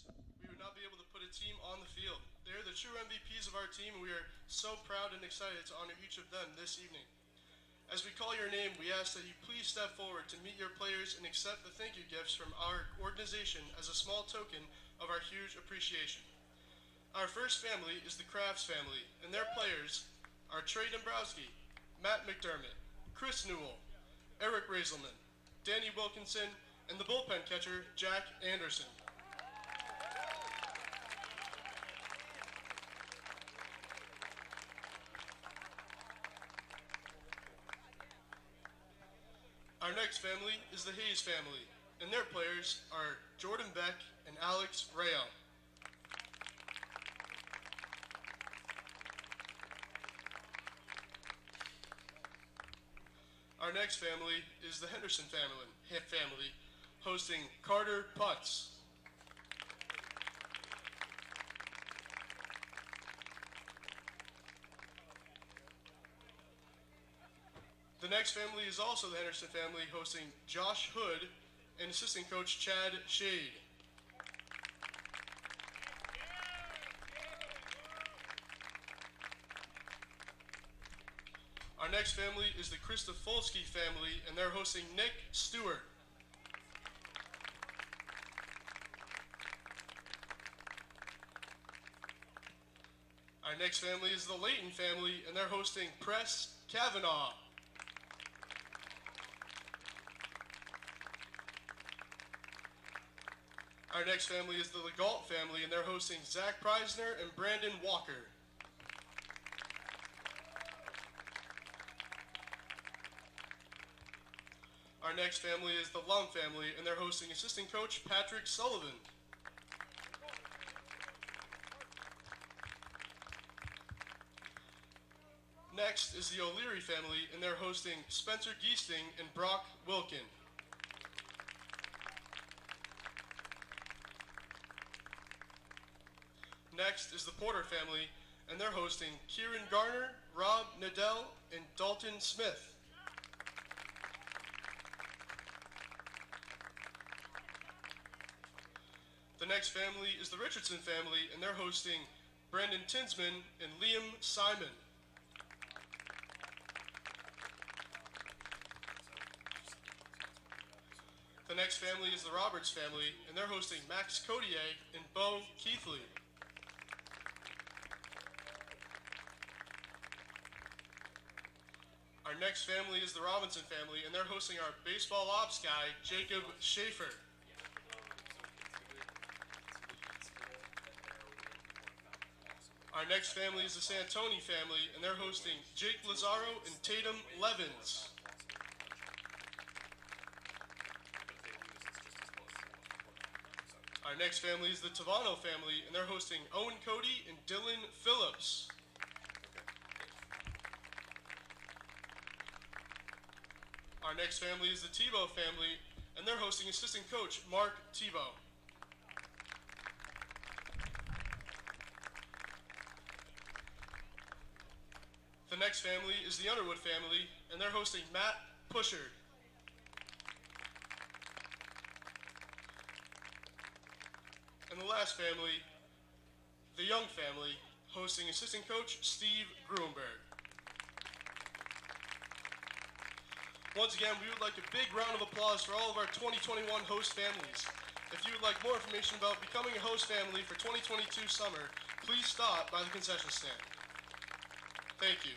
absence, we would not be able to put a team on the field. They are the true MVPs of our team, and we are so proud and excited to honor each of them this evening. As we call your name, we ask that you please step forward to meet your players and accept the thank you gifts from our organization as a small token of our huge appreciation. Our first family is the Crafts family, and their players are Trey Dombrowski, Matt McDermott, Chris Newell, Eric Razelman, Danny Wilkinson, and the bullpen catcher, Jack Anderson. Our next family is the Hayes family, and their players are Jordan Beck and Alex Rayo. Our next family is the Henderson family, hosting Carter Putz. The next family is also the Henderson family, hosting Josh Hood and assistant coach Chad Shade. Our next family is the Kristoffolsky family, and they're hosting Nick Stewart. Our next family is the Layton family, and they're hosting Press Kavanaugh. Our next family is the Legault family, and they're hosting Zach Preisner and Brandon Walker. Our next family is the Lum family, and they're hosting assistant coach Patrick Sullivan. Next is the O'Leary family, and they're hosting Spencer Geesting and Brock Wilkin. Next is the Porter family, and they're hosting Kieran Garner, Rob Nadell, and Dalton Smith. The next family is the Richardson family, and they're hosting Brandon Tinsman and Liam Simon. The next family is the Roberts family, and they're hosting Max Codier and Bo Keithley. Our next family is the Robinson family, and they're hosting our baseball ops guy, Jacob Schaefer. Our next family is the Santoni family, and they're hosting Jake Lazaro and Tatum Levins. Our next family is the Tavano family, and they're hosting Owen Cody and Dylan Phillips. Our next family is the Tebow family, and they're hosting assistant coach Mark Tebow. The next family is the Underwood family, and they're hosting Matt Pushard. And the last family, the Young family, hosting assistant coach Steve Gruenberg. Once again, we would like a big round of applause for all of our 2021 host families. If you would like more information about becoming a host family for 2022 summer, please stop by the concession stand. Thank you.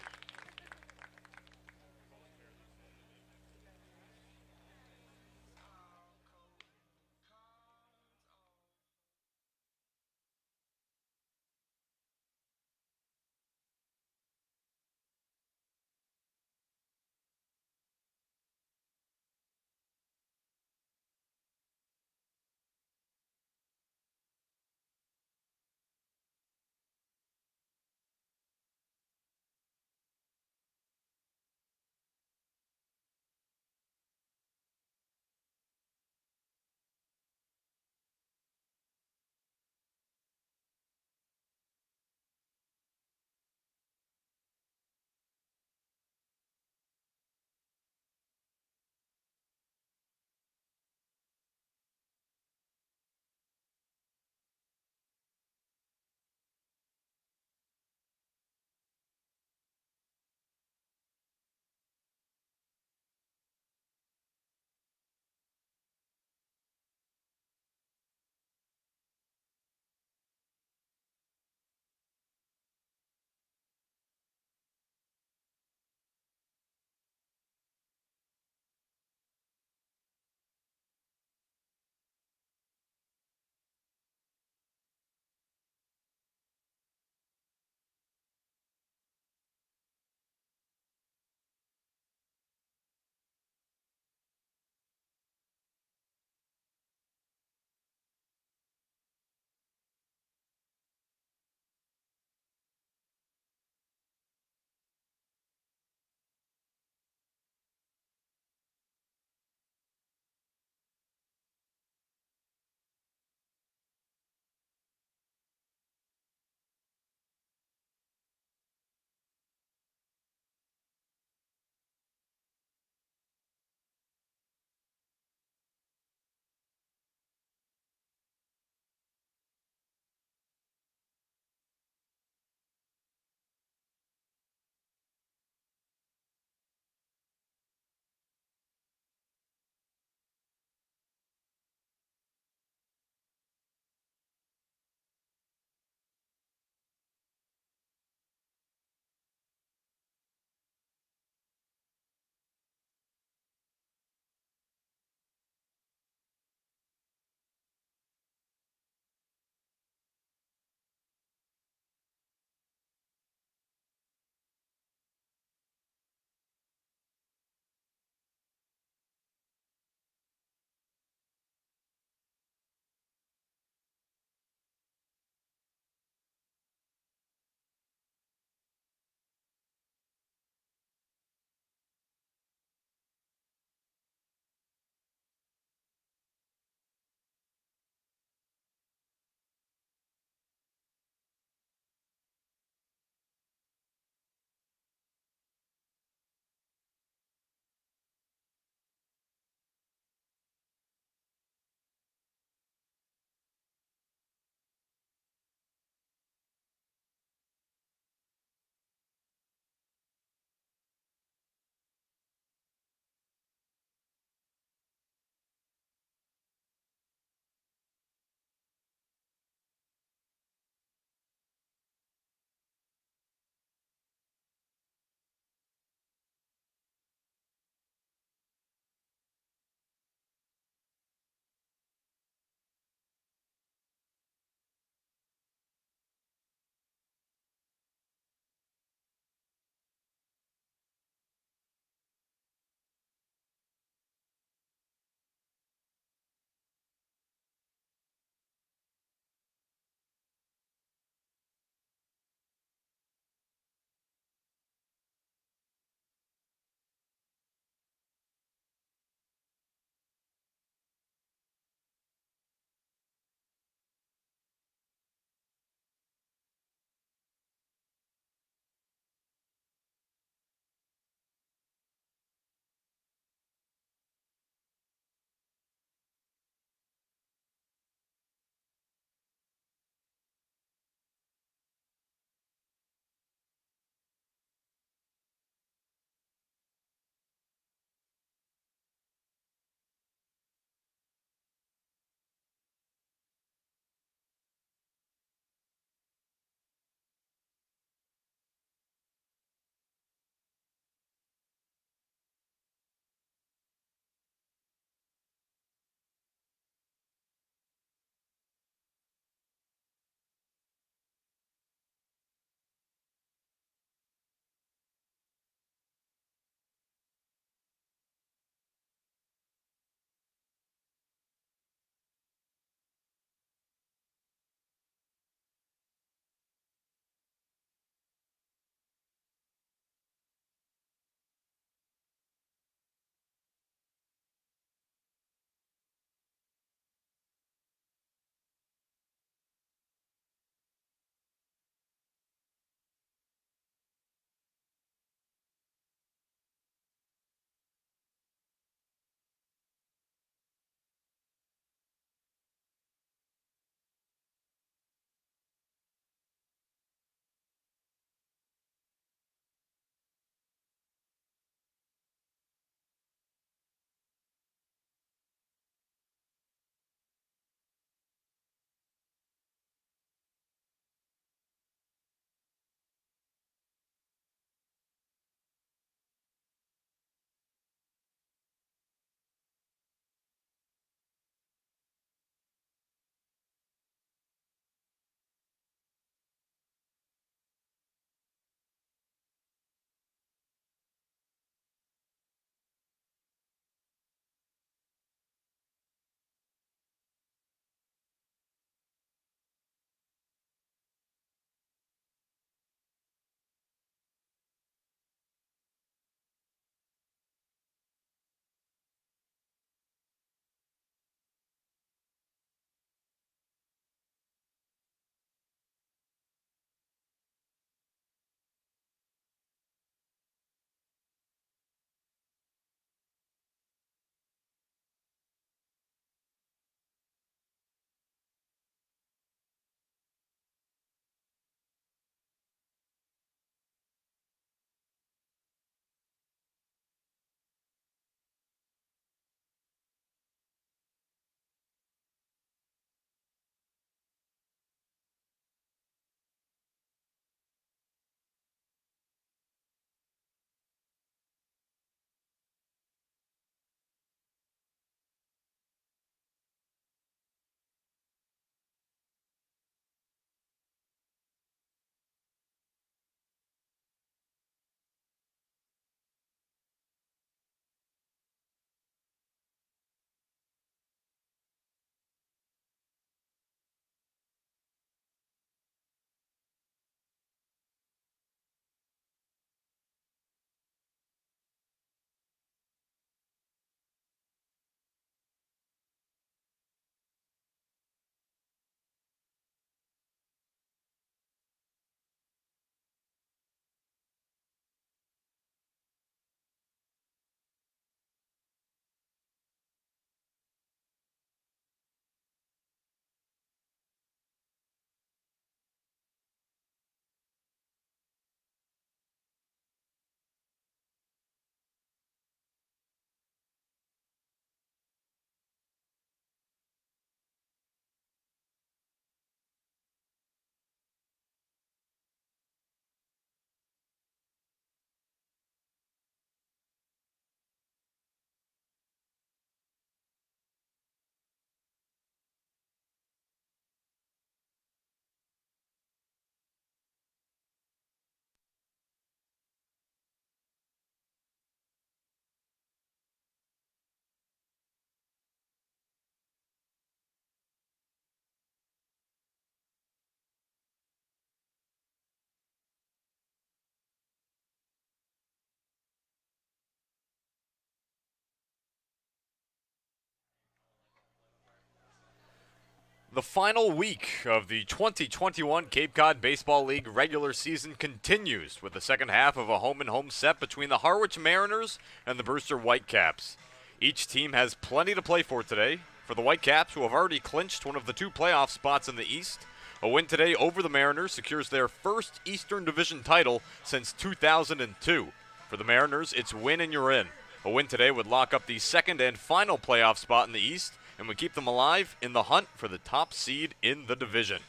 The final week of the 2021 Cape Cod Baseball League regular season continues with the second half of a home-and-home set between the Harwich Mariners and the Brewster Whitecaps. Each team has plenty to play for today. For the Whitecaps, who have already clinched one of the two playoff spots in the East, a win today over the Mariners secures their first Eastern Division title since 2002. For the Mariners, it's win and you're in. A win today would lock up the second and final playoff spot in the East and would keep them alive in the hunt for the top seed in the division.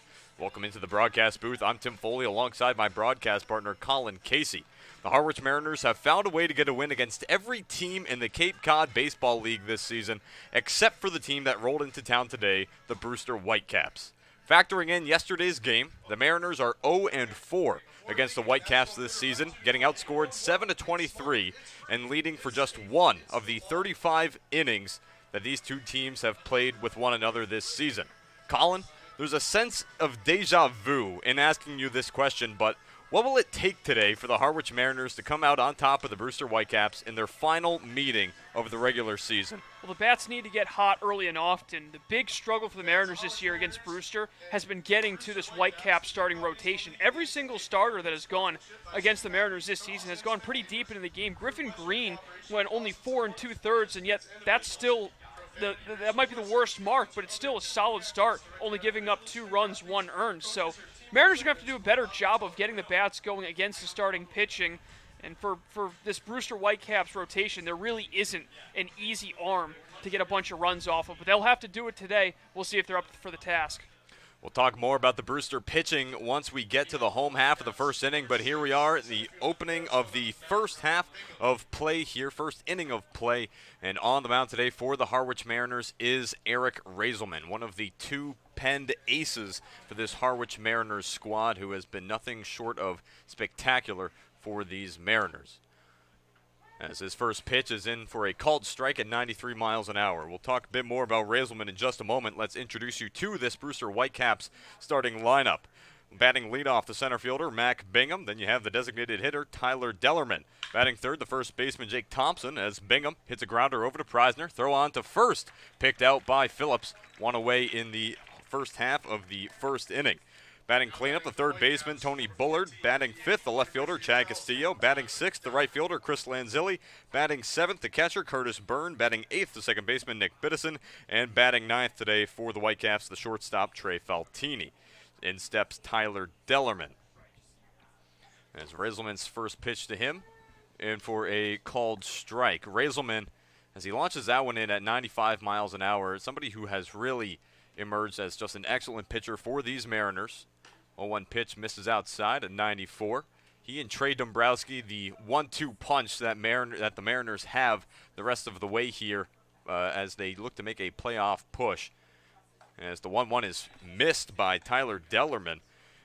Welcome into the broadcast booth. I'm Tim Foley alongside my broadcast partner Colin Casey. The Harwich Mariners have found a way to get a win against every team in the Cape Cod Baseball League this season, except for the team that rolled into town today, the Brewster Whitecaps. Factoring in yesterday's game, the Mariners are 0-4 against the Whitecaps this season, getting outscored 7-23 and leading for just one of the 35 innings that these two teams have played with one another this season. Colin, there's a sense of deja vu in asking you this question, but what will it take today for the Harwich Mariners to come out on top of the Brewster Whitecaps in their final meeting of the regular season? Well, the bats need to get hot early and often. The big struggle for the Mariners this year against Brewster has been getting to this Whitecap starting rotation. Every single starter that has gone against the Mariners this season has gone pretty deep into the game. Griffin Green went only 4 2/3, and yet that's still that might be the worst mark, but it's still a solid start, only giving up 2 runs, 1 earned. So Mariners are going to have to do a better job of getting the bats going against the starting pitching. And for this Brewster Whitecaps rotation, there really isn't an easy arm to get a bunch of runs off of. But they'll have to do it today. We'll see if they're up for the task. We'll talk more about the Brewster pitching once we get to the home half of the first inning, but here we are, the opening of the first half of play here, first inning of play, and on the mound today for the Harwich Mariners is Eric Razelman, one of the 2 penned aces for this Harwich Mariners squad, who has been nothing short of spectacular for these Mariners. As his first pitch is in for a called strike at 93 miles an hour. We'll talk a bit more about Razelman in just a moment. Let's introduce you to this Brewster Whitecaps starting lineup. Batting leadoff, the center fielder, Mac Bingham. Then you have the designated hitter, Tyler Dellerman. Batting third, the first baseman, Jake Thompson, as Bingham hits a grounder over to Preisner. Throw on to first, picked out by Phillips. One away in the first half of the first inning. Batting cleanup, the third baseman, Tony Bullard. Batting fifth, the left fielder, Chad Castillo. Batting sixth, the right fielder, Chris Lanzilli. Batting seventh, the catcher, Curtis Byrne. Batting eighth, the second baseman, Nick Biddison. And batting ninth today for the Whitecaps, the shortstop, Trey Faltini. In steps Tyler Dellerman. As Razelman's first pitch to him, in for a called strike. Razelman, as he launches that one in at 95 miles an hour, somebody who has really emerged as just an excellent pitcher for these Mariners. 0-1 pitch misses outside at 94. He and Trey Dombrowski, the 1-2 punch that the Mariners have the rest of the way here as they look to make a playoff push. As the 1-1 is missed by Tyler Dellerman.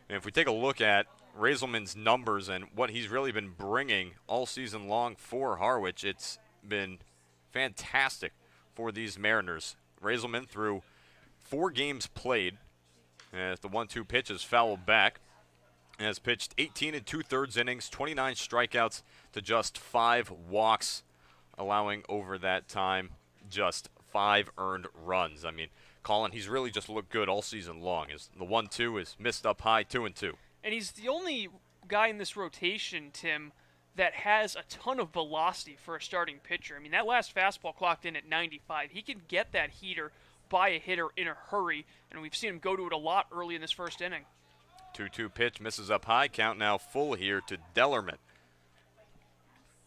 And if we take a look at Razelman's numbers and what he's really been bringing all season long for Harwich, it's been fantastic for these Mariners. Razelman, through 4 games played, as the 1-2 pitch is fouled back, has pitched 18 2/3 innings, 29 strikeouts to just 5 walks, allowing over that time just 5 earned runs. I mean, Colin, he's really just looked good all season long. The 1-2 is missed up high, 2-2. And he's the only guy in this rotation, Tim, that has a ton of velocity for a starting pitcher. I mean, that last fastball clocked in at 95. He can get that heater by a hitter in a hurry, and we've seen him go to it a lot early in this first inning. 2-2 pitch misses up high. Count now full here to Dellerman.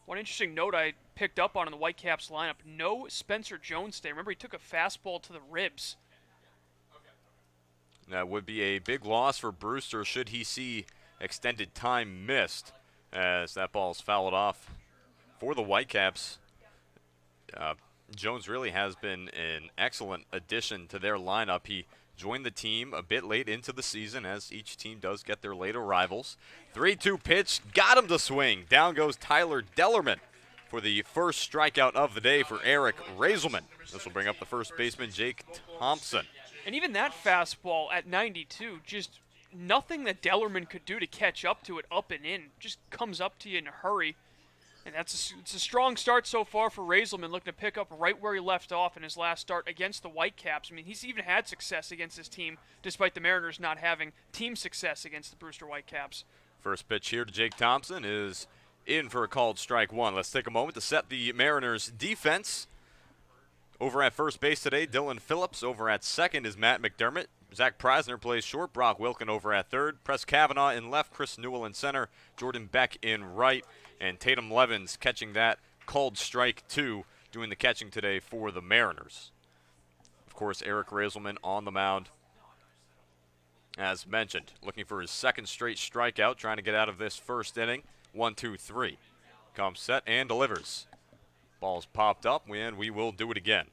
One interesting note I picked up on in the Whitecaps lineup, no Spencer Jones today. Remember, he took a fastball to the ribs. That would be a big loss for Brewster should he see extended time missed, as that ball is fouled off for the Whitecaps. Jones really has been an excellent addition to their lineup. He joined the team a bit late into the season, as each team does get their late arrivals. 3-2 pitch, got him to swing. Down goes Tyler Dellerman for the first strikeout of the day for Eric Razelman. This will bring up the first baseman, Jake Thompson. And even that fastball at 92, just nothing that Dellerman could do to catch up to it up and in. Just comes up to you in a hurry. And it's a strong start so far for Razelman, looking to pick up right where he left off in his last start against the Whitecaps. I mean, he's even had success against his team, despite the Mariners not having team success against the Brewster Whitecaps. First pitch here to Jake Thompson is in for a called strike one. Let's take a moment to set the Mariners' defense. Over at first base today, Dylan Phillips. Over at second is Matt McDermott. Zach Preisner plays short. Brock Wilken over at third. Press Kavanaugh in left. Chris Newell in center. Jordan Beck in right. And Tatum Levens catching that called strike two, doing the catching today for the Mariners. Of course, Eric Razelman on the mound. As mentioned, looking for his second straight strikeout, trying to get out of this first inning. 1-2-3. Comes set and delivers. Ball's popped up, and we will do it again.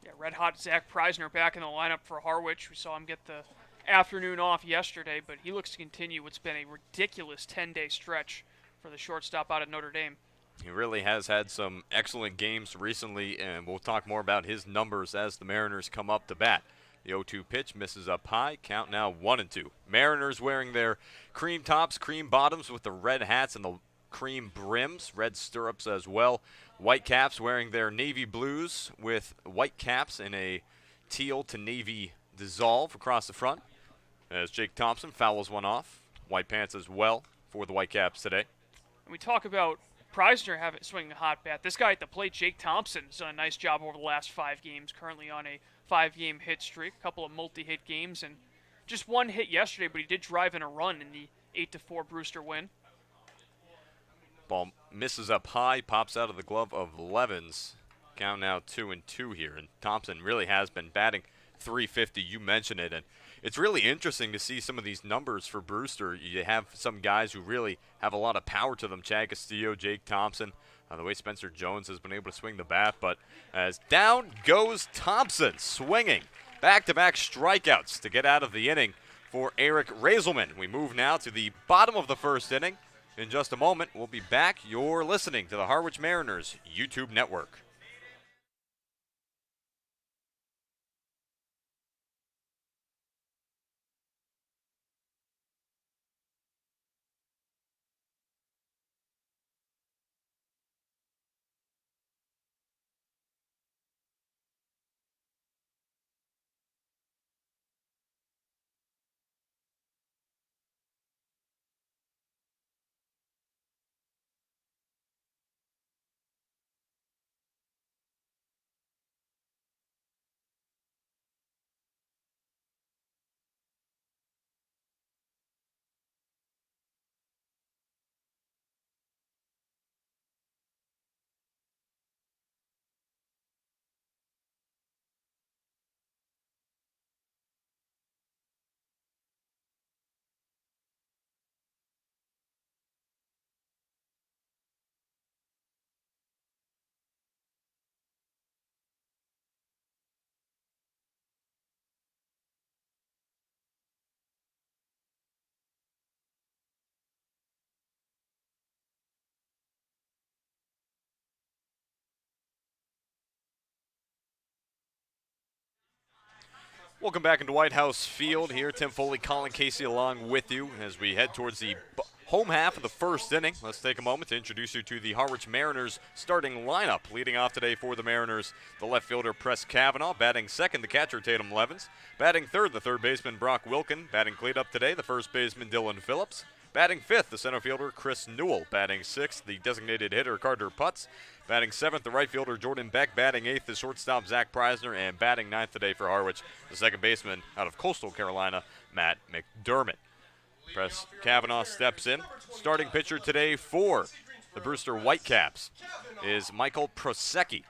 Yeah, red-hot Zach Preisner back in the lineup for Harwich. We saw him get the afternoon off yesterday, but he looks to continue what's been a ridiculous 10-day stretch for the shortstop out at Notre Dame. He really has had some excellent games recently, and we'll talk more about his numbers as the Mariners come up to bat. The 0-2 pitch misses up high. Count now 1-2. Mariners wearing their cream tops, cream bottoms with the red hats and the cream brims, red stirrups as well. Whitecaps wearing their navy blues with white caps in a teal to navy dissolve across the front. As Jake Thompson fouls one off. White pants as well for the Whitecaps today. We talk about Preisner swinging a hot bat. This guy at the plate, Jake Thompson, has done a nice job over the last 5 games, currently on a 5-game hit streak, a couple of multi-hit games, and just one hit yesterday, but he did drive in a run in the 8-4 Brewster win. Ball misses up high, pops out of the glove of Levens. Count now 2-2 here, and Thompson really has been batting .350. You mentioned it, and it's really interesting to see some of these numbers for Brewster. You have some guys who really have a lot of power to them. Chad Castillo, Jake Thompson, the way Spencer Jones has been able to swing the bat, but as down goes Thompson, swinging back-to-back strikeouts to get out of the inning for Eric Razelman. We move now to the bottom of the first inning. In just a moment, we'll be back. You're listening to the Harwich Mariners YouTube network. Welcome back into White House Field here. Tim Foley, Colin Casey along with you as we head towards the home half of the first inning. Let's take a moment to introduce you to the Harwich Mariners starting lineup. Leading off today for the Mariners, the left fielder Press Kavanaugh. Batting second, the catcher Tatum Levens. Batting third, the third baseman Brock Wilken. Batting cleanup today, the first baseman Dylan Phillips. Batting fifth, the center fielder Chris Newell. Batting sixth, the designated hitter Carter Putz. Batting seventh, the right fielder Jordan Beck. Batting eighth, the shortstop Zach Preisner. And batting ninth today for Harwich, the second baseman out of Coastal Carolina, Matt McDermott. Press Kavanaugh steps in. Starting pitcher today for the Brewster Whitecaps is Michael Prosecki.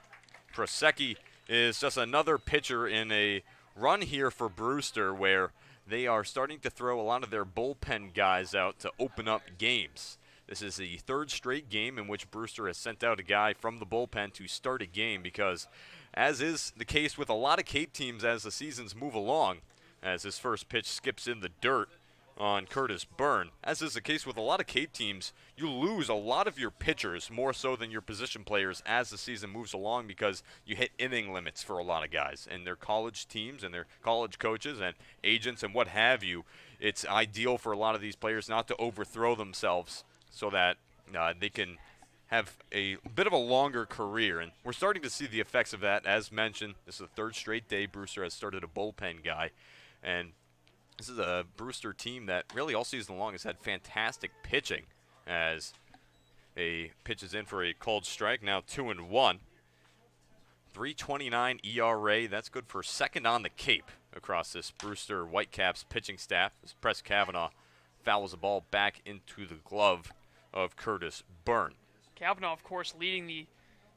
Prosecki is just another pitcher in a run here for Brewster where they are starting to throw a lot of their bullpen guys out to open up games. This is the third straight game in which Brewster has sent out a guy from the bullpen to start a game because, as is the case with a lot of Cape teams as the seasons move along, as his first pitch skips in the dirt on Curtis Byrne, as is the case with a lot of Cape teams, you lose a lot of your pitchers more so than your position players as the season moves along because you hit inning limits for a lot of guys and their college teams and their college coaches and agents and what have you. It's ideal for a lot of these players not to overthrow themselves so that they can have a bit of a longer career, and we're starting to see the effects of that. As mentioned, this is the third straight day Brewster has started a bullpen guy, and this is a Brewster team that really all season long has had fantastic pitching, as a pitches in for a called strike, now 2-1. 3.29 ERA, that's good for second on the Cape across this Brewster Whitecaps pitching staff, as Press Kavanaugh fouls the ball back into the glove of Curtis Byrne. Kavanaugh, of course, leading the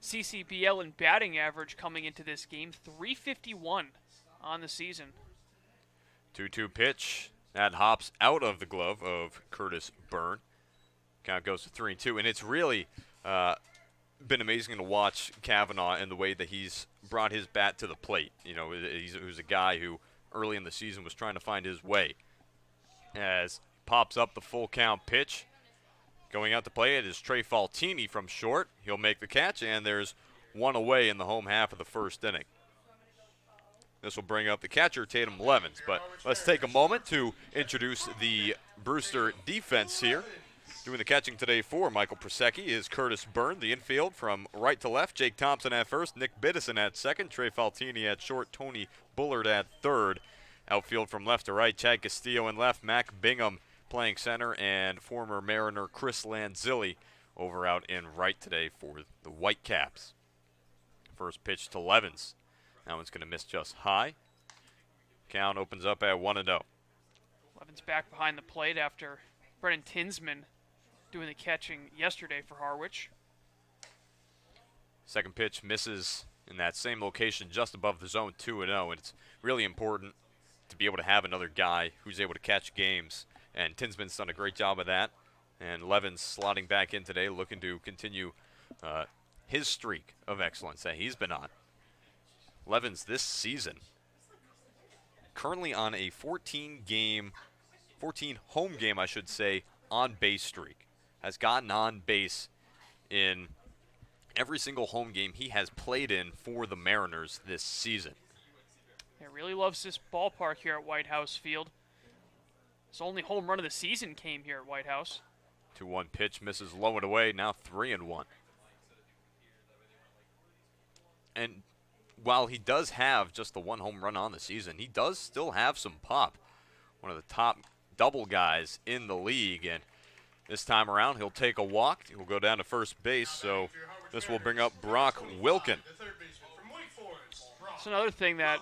CCBL in batting average coming into this game, 351 on the season. 2-2 pitch, that hops out of the glove of Curtis Byrne. Count goes to 3-2, and it's really been amazing to watch Kavanaugh and the way that he's brought his bat to the plate. You know, he's a guy who early in the season was trying to find his way. As pops up the full count pitch, going out to play it is Trey Faltini from short. He'll make the catch, and there's one away in the home half of the first inning. This will bring up the catcher, Tatum Levens, but let's take a moment to introduce the Brewster defense here. Doing the catching today for Michael Prusecki is Curtis Byrne, the infield from right to left. Jake Thompson at first, Nick Biddison at second, Trey Faltini at short, Tony Bullard at third. Outfield from left to right, Chad Castillo in left, Mac Bingham playing center, and former Mariner Chris Lanzilli over out in right today for the Whitecaps. First pitch to Levens. That one's going to miss just high. Count opens up at 1-0. Levens back behind the plate after Brennan Tinsman doing the catching yesterday for Harwich. Second pitch misses in that same location just above the zone, 2-0, and it's really important to be able to have another guy who's able to catch games, and Tinsman's done a great job of that, and Levens slotting back in today looking to continue his streak of excellence that he's been on. Levens this season currently on a 14 home game, I should say, on base streak. Has gotten on base in every single home game he has played in for the Mariners this season. He really loves this ballpark here at White House Field. His only home run of the season came here at White House. 2-1 pitch misses low and away, now 3-1. And while he does have just the one home run on the season, he does still have some pop. One of the top double guys in the league, and this time around he'll take a walk. He'll go down to first base, so this will bring up Brock Wilkin. That's another thing that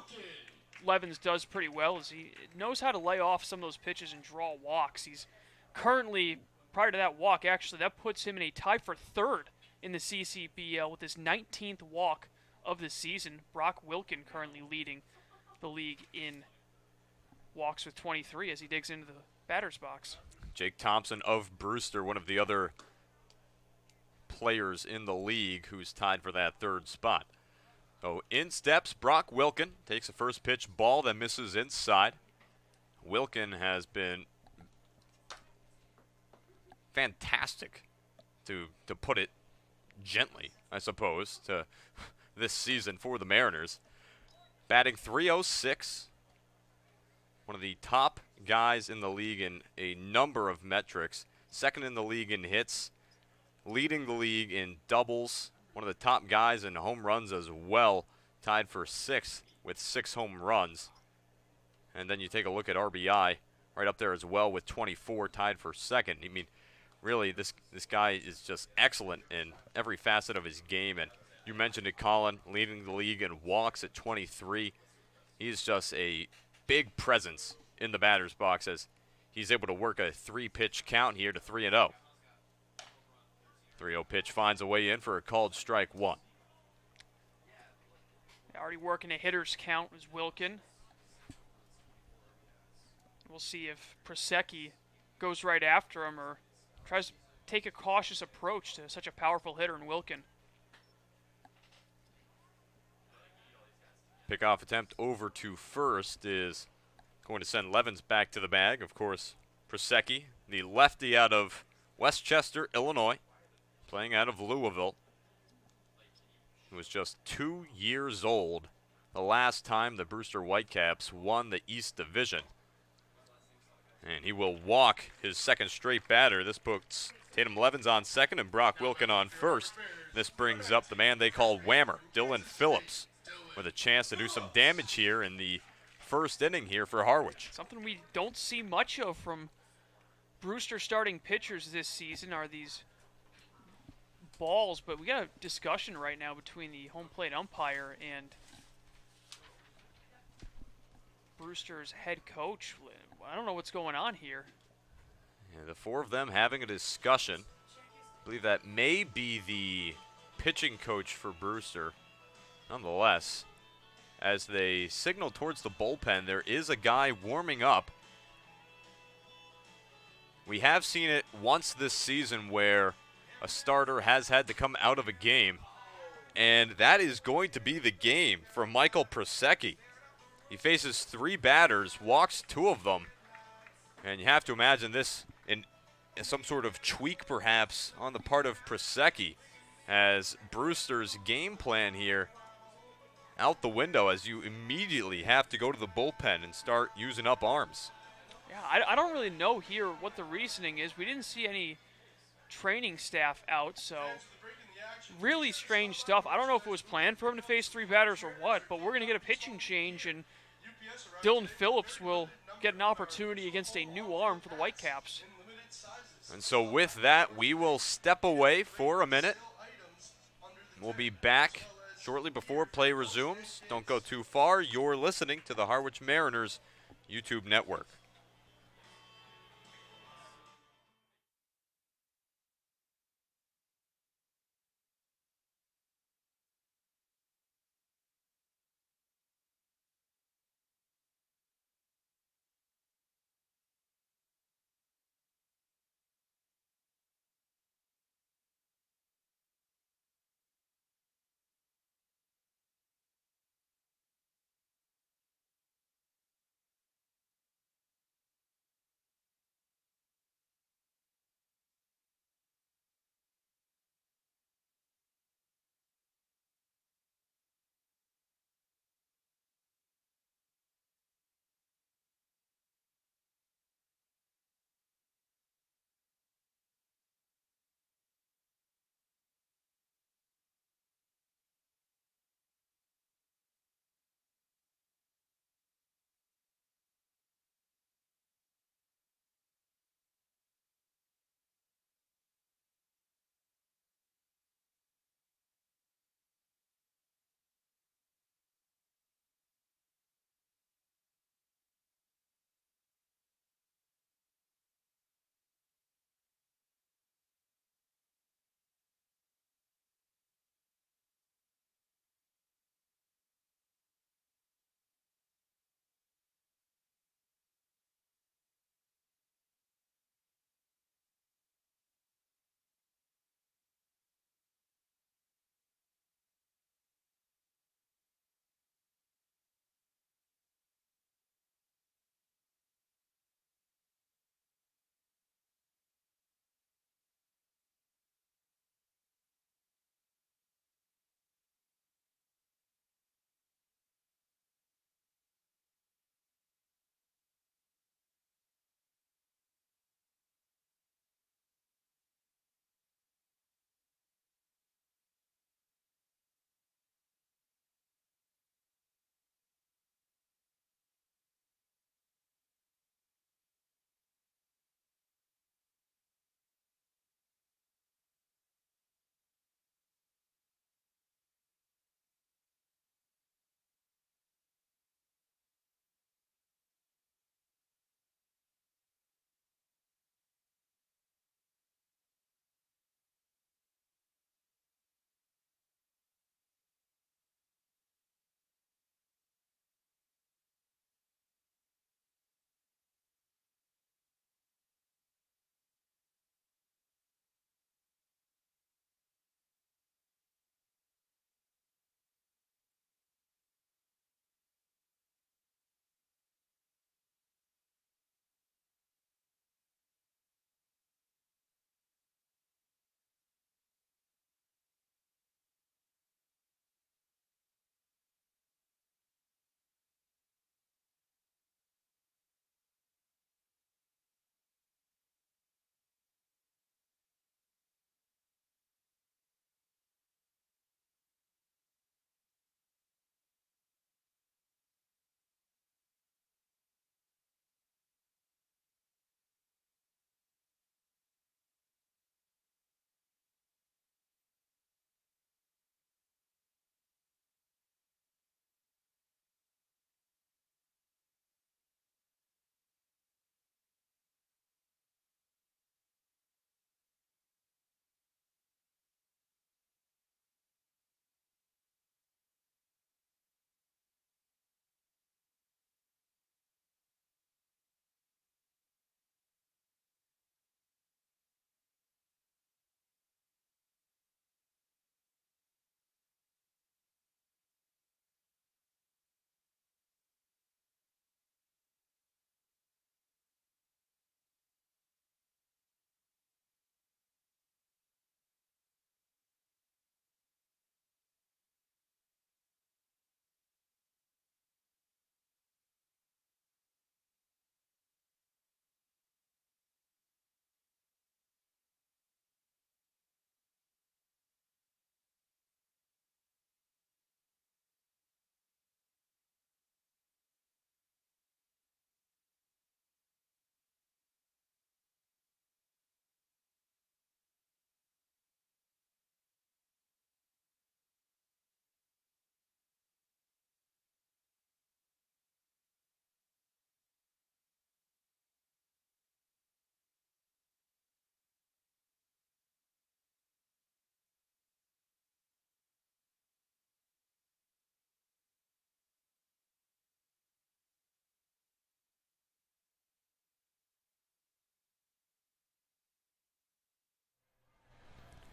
Levens does pretty well is he knows how to lay off some of those pitches and draw walks. He's currently, prior to that walk, actually, that puts him in a tie for third in the CCBL with his 19th walk of the season. Brock Wilkin currently leading the league in walks with 23 as he digs into the batter's box. Jake Thompson of Brewster, one of the other players in the league who's tied for that third spot. So in steps Brock Wilkin, takes the first pitch ball that misses inside. Wilkin has been fantastic, to put it gently, I suppose, to this season for the Mariners. Batting .306, one of the top guys in the league in a number of metrics. Second in the league in hits, leading the league in doubles. One of the top guys in home runs as well, tied for sixth with 6 home runs. And then you take a look at RBI, right up there as well with 24, tied for second. I mean, really, this guy is just excellent in every facet of his game. And you mentioned it, Colin, leading the league in walks at 23. He's just a big presence in the batter's box as he's able to work a 3-pitch count here to 3-0. 3-0 pitch finds a way in for a called strike 1. Already working a hitter's count was Wilkin. We'll see if Prusecki goes right after him or tries to take a cautious approach to such a powerful hitter in Wilkin. Pickoff attempt over to first is going to send Levens back to the bag. Of course, Prusecki, the lefty out of Westchester, Illinois, playing out of Louisville. He was just 2 years old the last time the Brewster Whitecaps won the East Division. And he will walk his second straight batter. This puts Tatum Levens on second and Brock Wilkin on first. This brings up the man they call Whammer, Dylan Phillips, with a chance to do some damage here in the first inning here for Harwich. Something we don't see much of from Brewster starting pitchers this season are these balls, but we got a discussion right now between the home plate umpire and Brewster's head coach. I don't know what's going on here. Yeah, the four of them having a discussion. I believe that may be the pitching coach for Brewster. Nonetheless, as they signal towards the bullpen, there is a guy warming up. We have seen it once this season where a starter has had to come out of a game, and that is going to be the game for Michael Prosecki. He faces 3 batters, walks 2 of them, and you have to imagine this in some sort of tweak perhaps on the part of Prosecki, as Brewster's game plan here out the window as you immediately have to go to the bullpen and start using up arms. Yeah, I don't really know here what the reasoning is. We didn't see any training staff out, so really strange stuff. I don't know if it was planned for him to face 3 batters or what, but we're going to get a pitching change, and Dylan Phillips will get an opportunity against a new arm for the Whitecaps. And so with that, we will step away for a minute. We'll be back shortly before play resumes. Don't go too far. You're listening to the Harwich Mariners YouTube network.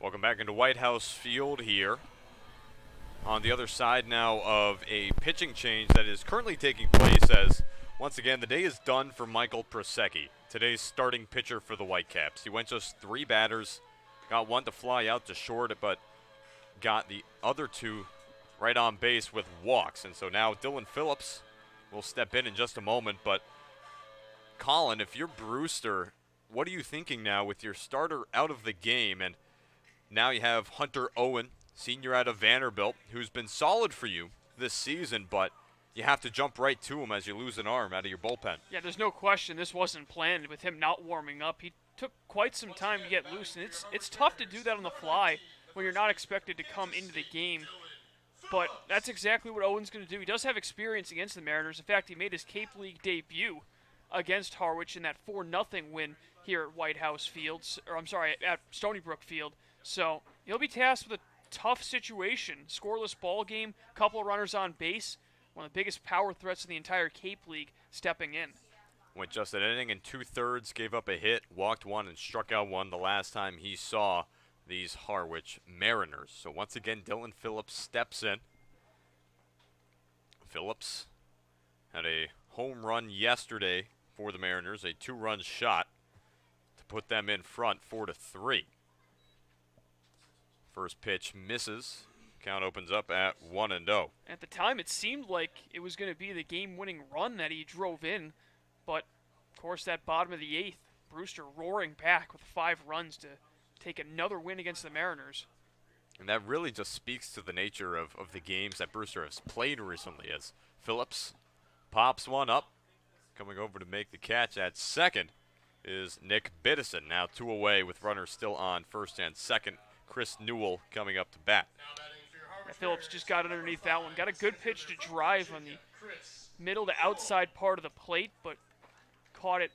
Welcome back into White House Field here. On the other side now of a pitching change that is currently taking place as, once again, the day is done for Michael Prosecki, today's starting pitcher for the Whitecaps. He went just 3 batters, got one to fly out to short, but got the other 2 right on base with walks. And so now Dylan Phillips will step in just a moment. But Colin, if you're Brewster, what are you thinking now with your starter out of the game? And now you have Hunter Owen, senior out of Vanderbilt, who's been solid for you this season, but you have to jump right to him as you lose an arm out of your bullpen. Yeah, there's no question this wasn't planned with him not warming up. He took quite some time to get loose, and it's tough to do that on the fly when you're not expected to come into the game. But that's exactly what Owen's going to do. He does have experience against the Mariners. In fact, he made his Cape League debut against Harwich in that 4-0 win here at White House Fields, or I'm sorry, at Stony Brook Field. So he'll be tasked with a tough situation. Scoreless ball game, couple of runners on base, one of the biggest power threats in the entire Cape League stepping in. Went just an inning and 2/3, gave up a hit, walked 1, and struck out 1 the last time he saw these Harwich Mariners. So once again, Dylan Phillips steps in. Phillips had a home run yesterday for the Mariners, a 2-run shot to put them in front 4-3. First pitch misses. Count opens up at 1-0. At the time, it seemed like it was going to be the game-winning run that he drove in, but of course, that bottom of the 8th, Brewster roaring back with 5 runs to take another win against the Mariners. And that really just speaks to the nature of the games that Brewster has played recently, as Phillips pops one up. Coming over to make the catch at second is Nick Biddison. Now 2 away with runners still on first and second. Chris Newell coming up to bat. Yeah, Phillips just got underneath that one. Got a good pitch to drive on the middle to outside part of the plate, but caught it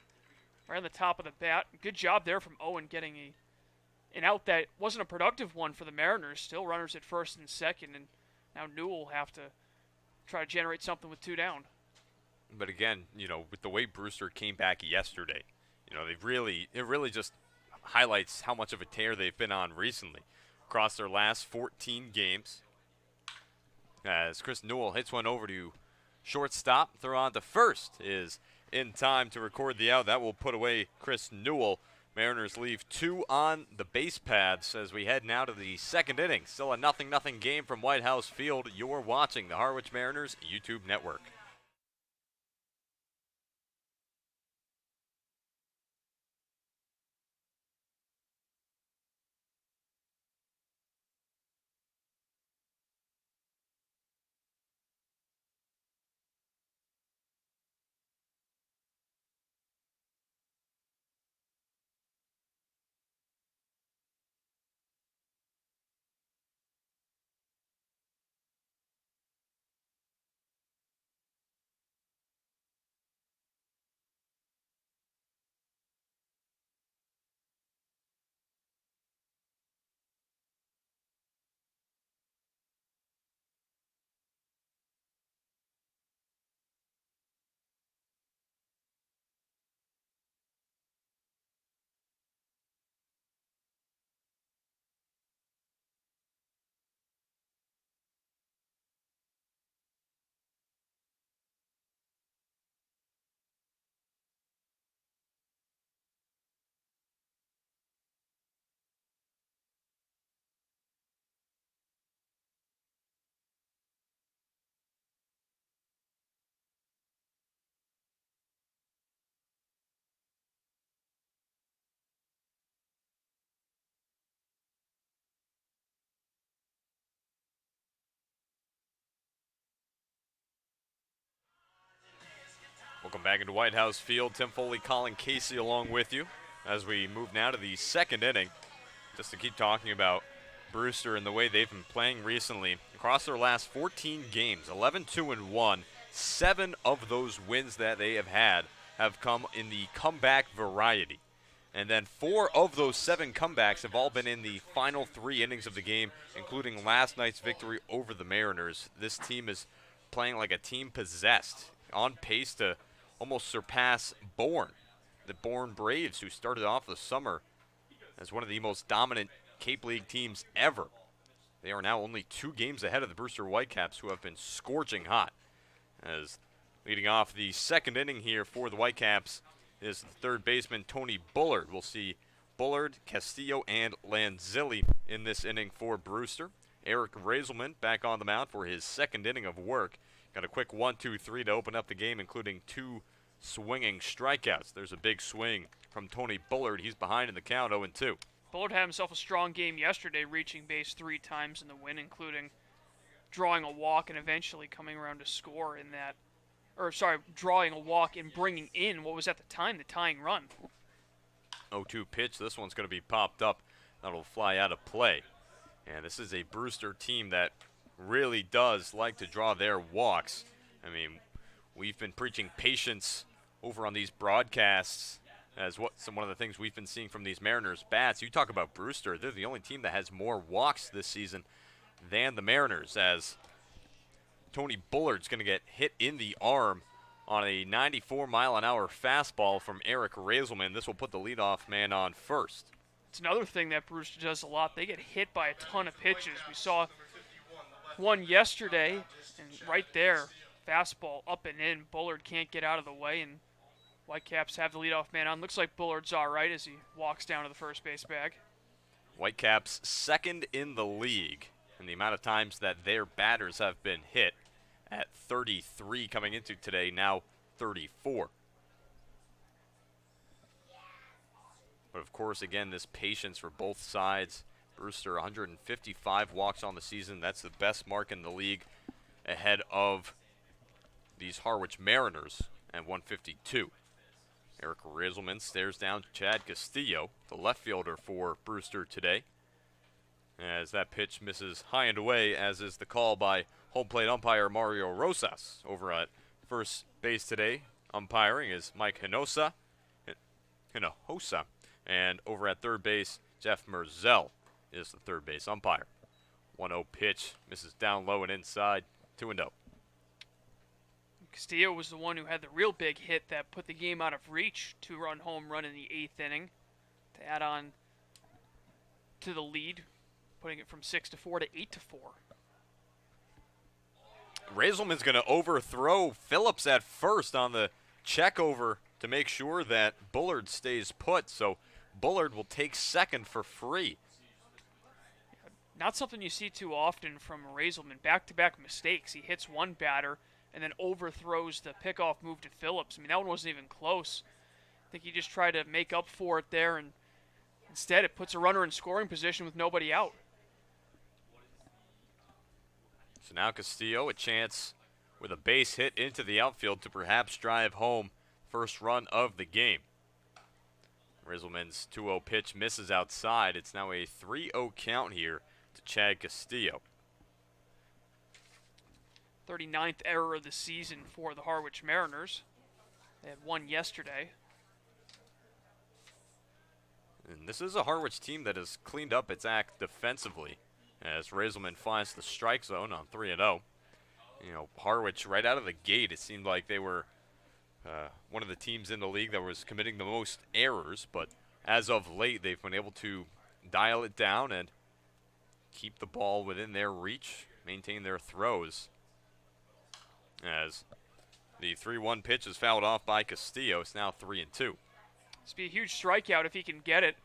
right on the top of the bat. Good job there from Owen getting an out that wasn't a productive one for the Mariners. Still runners at first and second, and now Newell will have to try to generate something with 2 down. But again, with the way Brewster came back yesterday, it really just highlights how much of a tear they've been on recently. Across their last 14 games, as Chris Newell hits one over to shortstop, throw on to first is in time to record the out. That will put away Chris Newell. Mariners leave 2 on the base paths as we head now to the second inning. Still a 0-0 game from White House Field. You're watching the Harwich Mariners YouTube network. Welcome back into White House Field. Tim Foley, Colin Casey along with you as we move now to the second inning. Just to keep talking about Brewster and the way they've been playing recently. Across their last 14 games, 11-2-1, 7 of those wins that they have had have come in the comeback variety. And then 4 of those 7 comebacks have all been in the final 3 innings of the game, including last night's victory over the Mariners. This team is playing like a team possessed, on pace to almost surpass Bourne, the Bourne Braves, who started off the summer as one of the most dominant Cape League teams ever. They are now only 2 games ahead of the Brewster Whitecaps, who have been scorching hot. As leading off the second inning here for the Whitecaps is the third baseman Tony Bullard. We'll see Bullard, Castillo, and Lanzilli in this inning for Brewster. Eric Razelman back on the mound for his second inning of work. Got a quick 1-2-3 to open up the game, including 2 swinging strikeouts. There's a big swing from Tony Bullard. He's behind in the count, 0-2. Bullard had himself a strong game yesterday, reaching base 3 times in the win, including drawing a walk and eventually coming around to score in that, drawing a walk and bringing in what was at the time the tying run. 0-2 pitch. This one's going to be popped up. That'll fly out of play. And this is a Brewster team that really does like to draw their walks. I mean, we've been preaching patience over on these broadcasts as one of the things we've been seeing from these Mariners bats. You talk about Brewster, they're the only team that has more walks this season than the Mariners, as Tony Bullard's going to get hit in the arm on a 94-mile-an-hour fastball from Eric Razelman. This will put the leadoff man on first. It's another thing that Brewster does a lot. They get hit by a ton of pitches. We saw one yesterday, and right there, fastball up and in. Bullard can't get out of the way, and Whitecaps have the leadoff man on. Looks like Bullard's all right as he walks down to the first base bag. Whitecaps second in the league in the amount of times that their batters have been hit, at 33 coming into today, now 34. But of course, again, this patience for both sides. Brewster 155 walks on the season. That's the best mark in the league, ahead of these Harwich Mariners at 152. Eric Razelman stares down Chad Castillo, the left fielder for Brewster today, as that pitch misses high and away, as is the call by home plate umpire Mario Rosas. Over at first base today, umpiring is Mike Hinojosa. And over at third base, Jeff Merzel is the third base umpire. 1-0 pitch, misses down low and inside, 2-0. Castillo was the one who had the real big hit that put the game out of reach. 2-run home run in the 8th inning to add on to the lead, putting it from 6-4 to 8-4. Razelman's going to overthrow Phillips at first on the check over to make sure that Bullard stays put. So Bullard will take second for free. Not something you see too often from Razelman. Back-to-back mistakes. He hits one batter and then overthrows the pickoff move to Phillips. I mean, that one wasn't even close. I think he just tried to make up for it there, and instead it puts a runner in scoring position with nobody out. So now Castillo, a chance with a base hit into the outfield to perhaps drive home first run of the game. Razelman's 2-0 pitch misses outside. It's now a 3-0 count here to Chad Castillo. 39th error of the season for the Harwich Mariners. They had one yesterday. And this is a Harwich team that has cleaned up its act defensively, as Razelman finds the strike zone on 3-0. You know, Harwich, right out of the gate, it seemed like they were one of the teams in the league that was committing the most errors, but as of late, they've been able to dial it down and keep the ball within their reach, maintain their throws. As the 3-1 pitch is fouled off by Castillo, it's now 3-2. This would be a huge strikeout if he can get it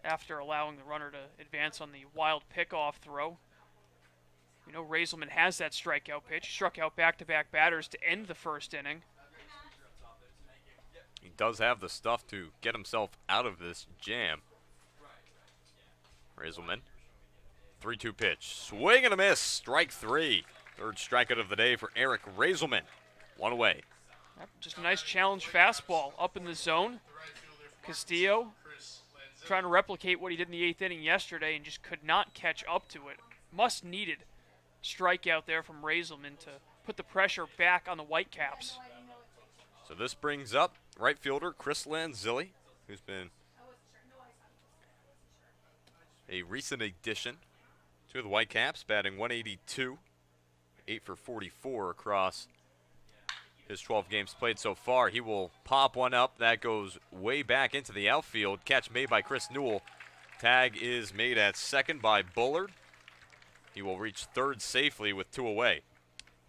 after allowing the runner to advance on the wild pickoff throw. You know, Razelman has that strikeout pitch. He struck out back-to-back batters to end the first inning. He does have the stuff to get himself out of this jam. Razelman, 3-2 pitch. Swing and a miss, strike 3. Third strikeout of the day for Eric Razelman. One away. Yep, just a nice challenge fastball up in the zone. Castillo trying to replicate what he did in the 8th inning yesterday and just could not catch up to it. Must needed strikeout there from Razelman to put the pressure back on the Whitecaps. So this brings up right fielder Chris Lanzilli, who's been a recent addition to the Whitecaps, batting 182, 8 for 44 across his 12 games played so far. He will pop one up. That goes way back into the outfield. Catch made by Chris Newell Tag is made at second by Bullard. He will reach third safely with 2 away.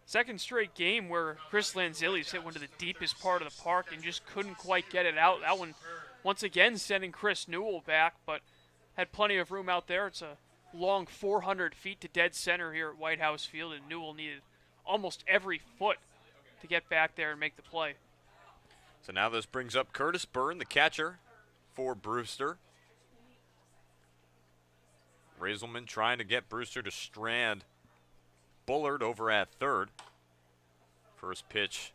Second straight game where Chris Lanzilli's hit one to the deepest part of the park and just couldn't quite get it out. That one, once again, sending Chris Newell back, but had plenty of room out there. It's a long 400 feet to dead center here at White House Field, and Newell needed almost every foot to get back there and make the play. So now this brings up Curtis Byrne, the catcher for Brewster. Razelman trying to get Brewster to strand Bullard over at third. First pitch,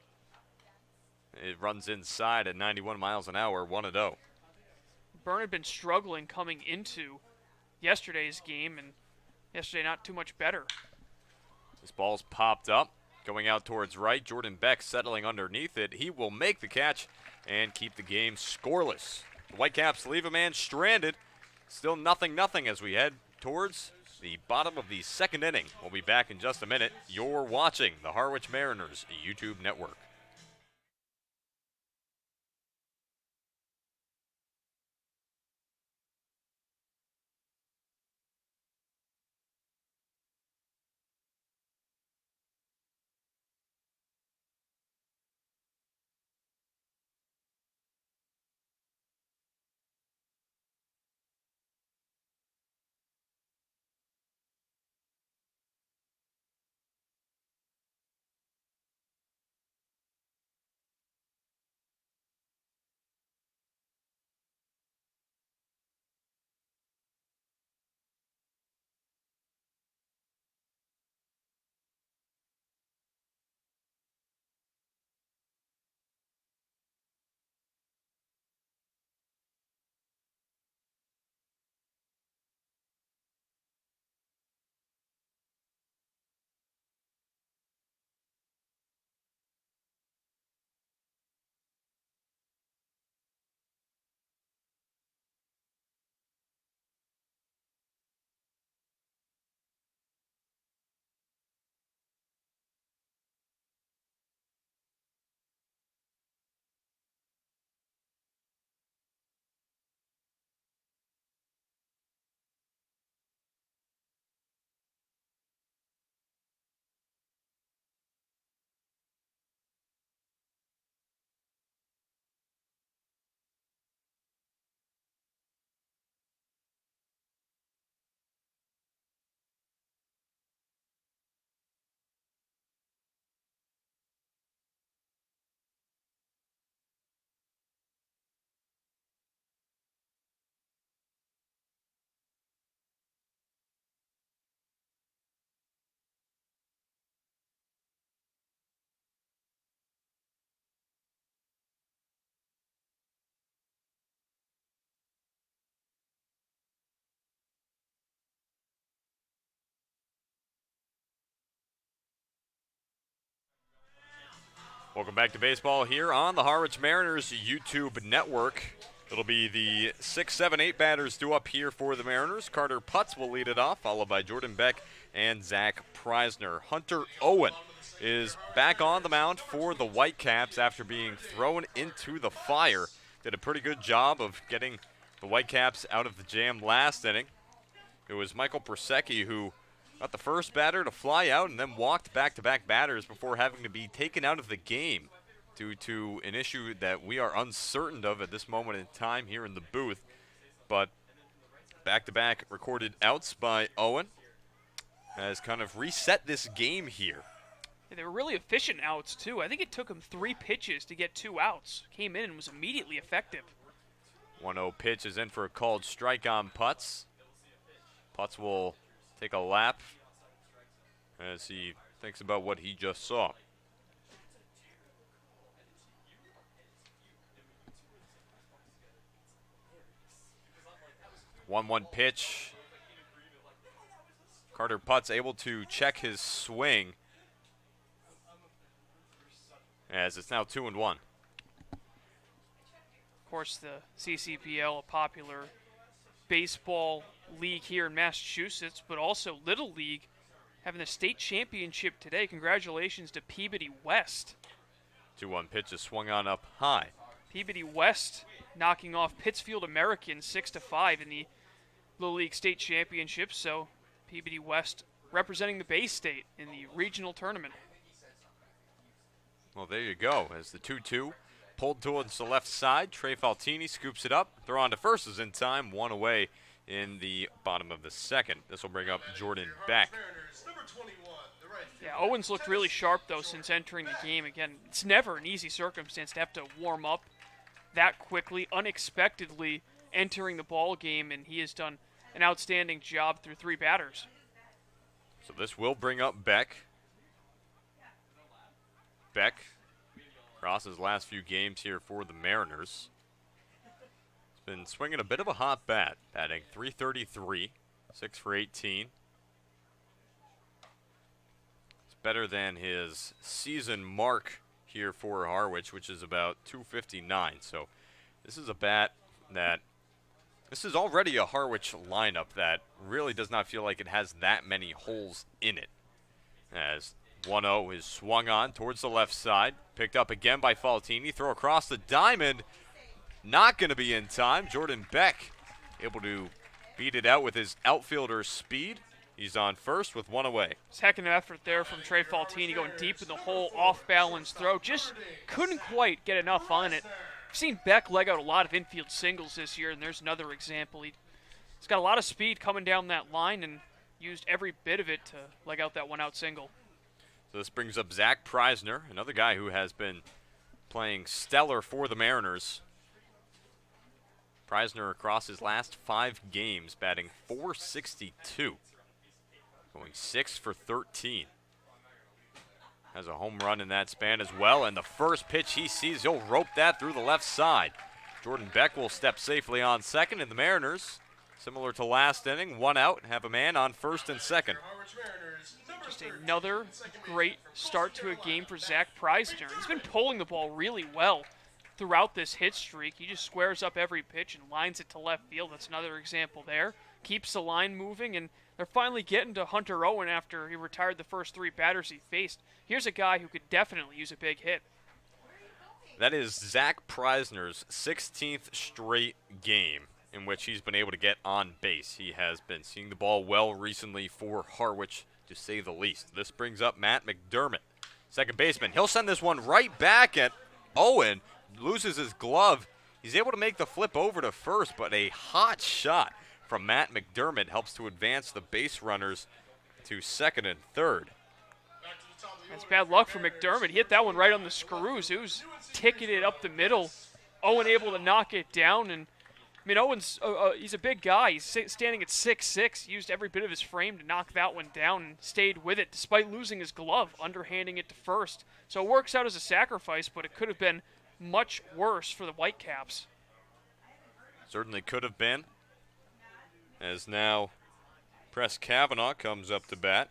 it runs inside at 91 miles an hour, 1-0. Byrne had been struggling coming into yesterday's game, and yesterday not too much better. This ball's popped up, going out towards right. Jordan Beck settling underneath it. He will make the catch and keep the game scoreless. The Whitecaps leave a man stranded. Still 0-0 as we head towards the bottom of the second inning. We'll be back in just a minute. You're watching the Harwich Mariners YouTube network. Welcome back to baseball here on the Harwich Mariners YouTube network. It'll be the 6, 7, 8 batters due up here for the Mariners. Carter Putz will lead it off, followed by Jordan Beck and Zach Preisner. Hunter Owen is back on the mound for the Whitecaps after being thrown into the fire. Did a pretty good job of getting the Whitecaps out of the jam last inning. It was Michael Persecki who got the first batter to fly out and then walked back-to-back batters before having to be taken out of the game due to an issue that we are uncertain of at this moment in time here in the booth. But back-to-back recorded outs by Owen has kind of reset this game here. Yeah, they were really efficient outs, too. I think it took him 3 pitches to get 2 outs. Came in and was immediately effective. 1-0 pitch is in for a called strike on Putz. Putz will take a lap as he thinks about what he just saw. One pitch. Carter Putz able to check his swing as it's now 2-1. Of course, the CCPL, a popular baseball league here in Massachusetts, but also Little League, having the state championship today. Congratulations to Peabody West. 2-1 pitch is swung on up high. Peabody West knocking off Pittsfield American 6-5 in the Little League state championships, so PBD West representing the Bay State in the regional tournament. Well, there you go. As the 2-2 pulled towards the left side, Trey Faltini scoops it up. Throw on to first is in time, one away in the bottom of the second. This will bring up Jordan Beck. Yeah, Owen's looked really sharp, though, since entering the game. Again, it's never an easy circumstance to have to warm up that quickly, unexpectedly entering the ball game, and he has done an outstanding job through 3 batters. So this will bring up Beck. Beck across his last few games here for the Mariners. He's been swinging a bit of a hot bat, batting .333, 6 for 18. It's better than his season mark here for Harwich, which is about .259. So this is a bat that, this is already a Harwich lineup that really does not feel like it has that many holes in it. As 1-0 is swung on towards the left side. Picked up again by Faltini. Throw across the diamond. Not going to be in time. Jordan Beck able to beat it out with his outfielder's speed. He's on first with 1 away. Second effort there from Trey Faltini, going deep in the hole, off-balance throw. Just couldn't quite get enough on it. I've seen Beck leg out a lot of infield singles this year, and there's another example. He's got a lot of speed coming down that line and used every bit of it to leg out that one-out single. So this brings up Zach Preisner, another guy who has been playing stellar for the Mariners. Preisner across his last 5 games, batting .462, going 6 for 13. Has a home run in that span as well, and the first pitch he sees, he'll rope that through the left side. Jordan Beck will step safely on second, and the Mariners, similar to last inning, 1 out, have a man on first and second. Just another great start to a game for Zach Preisner. He's been pulling the ball really well throughout this hit streak. He just squares up every pitch and lines it to left field. That's another example there. Keeps the line moving, and they're finally getting to Hunter Owen after he retired the first 3 batters he faced. Here's a guy who could definitely use a big hit. That is Zach Preisner's 16th straight game in which he's been able to get on base. He has been seeing the ball well recently for Harwich, to say the least. This brings up Matt McDermott, second baseman. He'll send this one right back at Owen. Loses his glove. He's able to make the flip over to first, but a hot shot from Matt McDermott helps to advance the base runners to second and third. That's bad luck for McDermott. He hit that one right on the screws. It was ticketed up the middle. Owen able to knock it down, and I mean, Owen's he's a big guy. He's standing at 6'6". He used every bit of his frame to knock that one down and stayed with it despite losing his glove, underhanding it to first. So it works out as a sacrifice, but it could have been much worse for the Whitecaps. Certainly could have been. As now Press Kavanaugh comes up to bat.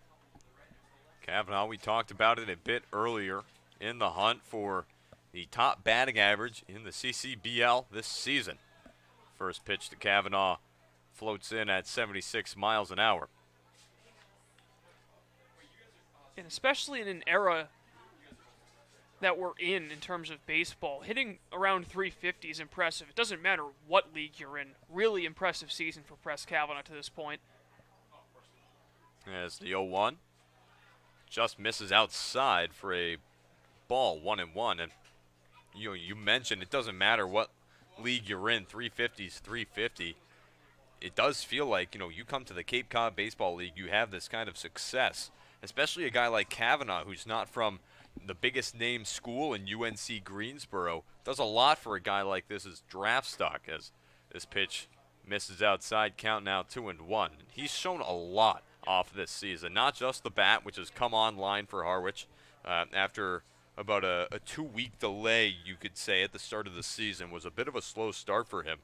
Kavanaugh, we talked about it a bit earlier, in the hunt for the top batting average in the CCBL this season. First pitch to Kavanaugh floats in at 76 miles an hour. And especially in an era that we're in terms of baseball, hitting around 350 is impressive. It doesn't matter what league you're in. Really impressive season for Press Kavanaugh to this point. As the 0-1 just misses outside for a ball, 1-1. And you mentioned it doesn't matter what league you're in, 350 is 350. It does feel like, you come to the Cape Cod Baseball League, you have this kind of success, especially a guy like Kavanaugh, who's not from the biggest name school in UNC Greensboro. Does a lot for a guy like this as draft stock, as this pitch misses outside, count now 2-1. He's shown a lot off this season, not just the bat, which has come online for Harwich after about a 2-week delay, you could say, at the start of the season. Was a bit of a slow start for him.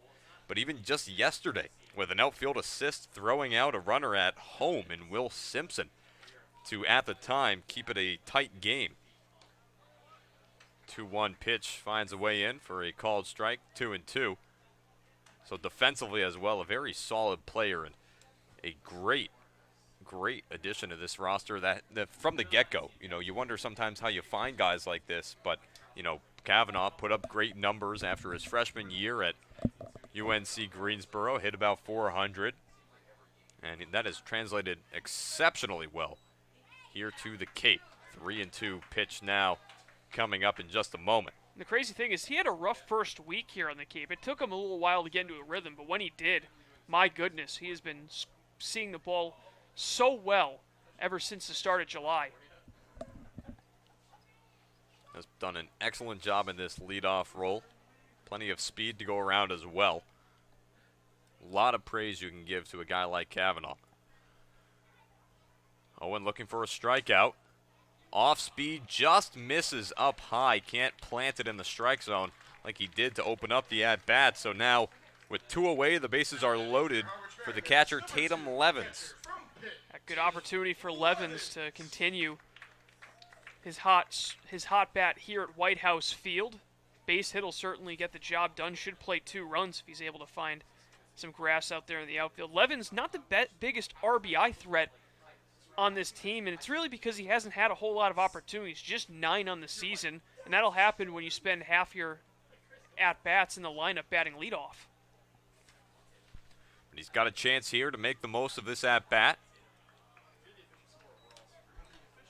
But even just yesterday, with an outfield assist, throwing out a runner at home in Will Simpson to, at the time, keep it a tight game. 2-1 pitch finds a way in for a called strike, 2-2. So defensively as well, a very solid player and a great addition to this roster that from the get-go. You wonder sometimes how you find guys like this, but, Kavanaugh put up great numbers after his freshman year at UNC Greensboro, hit about 400. And that has translated exceptionally well here to the Cape. 3-2 pitch now coming up in just a moment. The crazy thing is he had a rough first week here on the Cape. It took him a little while to get into a rhythm, but when he did, my goodness, he has been seeing the ball so well ever since the start of July. Has done an excellent job in this leadoff role. Plenty of speed to go around as well. A lot of praise you can give to a guy like Kavanaugh. Owen looking for a strikeout. Off speed, just misses up high. Can't plant it in the strike zone like he did to open up the at-bat. So now, with 2 away, the bases are loaded for the catcher, Tatum Levens. A good opportunity for Levens to continue his hot bat here at White House Field. Base hit will certainly get the job done. Should play 2 runs if he's able to find some grass out there in the outfield. Levens, not the biggest RBI threat on this team, and it's really because he hasn't had a whole lot of opportunities, just 9 on the season, and that'll happen when you spend half your at-bats in the lineup batting leadoff. But he's got a chance here to make the most of this at-bat.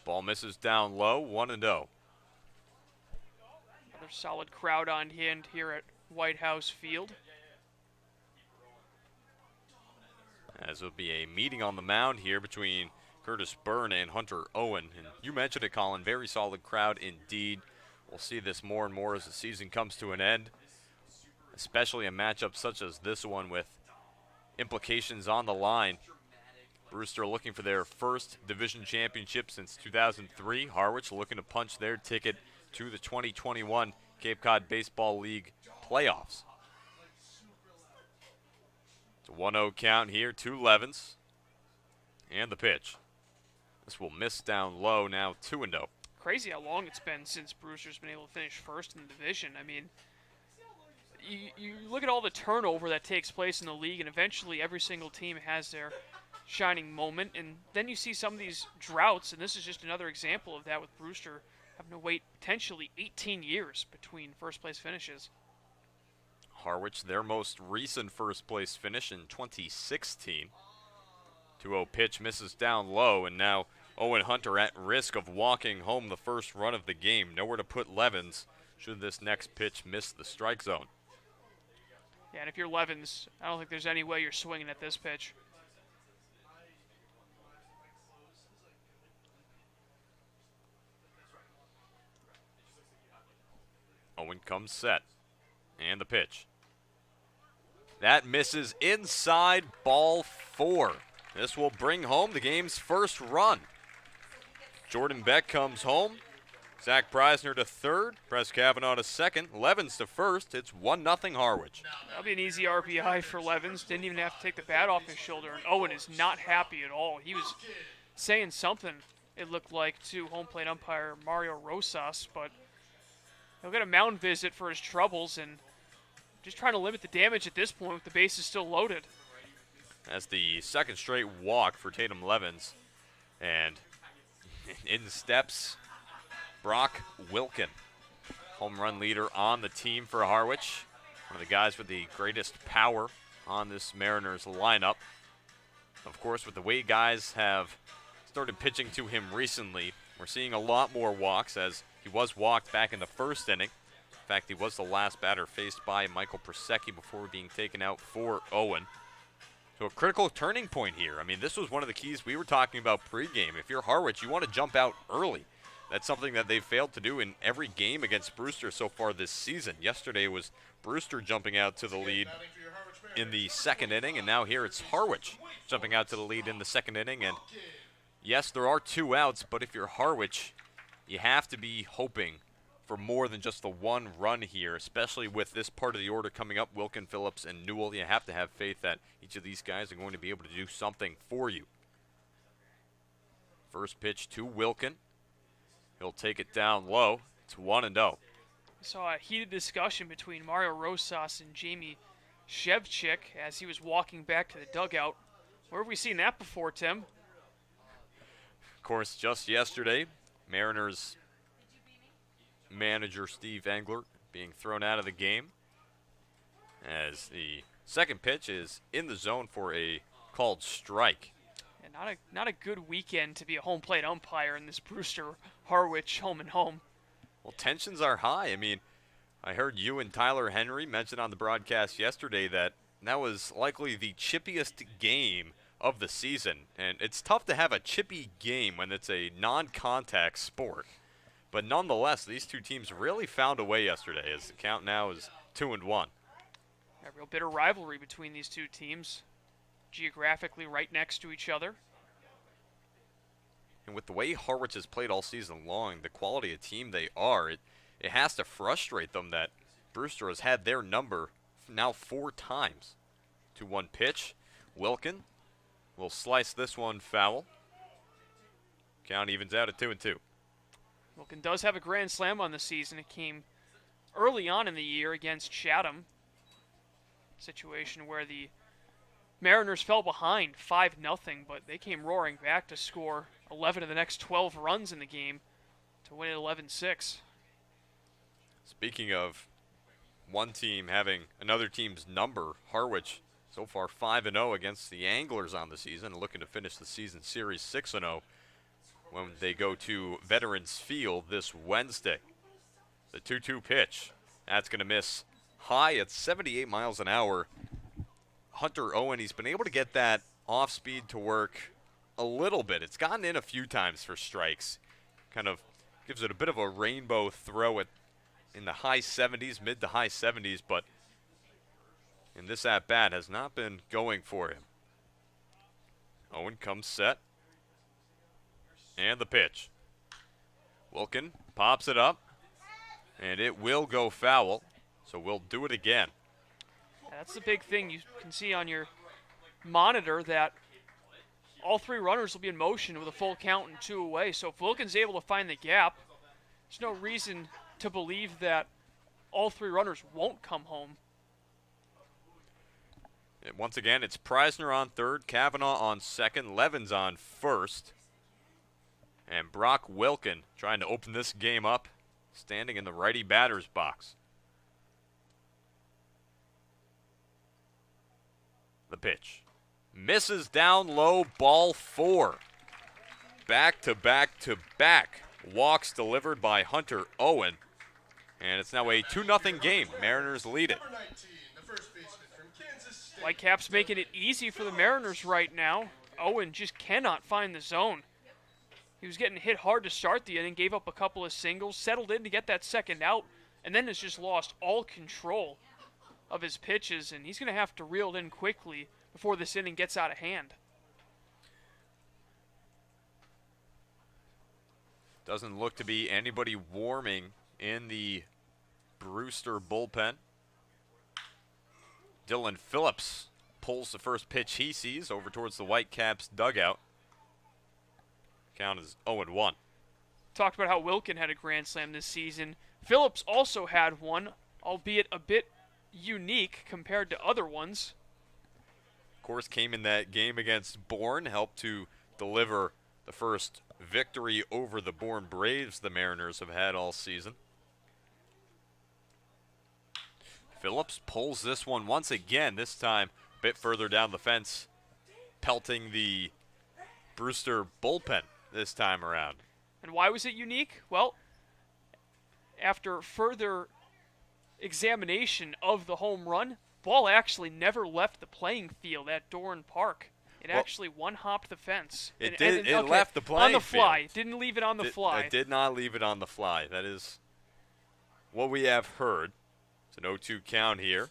Ball misses down low, 1-0. Another solid crowd on hand here at White House Field. As it'll be a meeting on the mound here between Curtis Byrne and Hunter Owen. And you mentioned it, Colin, very solid crowd indeed. We'll see this more and more as the season comes to an end, especially a matchup such as this one with implications on the line. Brewster looking for their first division championship since 2003. Harwich looking to punch their ticket to the 2021 Cape Cod Baseball League playoffs. It's a 1-0 count here to Levens. And the pitch. This will miss down low, now 2-0. Crazy how long it's been since Brewster's been able to finish first in the division. I mean, you look at all the turnover that takes place in the league, and eventually every single team has their shining moment, and then you see some of these droughts, and this is just another example of that with Brewster having to wait potentially 18 years between first place finishes. Harwich, their most recent first place finish in 2016. 2-0 pitch misses down low, and now Owen Hunter at risk of walking home the first run of the game. Nowhere to put Levens should this next pitch miss the strike zone. Yeah, and if you're Levens, I don't think there's any way you're swinging at this pitch. Owen comes set, and the pitch. That misses inside, ball 4. This will bring home the game's first run. Jordan Beck comes home. Zach Preisner to third. Press Kavanaugh to second. Levens to first. It's 1-0 Harwich. That'll be an easy RBI for Levens. Didn't even have to take the bat off his shoulder. And Owen is not happy at all. He was saying something, it looked like, to home plate umpire Mario Rosas, but he'll get a mound visit for his troubles and just trying to limit the damage at this point with the bases still loaded. That's the second straight walk for Tatum Levens. And in steps Brock Wilkin, home run leader on the team for Harwich. One of the guys with the greatest power on this Mariners lineup. Of course, with the way guys have started pitching to him recently, we're seeing a lot more walks, as he was walked back in the first inning. In fact, he was the last batter faced by Michael Persecki before being taken out for Owen. So a critical turning point here. I mean, this was one of the keys we were talking about pregame. If you're Harwich, you want to jump out early. That's something that they've failed to do in every game against Brewster so far this season. Yesterday was Brewster jumping out to the lead in the second inning, and now here it's Harwich jumping out to the lead in the second inning. And yes, there are 2 outs, but if you're Harwich, you have to be hoping for more than just the 1 run here, especially with this part of the order coming up, Wilkin, Phillips, and Newell. You have to have faith that each of these guys are going to be able to do something for you. First pitch to Wilkin. He'll take it down low. It's 1-0. I saw a heated discussion between Mario Rosas and Jamie Shevchik as he was walking back to the dugout. Where have we seen that before, Tim? Of course, just yesterday, Mariners manager Steve Engler being thrown out of the game as the second pitch is in the zone for a called strike. And not a good weekend to be a home plate umpire in this Brewster Harwich home and home. Well, tensions are high. I mean, I heard you and Tyler Henry mention on the broadcast yesterday that was likely the chippiest game of the season. And it's tough to have a chippy game when it's a non-contact sport. But nonetheless, these two teams really found a way yesterday, as the count now is 2-1. A real bitter rivalry between these two teams, geographically right next to each other. And with the way Harwich has played all season long, the quality of team they are, it has to frustrate them that Brewster has had their number now 4 times. 2-1 pitch. Wilkin will slice this one foul. Count evens out at 2-2. Wilkin does have a grand slam on the season. It came early on in the year against Chatham. Situation where the Mariners fell behind 5-0, but they came roaring back to score 11 of the next 12 runs in the game to win it 11-6. Speaking of one team having another team's number, Harwich so far 5-0 against the Anglers on the season, looking to finish the season series 6-0 when they go to Veterans Field this Wednesday. The 2-2 pitch, that's going to miss high at 78 miles an hour. Hunter Owen, he's been able to get that off speed to work a little bit. It's gotten in a few times for strikes. Kind of gives it a bit of a rainbow throw in the high 70s, mid to high 70s, but in this at-bat has not been going for him. Owen comes set. And the pitch. Wilkin pops it up, and it will go foul, so we'll do it again. That's the big thing. You can see on your monitor that all 3 runners will be in motion with a full count and 2 away. So if Wilkin's able to find the gap, there's no reason to believe that all 3 runners won't come home. And once again, it's Preisner on third, Kavanaugh on second, Levins on first. And Brock Wilkin trying to open this game up, standing in the righty batter's box. The pitch. Misses down low, ball 4. Back to back to back. Walks delivered by Hunter Owen. And it's now a 2-0 game. Mariners lead it. Whitecaps making it easy for the Mariners right now. Owen just cannot find the zone. He was getting hit hard to start the inning, gave up a couple of singles, settled in to get that second out, and then has just lost all control of his pitches, and he's going to have to reel it in quickly before this inning gets out of hand. Doesn't look to be anybody warming in the Brewster bullpen. Dylan Phillips pulls the first pitch he sees over towards the Whitecaps dugout. Count is 0-1. Talked about how Wilkin had a grand slam this season. Phillips also had one, albeit a bit unique compared to other ones. Of course, came in that game against Bourne, helped to deliver the first victory over the Bourne Braves the Mariners have had all season. Phillips pulls this one once again, this time a bit further down the fence, pelting the Brewster bullpen this time around. And why was it unique? Well, after further examination of the home run, ball actually never left the playing field at Doran Park. It actually one-hopped the fence. It left the playing on the fly. field. Didn't leave it on the fly. It did not leave it on the fly. That is what we have heard. It's an 0-2 count here.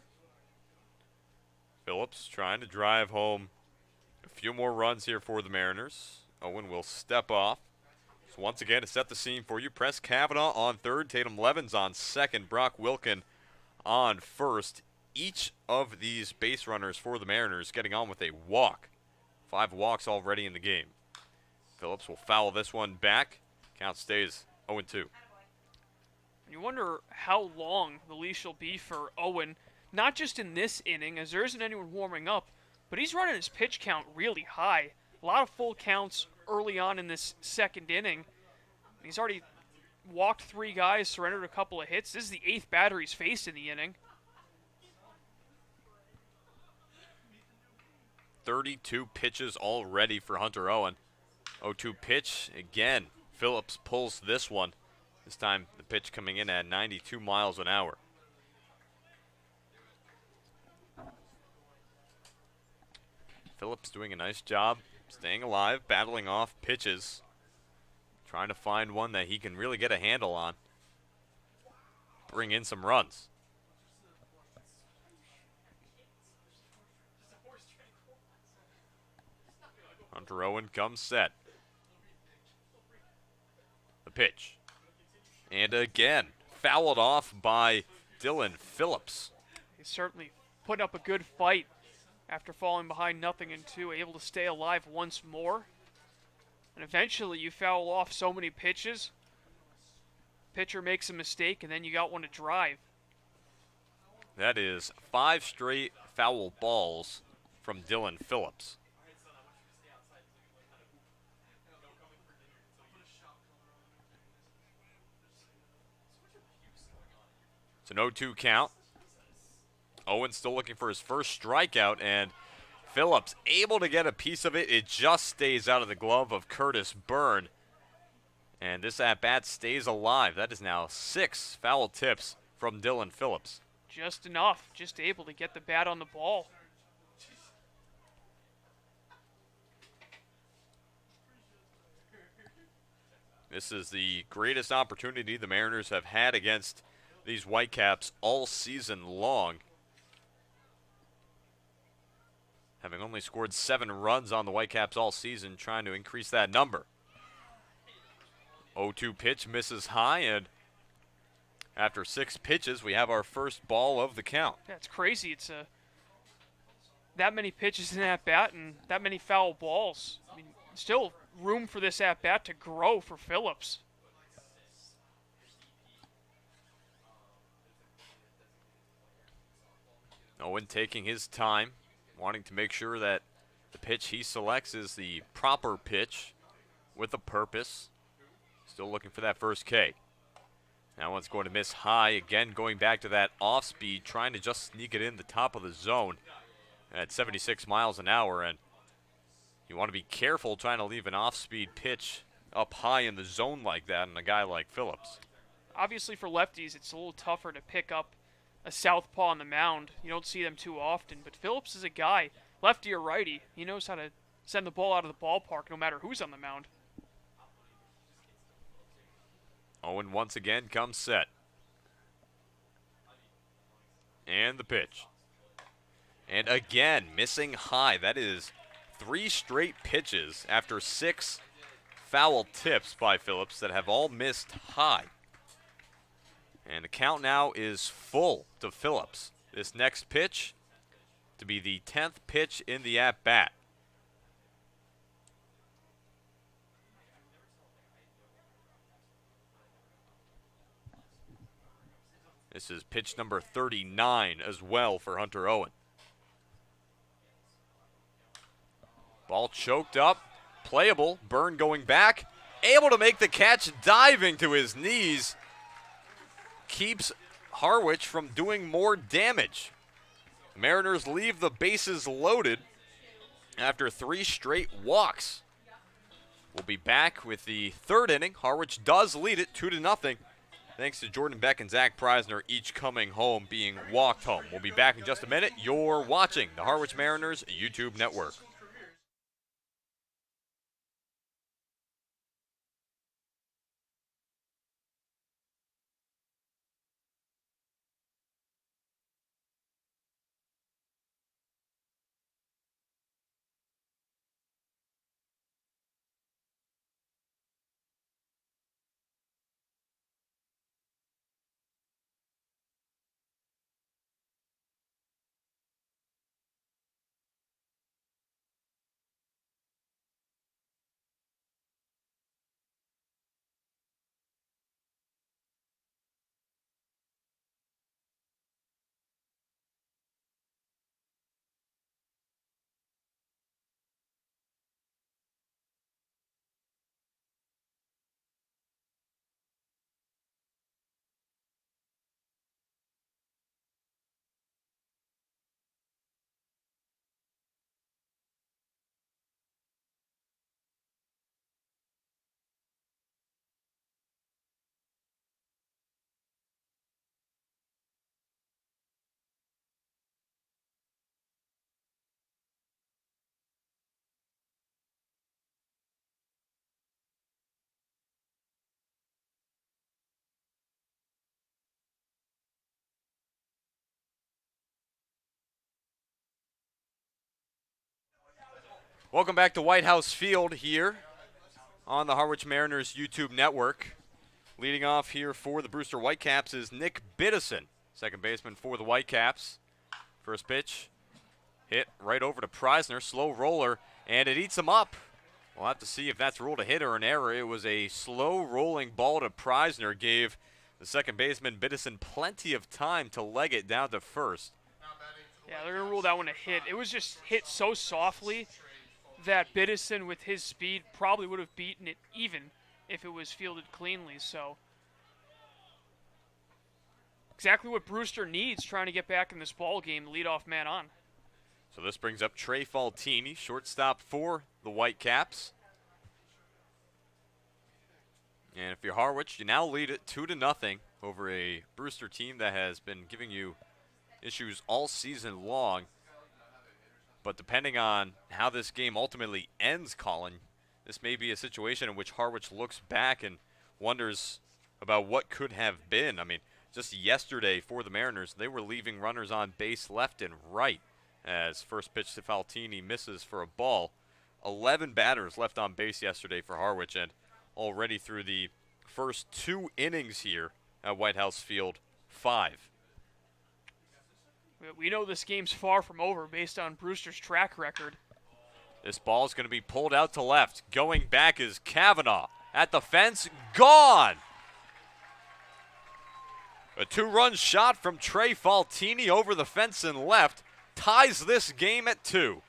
Phillips trying to drive home a few more runs here for the Mariners. Owen will step off. So once again, to set the scene for you, Press Kavanaugh on third, Tatum Levins on second, Brock Wilkin on first. Each of these base runners for the Mariners getting on with a walk. 5 walks already in the game. Phillips will foul this one back. Count stays 0-2. You wonder how long the leash will be for Owen, not just in this inning, as there isn't anyone warming up, but he's running his pitch count really high. A lot of full counts early on in this second inning. He's already walked 3 guys, surrendered a couple of hits. This is the 8th batter he's faced in the inning. 32 pitches already for Hunter Owen. 0-2 pitch again. Phillips pulls this one. This time the pitch coming in at 92 miles an hour. Phillips doing a nice job staying alive, battling off pitches, trying to find one that he can really get a handle on, bring in some runs. Hunter Owen comes set. The pitch. And again, fouled off by Dylan Phillips. He's certainly put up a good fight after falling behind 0-2, able to stay alive once more. And eventually you foul off so many pitches, pitcher makes a mistake, and then you got one to drive. That is 5 straight foul balls from Dylan Phillips. It's an 0-2 count. Owen still looking for his first strikeout, and Phillips able to get a piece of it. It just stays out of the glove of Curtis Byrne. And this at-bat stays alive. That is now 6 foul tips from Dylan Phillips. Just enough, just able to get the bat on the ball. This is the greatest opportunity the Mariners have had against these Whitecaps all season long. Having only scored 7 runs on the Whitecaps all season, trying to increase that number. 0-2 pitch misses high, and after 6 pitches, we have our first ball of the count. Yeah, it's crazy. It's that many pitches in that bat and that many foul balls. I mean, still room for this at bat to grow for Phillips. Owen taking his time, wanting to make sure that the pitch he selects is the proper pitch with a purpose. Still looking for that first K. That one's going to miss high. Again, going back to that off speed, trying to just sneak it in the top of the zone at 76 miles an hour. And you want to be careful trying to leave an off-speed pitch up high in the zone like that in a guy like Phillips. Obviously for lefties, it's a little tougher to pick up a southpaw on the mound. You don't see them too often, but Phillips is a guy, lefty or righty, he knows how to send the ball out of the ballpark no matter who's on the mound. Owen once again comes set. And the pitch. And again, missing high. That is 3 straight pitches after 6 foul tips by Phillips that have all missed high. And the count now is full to Phillips. This next pitch to be the 10th pitch in the at-bat. This is pitch number 39 as well for Hunter Owen. Ball choked up, playable. Byrne going back, able to make the catch, diving to his knees. Keeps Harwich from doing more damage. Mariners leave the bases loaded after 3 straight walks. We'll be back with the 3rd inning. Harwich does lead it 2-0. Thanks to Jordan Beck and Zach Preisner each coming home, being walked home. We'll be back in just a minute. You're watching the Harwich Mariners YouTube network. Welcome back to White House Field here on the Harwich Mariners YouTube network. Leading off here for the Brewster Whitecaps is Nick Biddison, second baseman for the Whitecaps. First pitch, hit right over to Preisner, slow roller, and it eats him up. We'll have to see if that's ruled a hit or an error. It was a slow rolling ball to Preisner, gave the second baseman Biddison plenty of time to leg it down to first. Yeah, they're going to rule that one a hit. It was just hit so softly that Biddison, with his speed, probably would have beaten it even if it was fielded cleanly. So exactly what Brewster needs trying to get back in this ball game, leadoff man on. So this brings up Trey Faltini, shortstop for the Whitecaps. And if you're Harwich, you now lead it 2-0 over a Brewster team that has been giving you issues all season long. But depending on how this game ultimately ends, Colin, this may be a situation in which Harwich looks back and wonders about what could have been. I mean, just yesterday for the Mariners, they were leaving runners on base left and right as first pitch to Faltini misses for a ball. 11 batters left on base yesterday for Harwich, and already through the first 2 innings here at White House Field, 5. We know this game's far from over based on Brewster's track record. This ball is going to be pulled out to left. Going back is Kavanaugh. At the fence, gone! A 2-run shot from Trey Faltini over the fence and left ties this game at 2.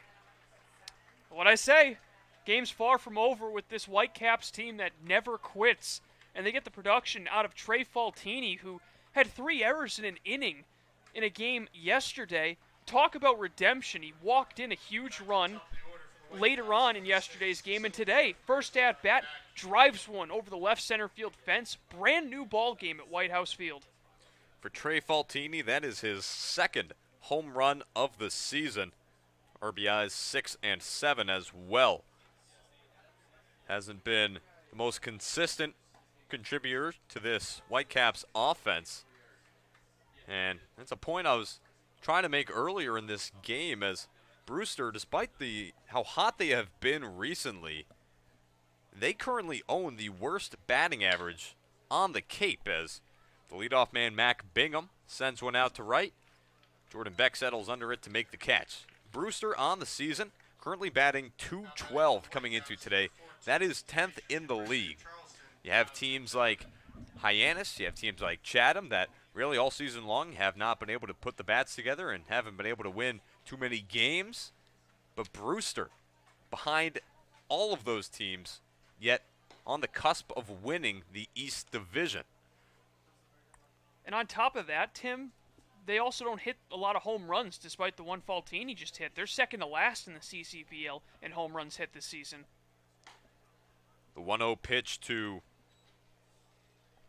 What I say, game's far from over with this Whitecaps team that never quits. And they get the production out of Trey Faltini, who had 3 errors in an inning in a game yesterday. Talk about redemption. He walked in a huge run later on in yesterday's game, and today, first at bat, drives one over the left center field fence. Brand new ball game at White House Field. For Trey Faltini, that is his 2nd home run of the season. RBIs 6 and 7 as well. Hasn't been the most consistent contributor to this Whitecaps offense. And that's a point I was trying to make earlier in this game, as Brewster, despite how hot they have been recently, they currently own the worst batting average on the Cape, as the leadoff man Mac Bingham sends one out to right. Jordan Beck settles under it to make the catch. Brewster on the season currently batting .212 coming into today. That is 10th in the league. You have teams like Hyannis, you have teams like Chatham that really all season long have not been able to put the bats together and haven't been able to win too many games. But Brewster, behind all of those teams, yet on the cusp of winning the East Division. And on top of that, Tim, they also don't hit a lot of home runs despite the one Faltini just hit. They're second to last in the CCPL in home runs hit this season. The 1-0 pitch to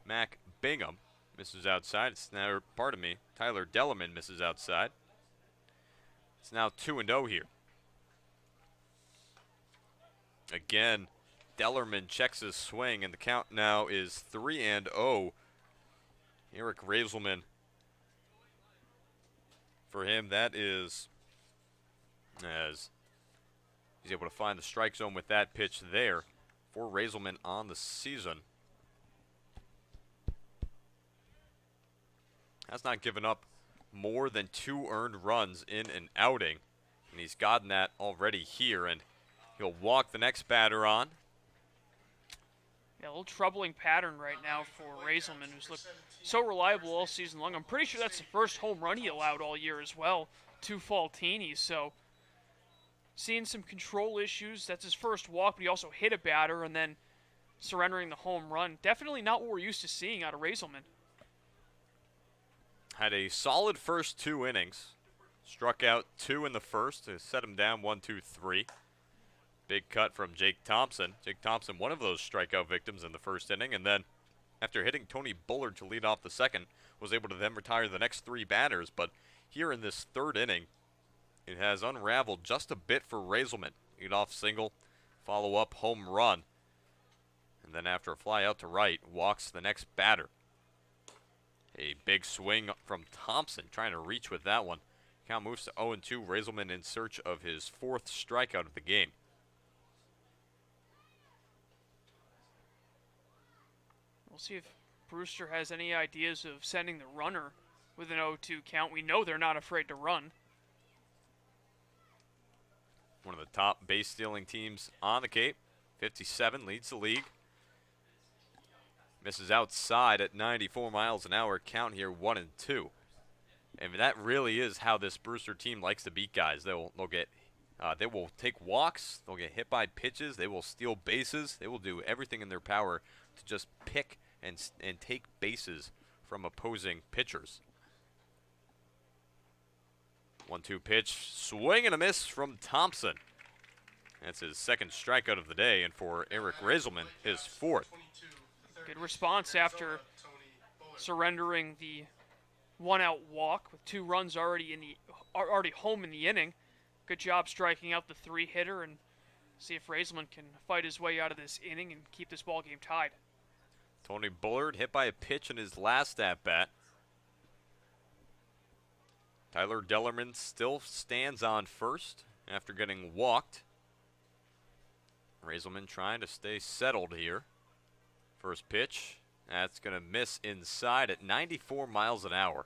Mac Bingham misses outside. It's now, pardon me, Tyler Dellerman misses outside. It's now 2-0 here. Again, Dellerman checks his swing, and the count now is 3-0. Eric Razelman, for him, that is, as he's able to find the strike zone with that pitch there for Razelman on the season. Has not given up more than 2 earned runs in an outing, and he's gotten that already here, and he'll walk the next batter on. Yeah, a little troubling pattern right now for Razelman, who's looked so reliable all season long. I'm pretty sure that's the first home run he allowed all year as well to Faltini, so seeing some control issues. That's his first walk, but he also hit a batter and then surrendering the home run. Definitely not what we're used to seeing out of Razelman. Had a solid first 2 innings. Struck out 2 in the first to set him down 1-2-3. Big cut from Jake Thompson. Jake Thompson, one of those strikeout victims in the first inning, and then after hitting Tony Bullard to lead off the second, was able to then retire the next 3 batters. But here in this 3rd inning, it has unraveled just a bit for Razelman. Lead off single, follow up home run, and then after a fly out to right, walks the next batter. A big swing from Thompson, trying to reach with that one. Count moves to 0-2. Razelman in search of his 4th strikeout of the game. see if Brewster has any ideas of sending the runner with an 0-2 count. We know they're not afraid to run. One of the top base stealing teams on the Cape. 57 leads the league. Misses outside at 94 miles an hour. Count here 1-2. And that really is how this Brewster team likes to beat guys. They will take walks. They'll get hit by pitches. They will steal bases. They will do everything in their power to just pick and take bases from opposing pitchers. 1-2 pitch, swing and a miss from Thompson. That's his second strikeout of the day, and for Eric Razelman, his fourth. Good response after surrendering the one-out walk with 2 runs already home in the inning. Good job striking out the 3-hitter, and see if Razelman can fight his way out of this inning and keep this ball game tied. Tony Bullard hit by a pitch in his last at-bat. Tyler Dellerman still stands on first after getting walked. Razelman trying to stay settled here. First pitch, that's going to miss inside at 94 miles an hour.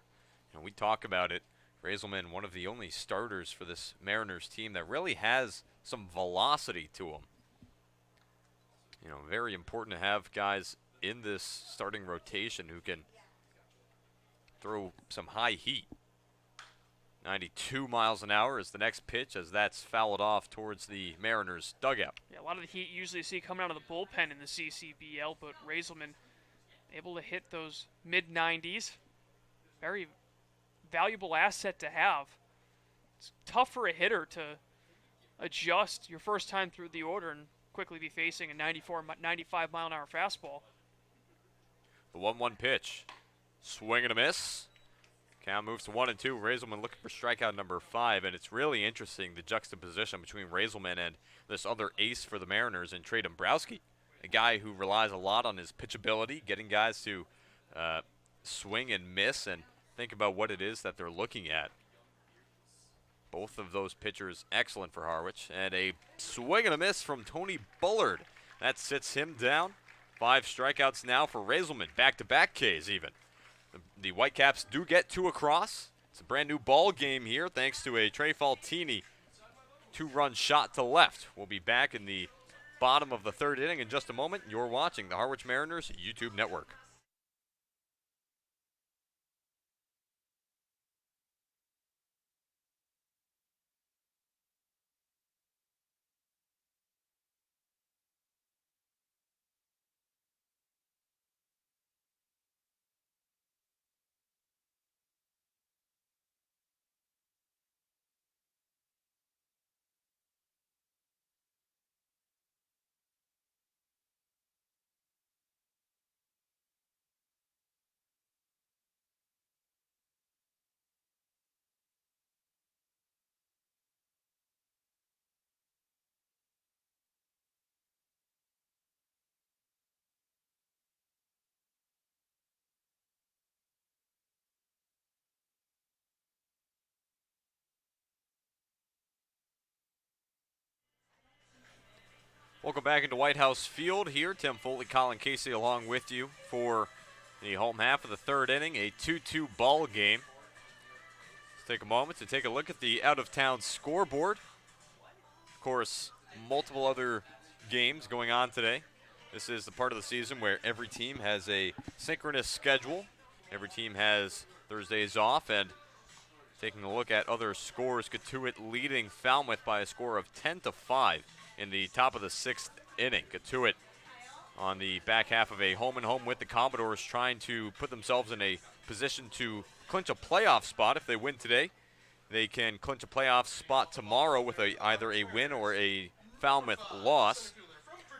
And we talk about it. Razelman, one of the only starters for this Mariners team that really has some velocity to him. You know, very important to have guys in this starting rotation who can throw some high heat. 92 miles an hour is the next pitch as that's fouled off towards the Mariners dugout. Yeah, a lot of the heat usually see coming out of the bullpen in the CCBL, but Razelman able to hit those mid-90s. Very valuable asset to have. It's tough for a hitter to adjust your first time through the order and quickly be facing a 95 mile an hour fastball. The 1-1 pitch. Swing and a miss. Count moves to 1-2. Razelman looking for strikeout number 5, and it's really interesting the juxtaposition between Razelman and this other ace for the Mariners in Trey Dombrowski, a guy who relies a lot on his pitchability, getting guys to swing and miss and think about what it is that they're looking at. Both of those pitchers excellent for Harwich, and a swing and a miss from Tony Bullard. That sits him down. 5 strikeouts now for Razelman, back-to-back Ks even. The Whitecaps do get 2 across. It's a brand new ball game here thanks to a Trey Faltini 2-run shot to left. We'll be back in the bottom of the 3rd inning in just a moment. You're watching the Harwich Mariners YouTube network. Welcome back into White House Field here. Tim Foley, Colin Casey along with you for the home half of the 3rd inning, a 2-2 ball game. Let's take a moment to take a look at the out-of-town scoreboard. Of course, multiple other games going on today. This is the part of the season where every team has a synchronous schedule. Every team has Thursdays off, and taking a look at other scores, Katuitt leading Falmouth by a score of 10-5. In the top of the 6th inning. Katuitt on the back half of a home-and-home with the Commodores, trying to put themselves in a position to clinch a playoff spot. If they win today, they can clinch a playoff spot tomorrow with either a win or a Falmouth loss.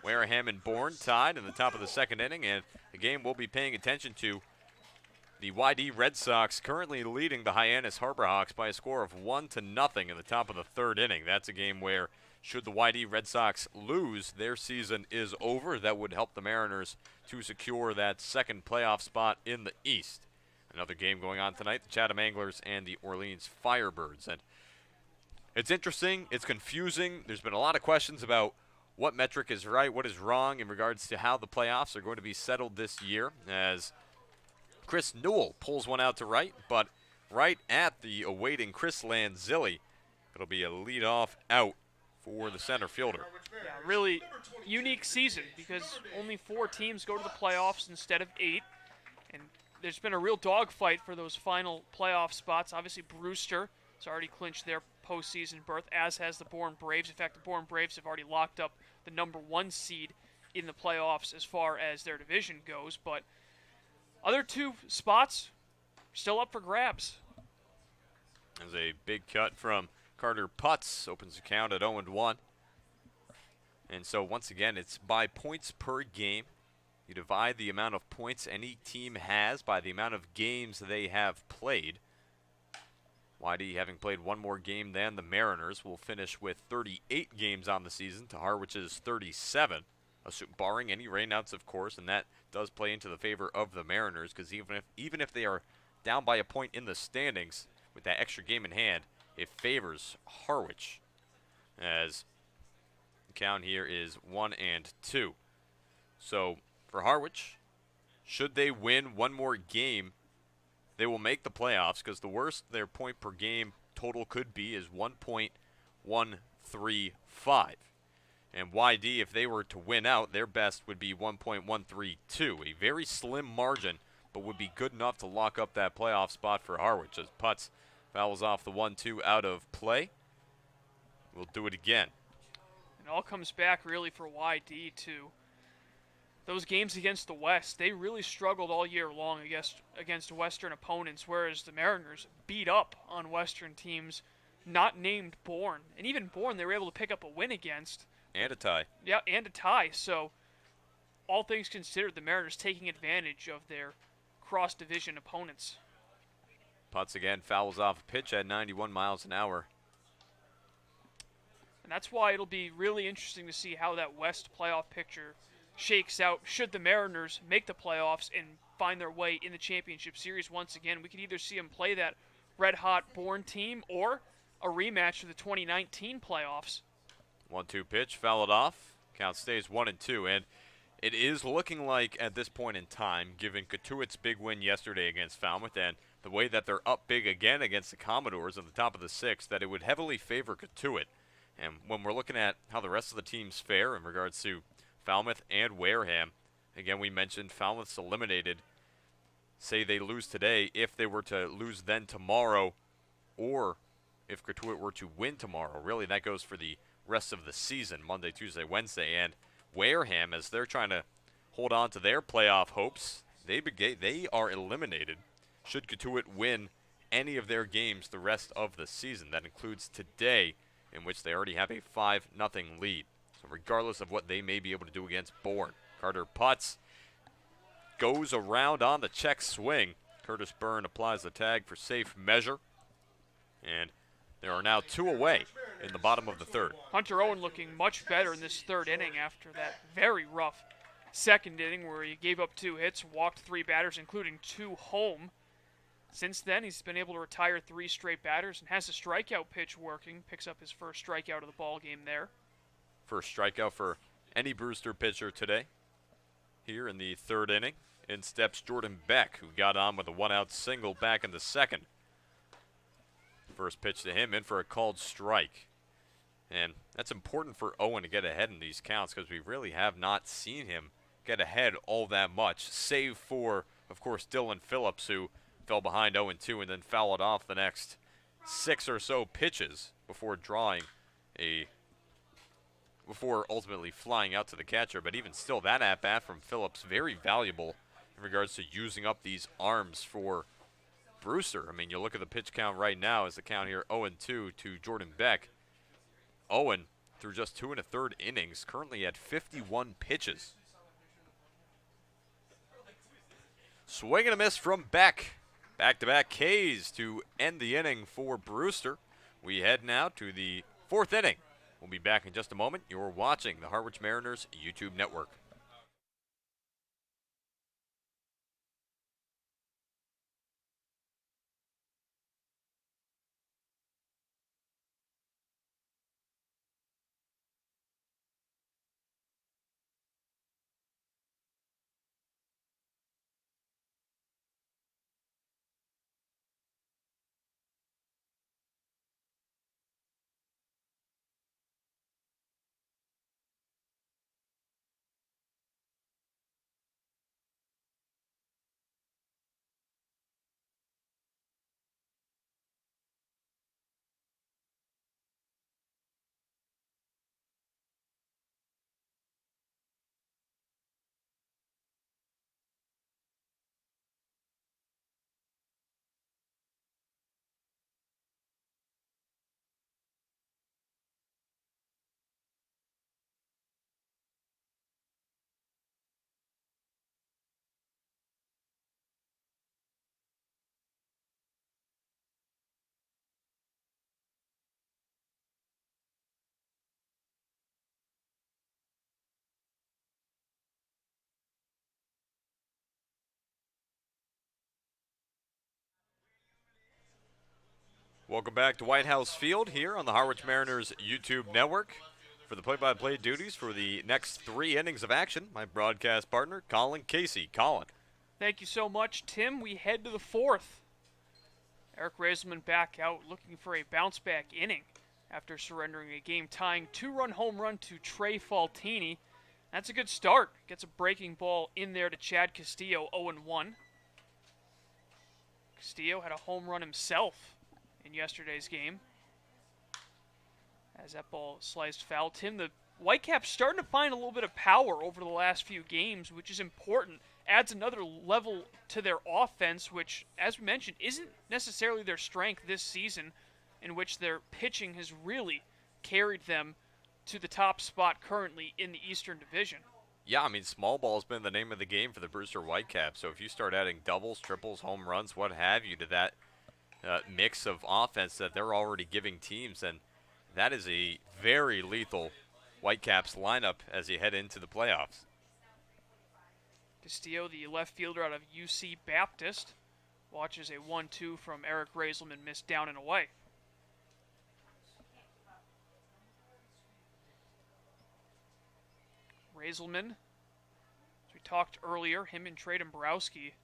Wareham and Bourne tied in the top of the 2nd inning, and the game we'll be paying attention to. The YD Red Sox currently leading the Hyannis Harborhawks by a score of 1-0 in the top of the 3rd inning. That's a game where, should the YD Red Sox lose, their season is over. That would help the Mariners to secure that 2nd playoff spot in the East. Another game going on tonight, the Chatham Anglers and the Orleans Firebirds. And it's interesting, it's confusing. There's been a lot of questions about what metric is right, what is wrong in regards to how the playoffs are going to be settled this year, as Chris Newell pulls one out to right, but right at the awaiting Chris Lanzilli, it'll be a leadoff out for the center fielder. Yeah, really unique season because only 4 teams go to the playoffs instead of 8. And there's been a real dogfight for those final playoff spots. Obviously, Brewster has already clinched their postseason berth, as has the Bourne Braves. In fact, the Bourne Braves have already locked up the #1 seed in the playoffs as far as their division goes. But other 2 spots still up for grabs. There's a big cut from Carter Putz, opens the count at 0-1. And so once again, it's by points per game. You divide the amount of points any team has by the amount of games they have played. YD, having played 1 more game than the Mariners, will finish with 38 games on the season to Harwich's 37, barring any rainouts, of course, and that does play into the favor of the Mariners, because even if they are down by a point in the standings with that extra game in hand, it favors Harwich, as the count here is 1-2. So for Harwich, should they win 1 more game, they will make the playoffs, because the worst their point per game total could be is 1.135. And YD, if they were to win out, their best would be 1.132. A very slim margin, but would be good enough to lock up that playoff spot for Harwich, as Putz fouls off the 1-2 out of play. We'll do it again. It all comes back really for YD to those games against the West. They really struggled all year long against Western opponents, whereas the Mariners beat up on Western teams not named Bourne. And even Bourne they were able to pick up a win against. And a tie. Yeah, and a tie. So all things considered, the Mariners taking advantage of their cross-division opponents. Putz again fouls off a pitch at 91 miles an hour. And that's why it'll be really interesting to see how that West playoff picture shakes out. Should the Mariners make the playoffs and find their way in the championship series once again, we could either see them play that red-hot Bourne team or a rematch of the 2019 playoffs. 1-2 pitch, fouled off. Count stays 1-2, and it is looking like at this point in time, given Cotuit's big win yesterday against Falmouth and the way that they're up big again against the Commodores at the top of the 6th, that it would heavily favor Cotuit. And when we're looking at how the rest of the teams fare in regards to Falmouth and Wareham, again, we mentioned Falmouth's eliminated. Say they lose today, if they were to lose then tomorrow, or if Cotuit were to win tomorrow. Really, that goes for the rest of the season, Monday, Tuesday, Wednesday. And Wareham, as they're trying to hold on to their playoff hopes, they are eliminated should Cotuit win any of their games the rest of the season. That includes today, in which they already have a 5-0 lead. So regardless of what they may be able to do against Bourne, Carter Putz goes around on the check swing. Curtis Byrne applies the tag for safe measure. And there are now 2 away in the bottom of the 3rd. Hunter Owen looking much better in this 3rd inning after that very rough 2nd inning where he gave up 2 hits, walked 3 batters, including 2 home. Since then, he's been able to retire 3 straight batters and has a strikeout pitch working. Picks up his first strikeout of the ball game there. First strikeout for any Brewster pitcher today. Here in the 3rd inning, in steps Jordan Beck, who got on with a 1-out single back in the 2nd. First pitch to him, in for a called strike. And that's important for Owen to get ahead in these counts, because we really have not seen him get ahead all that much, save for, of course, Dylan Phillips, who fell behind 0-2 and then fouled off the next 6 or so pitches before ultimately flying out to the catcher. But even still, that at-bat from Phillips, very valuable in regards to using up these arms for Brewster. I mean, you look at the pitch count right now as the count here 0-2 to Jordan Beck. Owen, through just 2 1/3 innings, currently at 51 pitches. Swing and a miss from Beck. Back-to-back Ks to end the inning for Brewster. We head now to the 4th inning. We'll be back in just a moment. You're watching the Harwich Mariners YouTube network. Welcome back to White House Field here on the Harwich Mariners YouTube network. For the play-by-play duties for the next 3 innings of action, my broadcast partner, Colin Casey. Colin. Thank you so much, Tim. We head to the 4th. Eric Razelman back out looking for a bounce-back inning after surrendering a game-tying 2-run home run to Trey Faltini. That's a good start. Gets a breaking ball in there to Chad Castillo, 0-1. Castillo had a home run himself in yesterday's game, as that ball sliced foul. Tim, the Whitecaps starting to find a little bit of power over the last few games, which is important. Adds another level to their offense, which, as we mentioned, isn't necessarily their strength this season, in which their pitching has really carried them to the top spot currently in the Eastern Division. Yeah, I mean, small ball has been the name of the game for the Brewster Whitecaps. So if you start adding doubles, triples, home runs, what have you, to that mix of offense that they're already giving teams, then that is a very lethal Whitecaps lineup as you head into the playoffs. Castillo, the left fielder out of UC Baptist, watches a 1-2 from Eric Razelman, missed down and away. Razelman, as we talked earlier, him and Trey Dombrowski,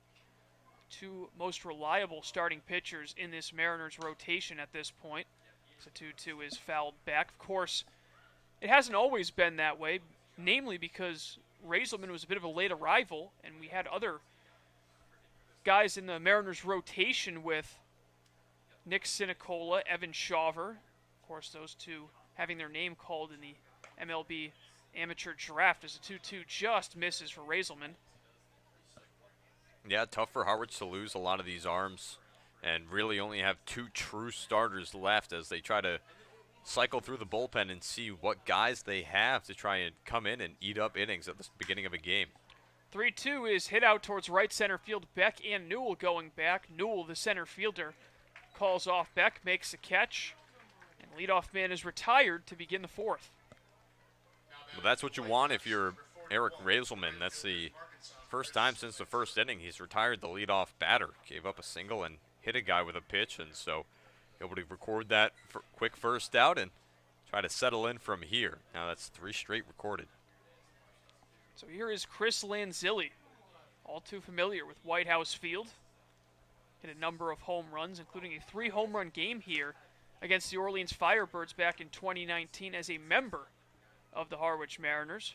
two most reliable starting pitchers in this Mariners rotation at this point. So 2-2 is fouled back. Of course, it hasn't always been that way, namely because Razelman was a bit of a late arrival, and we had other guys in the Mariners rotation with Nick Sinicola, Evan Shawver. Of course, those two having their name called in the MLB amateur draft as a 2-2 just misses for Razelman. Yeah, tough for Harwich to lose a lot of these arms and really only have 2 true starters left as they try to cycle through the bullpen and see what guys they have to try and come in and eat up innings at the beginning of a game. 3-2 is hit out towards right center field. Beck and Newell going back. Newell, the center fielder, calls off Beck, makes a catch, and leadoff man is retired to begin the 4th. Well, that's what you want if you're Eric Razelman. That's the first time since the first inning he's retired the leadoff batter. Gave up a single and hit a guy with a pitch, and so able to record that for quick first out and try to settle in from here. Now that's 3 straight recorded. So here is Chris Lanzilli, all too familiar with White House Field. Hit a number of home runs, including a 3-home-run game here against the Orleans Firebirds back in 2019 as a member of the Harwich Mariners.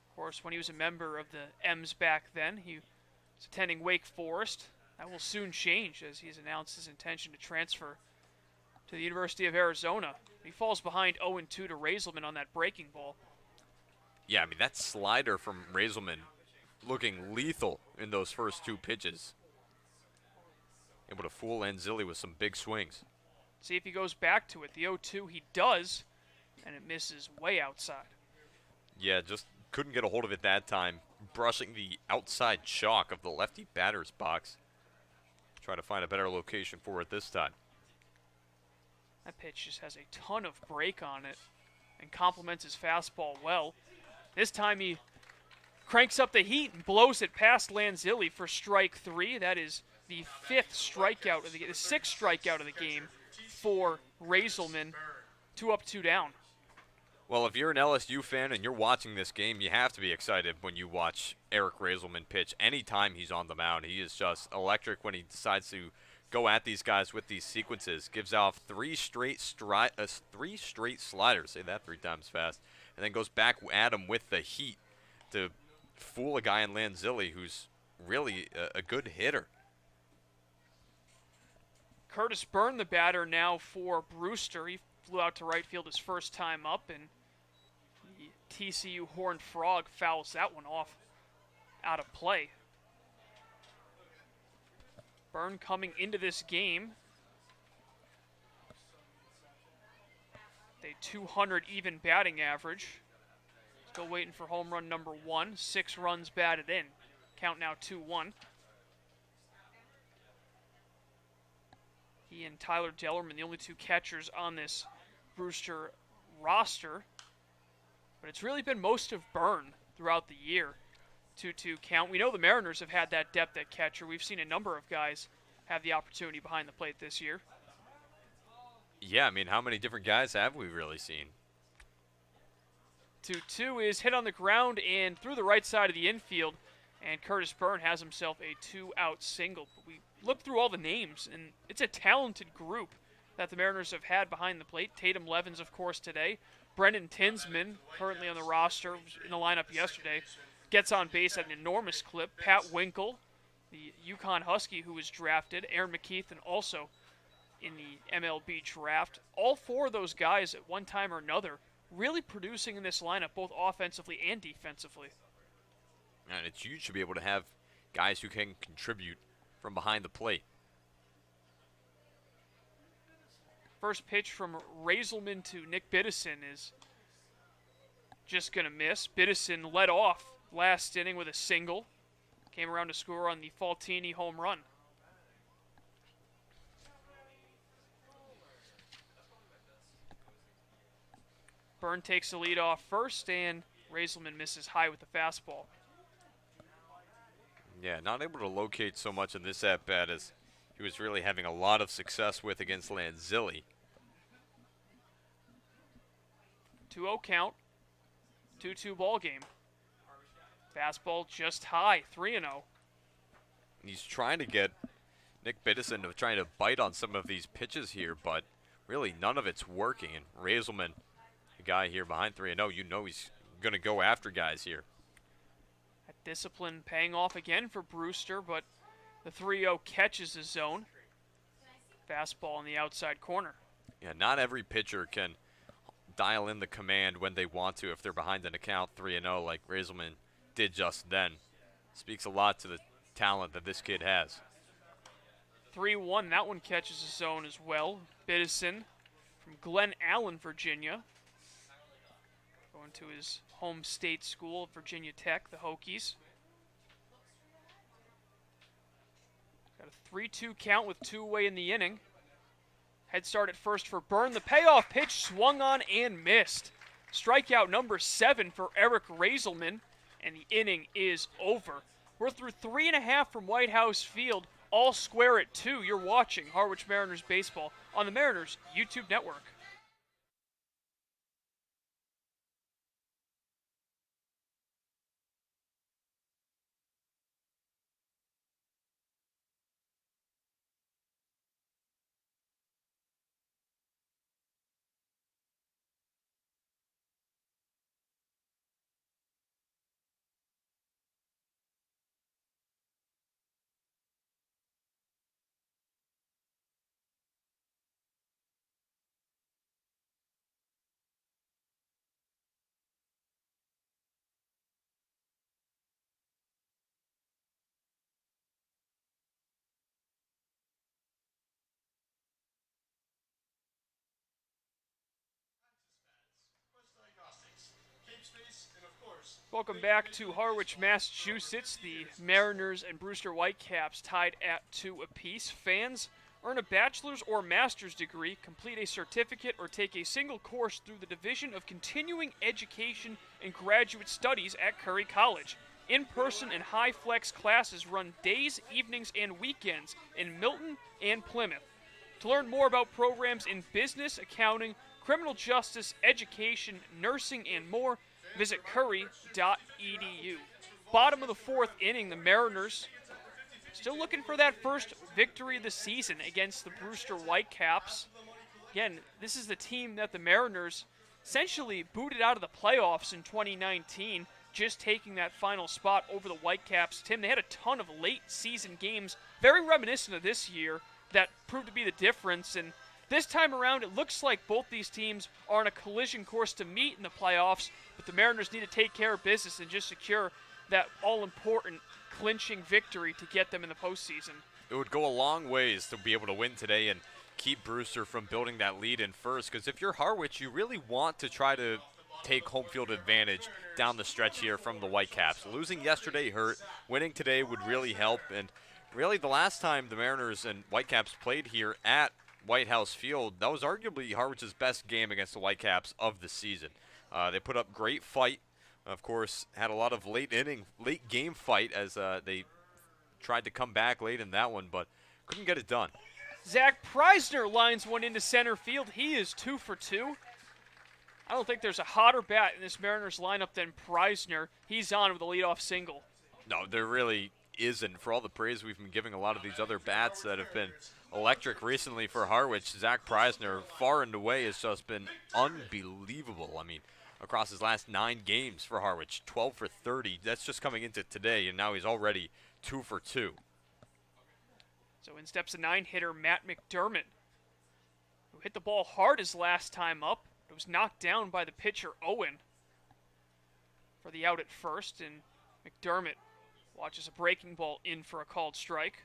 Of course, when he was a member of the M's back then, he was attending Wake Forest. That will soon change as he's announced his intention to transfer to the University of Arizona. He falls behind 0-2 to Razelman on that breaking ball. Yeah, I mean, that slider from Razelman looking lethal in those first 2 pitches. Able to fool Lanzilli with some big swings. See if he goes back to it. The 0-2 he does, and it misses way outside. Yeah, just couldn't get a hold of it that time. Brushing the outside chalk of the lefty batter's box. Try to find a better location for it this time. That pitch just has a ton of break on it and complements his fastball well. This time he cranks up the heat and blows it past Lanzilli for strike 3. That is the 5th strikeout of the 6th strikeout of the game for Razelman. 2 up, 2 down. Well, if you're an LSU fan and you're watching this game, you have to be excited when you watch Eric Razelman pitch. Anytime he's on the mound, he is just electric when he decides to go at these guys with these sequences. Gives off 3 straight sliders. Say that 3 times fast. And then goes back at him with the heat to fool a guy in Lanzilli who's really a good hitter. Curtis Byrne, the batter now for Brewster. He flew out to right field his first time up, and the TCU Horned Frog fouls that one off out of play. Byrne coming into this game, a 200 even batting average. Still waiting for home run number 1. 6 runs batted in. Count now 2-1. He and Tyler Dellerman, the only 2 catchers on this Brewster roster. But it's really been most of Byrne throughout the year. 2-2 count. We know the Mariners have had that depth at catcher. We've seen a number of guys have the opportunity behind the plate this year. Yeah, I mean, how many different guys have we really seen? 2-2 is hit on the ground and through the right side of the infield, and Curtis Byrne has himself a 2-out single. But we looked through all the names, and it's a talented group that the Mariners have had behind the plate. Tatum Levens, of course, today. Brendan Tinsman, currently on the roster, was in the lineup yesterday, gets on base at an enormous clip. Pat Winkle, the Yukon Husky who was drafted. Aaron McKeithen also in the MLB draft. All four of those guys at one time or another really producing in this lineup, both offensively and defensively. And it's huge to be able to have guys who can contribute from behind the plate. First pitch from Razelman to Nick Biddison is just going to miss. Biddison led off last inning with a single. Came around to score on the Faltini home run. Byrne takes the lead off first, and Razelman misses high with the fastball. Yeah, not able to locate so much in this at-bat as he was really having a lot of success with against Lanzilli. 2-0 count, 2-2 ball game. Fastball just high, 3-0. He's trying to get Nick Biddison to trying to bite on some of these pitches here, but really none of it's working. And Razelman, the guy here behind 3-0, you know he's going to go after guys here. That discipline paying off again for Brewster, but the 3-0 catches his zone. Fastball in the outside corner. Yeah, not every pitcher can dial in the command when they want to if they're behind an account 3-0 like Razelman did just then. Speaks a lot to the talent that this kid has. 3-1, that one catches his zone as well. Biddison from Glen Allen, Virginia. Going to his home state school, Virginia Tech, the Hokies. Got a 3-2 count with 2 away in the inning. Head start at first for Byrne. The payoff pitch swung on and missed. Strikeout number 7 for Eric Razelman, and the inning is over. We're through 3.5 from White House Field, all square at 2. You're watching Harwich Mariners baseball on the Mariners YouTube network. Welcome back to Harwich, Massachusetts. The Mariners and Brewster Whitecaps tied at 2 apiece. Fans earn a bachelor's or master's degree, complete a certificate, or take a single course through the Division of Continuing Education and Graduate Studies at Curry College. In-person and high-flex classes run days, evenings, and weekends in Milton and Plymouth. To learn more about programs in business, accounting, criminal justice, education, nursing, and more, visit curry.edu. Bottom of the 4th inning, the Mariners still looking for that first victory of the season against the Brewster Whitecaps. Again, this is the team that the Mariners essentially booted out of the playoffs in 2019, just taking that final spot over the Whitecaps. Tim, they had a ton of late season games, very reminiscent of this year, that proved to be the difference. And this time around, it looks like both these teams are on a collision course to meet in the playoffs, but the Mariners need to take care of business and just secure that all-important clinching victory to get them in the postseason. It would go a long ways to be able to win today and keep Brewster from building that lead in first, because if you're Harwich, you really want to try to take home field advantage down the stretch here from the Whitecaps. Losing yesterday hurt. Winning today would really help, and really the last time the Mariners and Whitecaps played here at White House Field, that was arguably Harwich's best game against the Whitecaps of the season. They put up great fight. Of course, had a lot of late game fight as they tried to come back late in that one, but couldn't get it done. Zach Preisner lines one into center field. He is 2 for 2. I don't think there's a hotter bat in this Mariners lineup than Preisner. He's on with a leadoff single. No, there really isn't. For all the praise we've been giving a lot of these other bats that have been electric recently for Harwich, Zach Preisner far and away has just been unbelievable. I mean, across his last 9 games for Harwich, 12 for 30. That's just coming into today, and now he's already 2 for 2. So in steps a 9-hitter, Matt McDermott, who hit the ball hard his last time up. It was knocked down by the pitcher, Owen, for the out at first, and McDermott watches a breaking ball in for a called strike.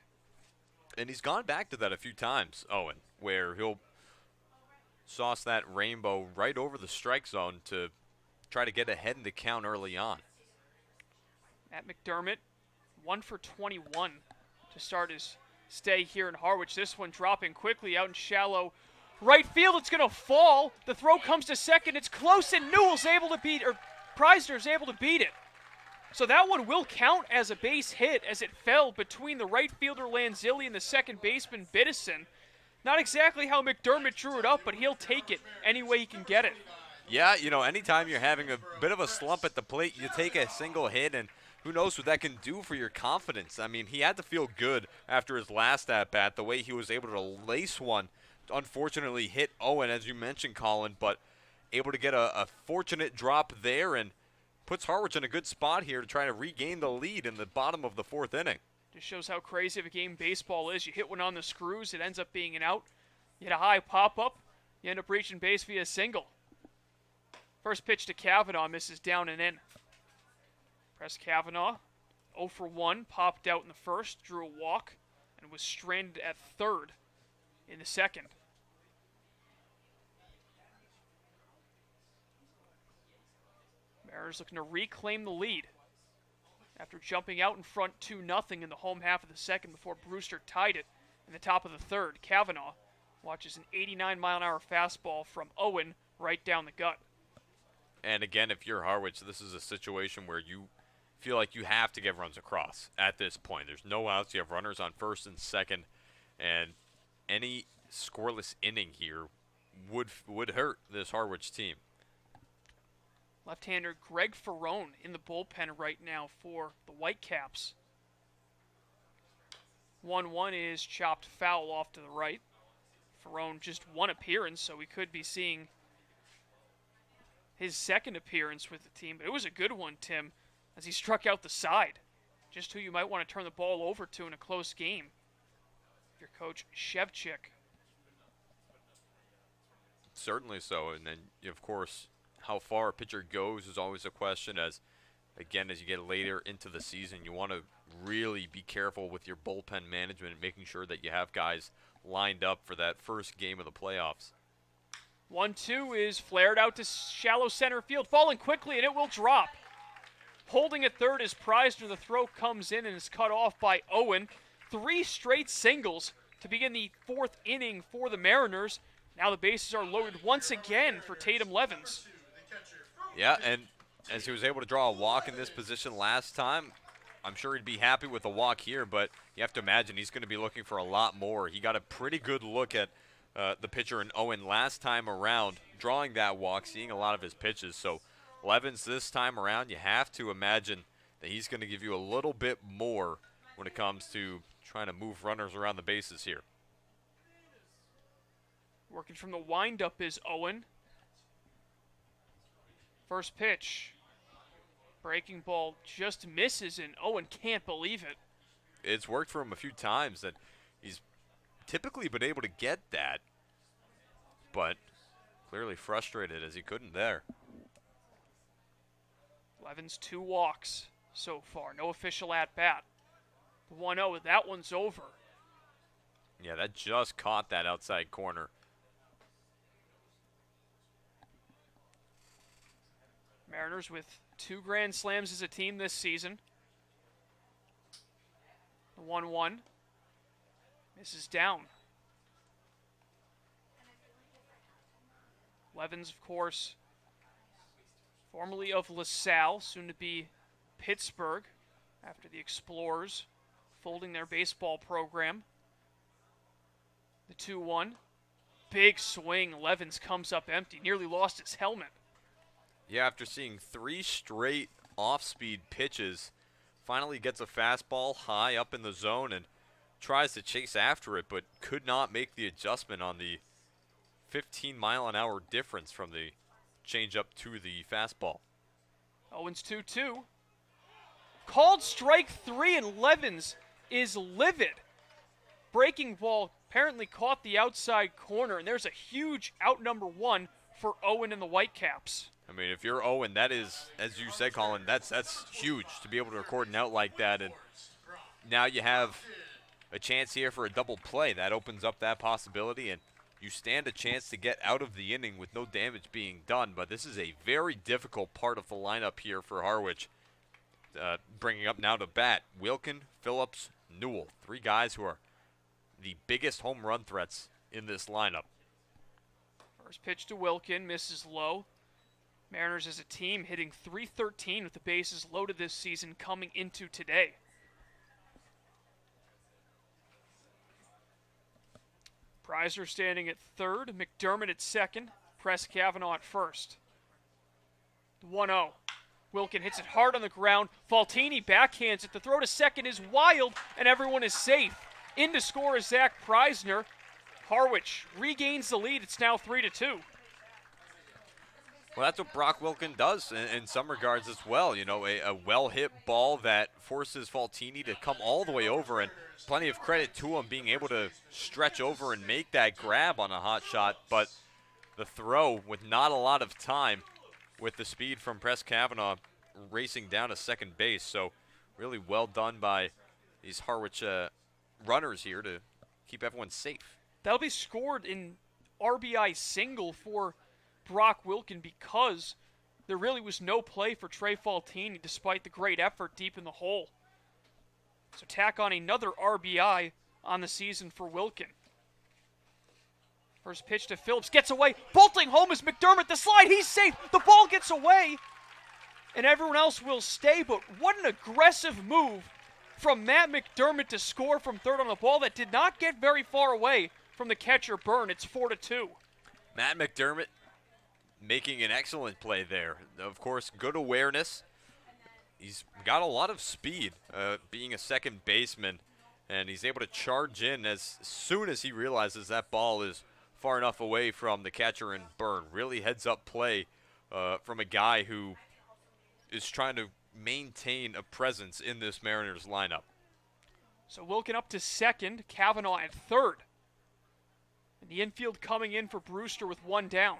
And he's gone back to that a few times, Owen, where he'll sauce that rainbow right over the strike zone to try to get ahead in the count early on. Matt McDermott, 1 for 21 to start his stay here in Harwich. This one dropping quickly out in shallow right field. It's going to fall. The throw comes to second. It's close, and Newell's able to beat, or Preisner's able to beat it. So that one will count as a base hit as it fell between the right fielder Lanzilli and the second baseman Biddison. Not exactly how McDermott drew it up, but he'll take it any way he can get it. Yeah, you know, anytime you're having a bit of a slump at the plate, you take a single hit, and who knows what that can do for your confidence. I mean, he had to feel good after his last at-bat, the way he was able to lace one. Unfortunately hit Owen, as you mentioned, Colin, but able to get a fortunate drop there and puts Harwich in a good spot here to try to regain the lead in the bottom of the 4th inning. Just shows how crazy of a game baseball is. You hit one on the screws, it ends up being an out. You hit a high pop-up, you end up reaching base via single. First pitch to Kavanaugh, misses down and in. Press Kavanaugh, 0 for 1, popped out in the first, drew a walk, and was stranded at third in the second. Mariners looking to reclaim the lead after jumping out in front 2-0 in the home half of the second before Brewster tied it in the top of the third. Kavanaugh watches an 89-mile-an-hour fastball from Owen right down the gut. And again, if you're Harwich, this is a situation where you feel like you have to get runs across at this point. There's no outs. You have runners on first and second, and any scoreless inning here would hurt this Harwich team. Left-hander Greg Ferrone in the bullpen right now for the Whitecaps. 1-1 is chopped foul off to the right. Ferrone just one appearance, so we could be seeing his second appearance with the team. But it was a good one, Tim, as he struck out the side. Just who you might want to turn the ball over to in a close game. Your coach, Shevchik. Certainly so. And then, of course, how far a pitcher goes is always a question. As you get later into the season, you want to really be careful with your bullpen management and making sure that you have guys lined up for that first game of the playoffs. 1-2 is flared out to shallow center field, falling quickly, and it will drop. Holding at third is Preisner. The throw comes in and is cut off by Owen. 3 straight singles to begin the 4th inning for the Mariners. Now the bases are loaded once again for Tatum Levens. Yeah, and as he was able to draw a walk in this position last time, I'm sure he'd be happy with a walk here, but you have to imagine he's going to be looking for a lot more. He got a pretty good look at the pitcher in Owen last time around, drawing that walk, seeing a lot of his pitches. So Levens this time around, you have to imagine that he's going to give you a little bit more when it comes to trying to move runners around the bases here. Working from the windup is Owen. First pitch. Breaking ball just misses, and Owen can't believe it. It's worked for him a few times, and he's typically been able to get that, but clearly frustrated as he couldn't there. Levens 2 walks so far. No official at-bat. The 1-0, that one's over. Yeah, that just caught that outside corner. Mariners with 2 grand slams as a team this season. The 1-1 misses down. Levens, of course, formerly of LaSalle, soon to be Pittsburgh, after the Explorers folding their baseball program. The 2-1. Big swing. Levens comes up empty. Nearly lost his helmet. Yeah, after seeing 3 straight off-speed pitches, finally gets a fastball high up in the zone and tries to chase after it, but could not make the adjustment on the 15-mile-an-hour difference from the changeup to the fastball. Owens 2-2. Called strike 3, and Levens is livid. Breaking ball apparently caught the outside corner, and there's a huge out number 1 for Owen and the Whitecaps. I mean, if you're Owen, that is, as you said, Colin, that's huge to be able to record an out like that. And now you have a chance here for a double play. That opens up that possibility, and you stand a chance to get out of the inning with no damage being done. But this is a very difficult part of the lineup here for Harwich. Bringing up now to bat, Wilkin, Phillips, Newell. 3 guys who are the biggest home run threats in this lineup. First pitch to Wilkin, misses low. Mariners as a team hitting .313 with the bases loaded this season coming into today. Prizer standing at third, McDermott at second, Press Kavanaugh at first. 1-0. Wilkin hits it hard on the ground. Faltini backhands it. The throw to second is wild, and everyone is safe. In to score is Zach Preisner. Harwich regains the lead. It's now 3-2. Well, that's what Brock Wilkin does in some regards as well. You know, a well-hit ball that forces Faltini to come all the way over, and plenty of credit to him being able to stretch over and make that grab on a hot shot. But the throw with not a lot of time with the speed from Press Kavanaugh racing down to second base. So really well done by these Harwich runners here to keep everyone safe. That'll be scored in RBI single for Brock Wilkin because there really was no play for Trey Faltini despite the great effort deep in the hole. So tack on another RBI on the season for Wilkin. First pitch to Phillips, gets away, bolting home is McDermott, the slide, he's safe, the ball gets away, and everyone else will stay, but what an aggressive move from Matt McDermott to score from third on a ball that did not get very far away from the catcher Byrne. It's 4-2. Matt McDermott making an excellent play there. Of course, good awareness. He's got a lot of speed, being a second baseman, and he's able to charge in as soon as he realizes that ball is far enough away from the catcher and Byrne. Really heads-up play from a guy who is trying to maintain a presence in this Mariners lineup. So Wilkin up to second, Kavanaugh at third. And the infield coming in for Brewster with 1 down.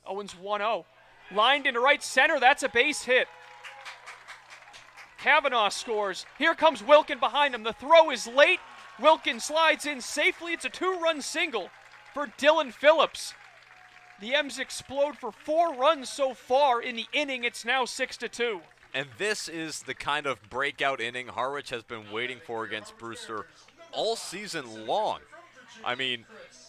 Owens 1-0. Lined into right center, that's a base hit. Kavanaugh scores. Here comes Wilkin behind him. The throw is late. Wilkin slides in safely. It's a 2-run single for Dylan Phillips. The M's explode for 4 runs so far in the inning. It's now 6-2. And this is the kind of breakout inning Harwich has been waiting for against Brewster all season long. I mean,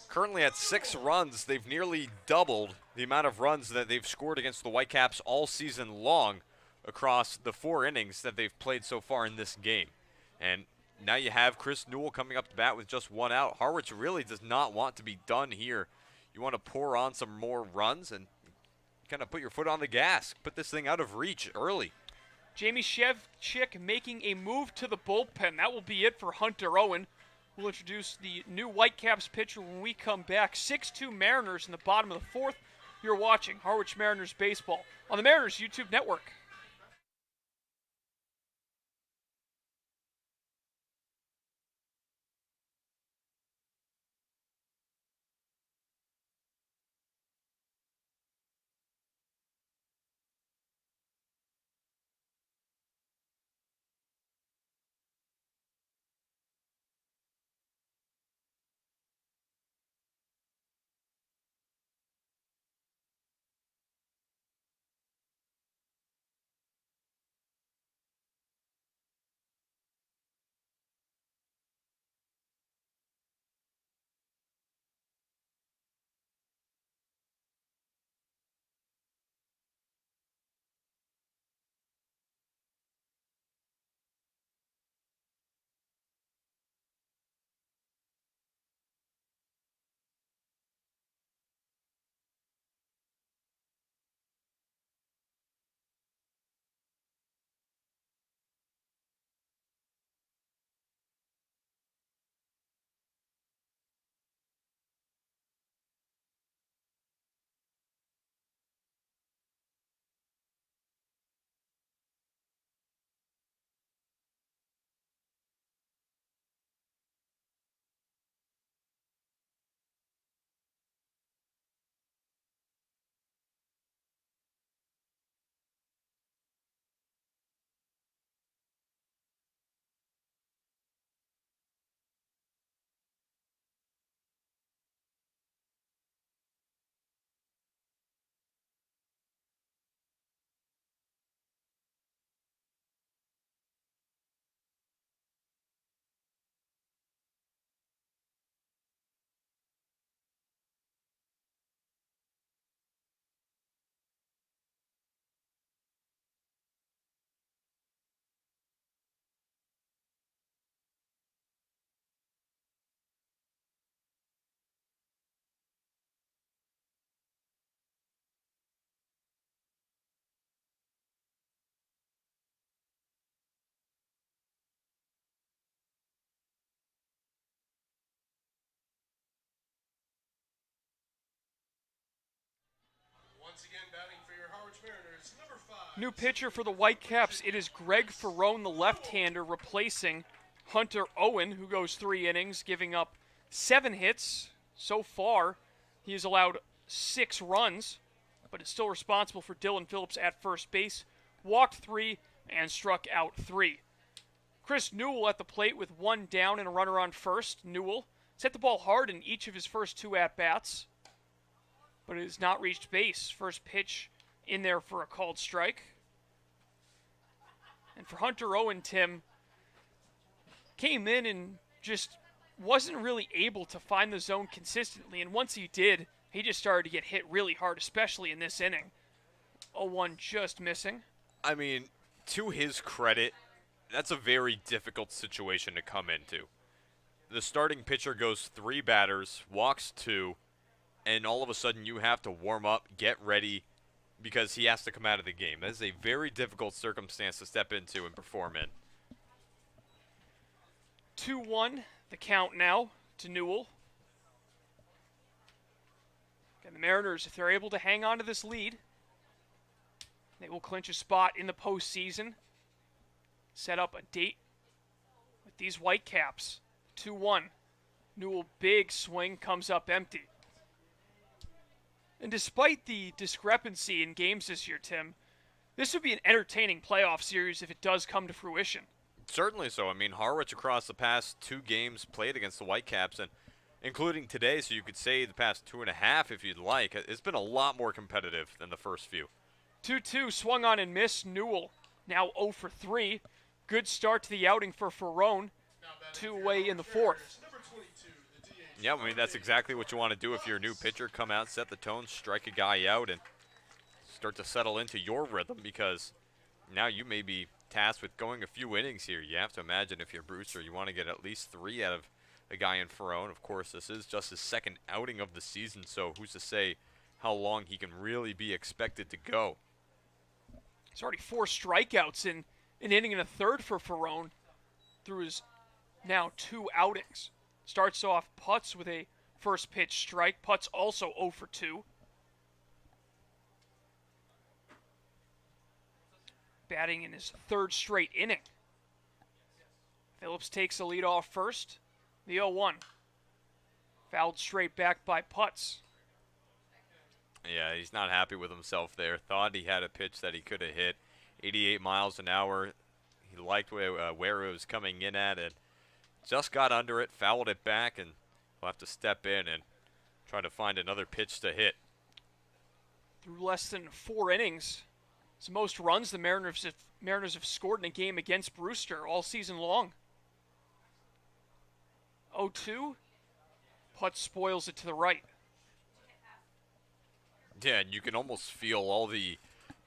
currently at 6 runs, they've nearly doubled the amount of runs that they've scored against the Whitecaps all season long across the 4 innings that they've played so far in this game. And now you have Chris Newell coming up to bat with just 1 out. Harwich really does not want to be done here. You want to pour on some more runs and kind of put your foot on the gas. Put this thing out of reach early. Jamie Shevchik making a move to the bullpen. That will be it for Hunter Owen. We'll introduce the new Whitecaps pitcher when we come back. 6-2 Mariners in the bottom of the 4th. You're watching Harwich Mariners baseball on the Mariners YouTube network. Once again, batting for your Harwich Mariners, number 5. New pitcher for the Whitecaps. It is Greg Ferrone, the left-hander, replacing Hunter Owen, who goes 3 innings, giving up 7 hits. So far, he has allowed 6 runs, but is still responsible for Dylan Phillips at first base. Walked 3 and struck out 3. Chris Newell at the plate with 1 down and a runner on first. Newell has hit the ball hard in each of his first 2 at-bats, but it has not reached base. First pitch in there for a called strike. And for Hunter Owen, Tim came in and just wasn't really able to find the zone consistently. And once he did, he just started to get hit really hard, especially in this inning. 0-1 just missing. I mean, to his credit, that's a very difficult situation to come into. The starting pitcher goes 3 batters, walks 2, and all of a sudden you have to warm up, get ready, because he has to come out of the game. That is a very difficult circumstance to step into and perform in. 2-1, the count now to Newell. And the Mariners, if they're able to hang on to this lead, they will clinch a spot in the postseason. Set up a date with these Whitecaps. 2-1. Newell, big swing, comes up empty. And despite the discrepancy in games this year, Tim, this would be an entertaining playoff series if it does come to fruition. Certainly so. I mean, Harwich across the past 2 games played against the Whitecaps, and including today, so you could say the past 2.5 if you'd like, it's been a lot more competitive than the first few. 2-2, swung on and missed. Newell now 0 for 3. Good start to the outing for Ferrone. 2 away in the 4th. Yeah, I mean, that's exactly what you want to do if you're a new pitcher. Come out, set the tone, strike a guy out, and start to settle into your rhythm, because now you may be tasked with going a few innings here. You have to imagine if you're Brewster, you want to get at least 3 out of a guy in Ferrone. Of course, this is just his 2nd outing of the season, so who's to say how long he can really be expected to go. There's already 4 strikeouts in an inning and a third for Ferrone through his now 2 outings. Starts off Putz with a first pitch strike. Putz also 0 for 2. Batting in his 3rd straight inning. Phillips takes the lead off first. The 0-1. Fouled straight back by Putz. Yeah, he's not happy with himself there. Thought he had a pitch that he could have hit. 88 miles an hour. He liked where it was coming in at, and just got under it, fouled it back, and he'll have to step in and try to find another pitch to hit. Through less than 4 innings, it's the most runs the Mariners have scored in a game against Brewster all season long. 0-2. Putz spoils it to the right. Yeah, and you can almost feel all the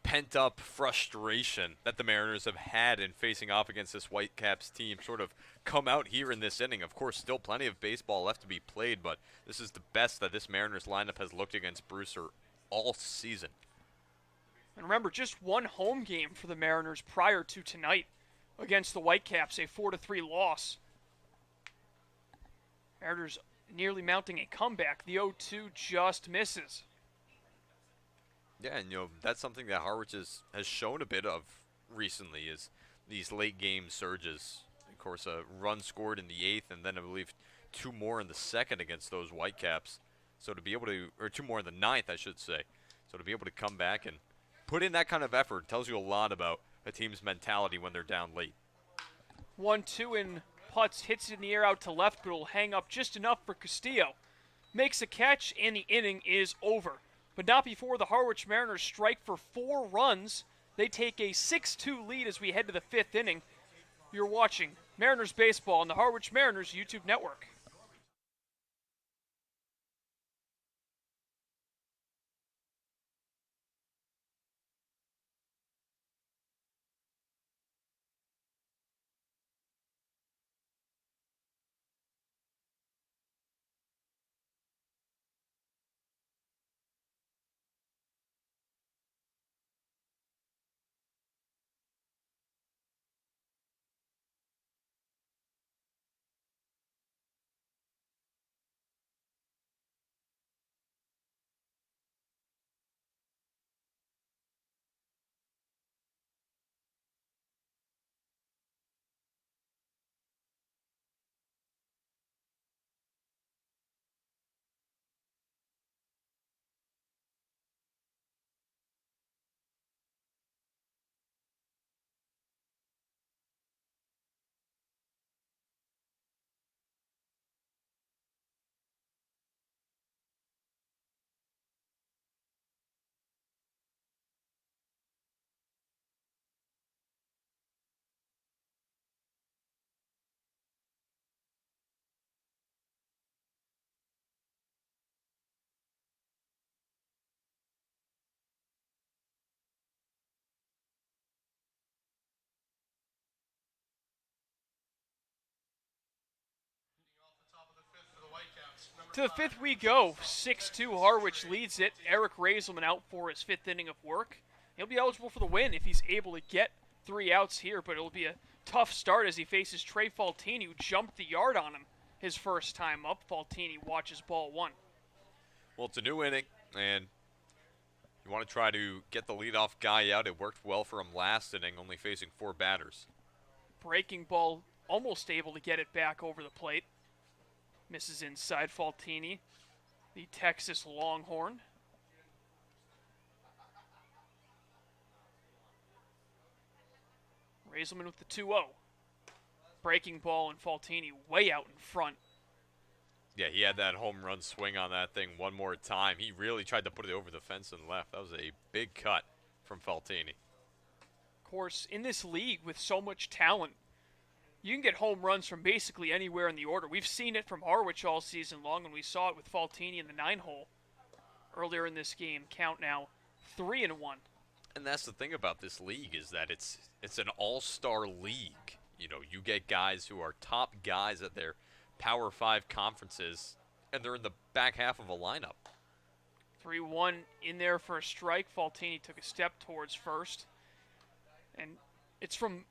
pent-up frustration that the Mariners have had in facing off against this Whitecaps team sort of come out here in this inning. Of course, still plenty of baseball left to be played, but this is the best that this Mariners lineup has looked against Brewster all season. And remember, just 1 home game for the Mariners prior to tonight against the Whitecaps, a 4-3 loss. Mariners nearly mounting a comeback. The 0-2 just misses. Yeah, and that's something that Harwich has shown a bit of recently, is these late game surges. Of course, a run scored in the 8th, and then I believe 2 more in the 2nd against those Whitecaps. So to be able to, or 2 more in the 9th, I should say. So to be able to come back and put in that kind of effort tells you a lot about a team's mentality when they're down late. 1-2, and Putz hits it in the air out to left, but will hang up just enough for Castillo. Makes a catch, and the inning is over. But not before the Harwich Mariners strike for 4 runs. They take a 6-2 lead as we head to the 5th inning. You're watching Mariners Baseball on the Harwich Mariners YouTube network. To the fifth we go. 6-2, Harwich leads it. Eric Razelman out for his fifth inning of work. He'll be eligible for the win if he's able to get 3 outs here, but it'll be a tough start as he faces Trey Faltini, who jumped the yard on him his first time up. Faltini watches ball 1. Well, it's a new inning, and you want to try to get the leadoff guy out. It worked well for him last inning, only facing 4 batters. Breaking ball, almost able to get it back over the plate. Misses inside. Faltini, the Texas Longhorn. Razelman with the 2-0. Breaking ball, and Faltini way out in front. Yeah, he had that home run swing on that thing one more time. He really tried to put it over the fence and left. That was a big cut from Faltini. Of course, in this league with so much talent, you can get home runs from basically anywhere in the order. We've seen it from Harwich all season long, and we saw it with Faltini in the 9-hole earlier in this game. Count now 3-1. And that's the thing about this league is that it's an all-star league. You know, you get guys who are top guys at their Power 5 conferences, and they're in the back half of a lineup. 3-1 in there for a strike. Faltini took a step towards first. And it's from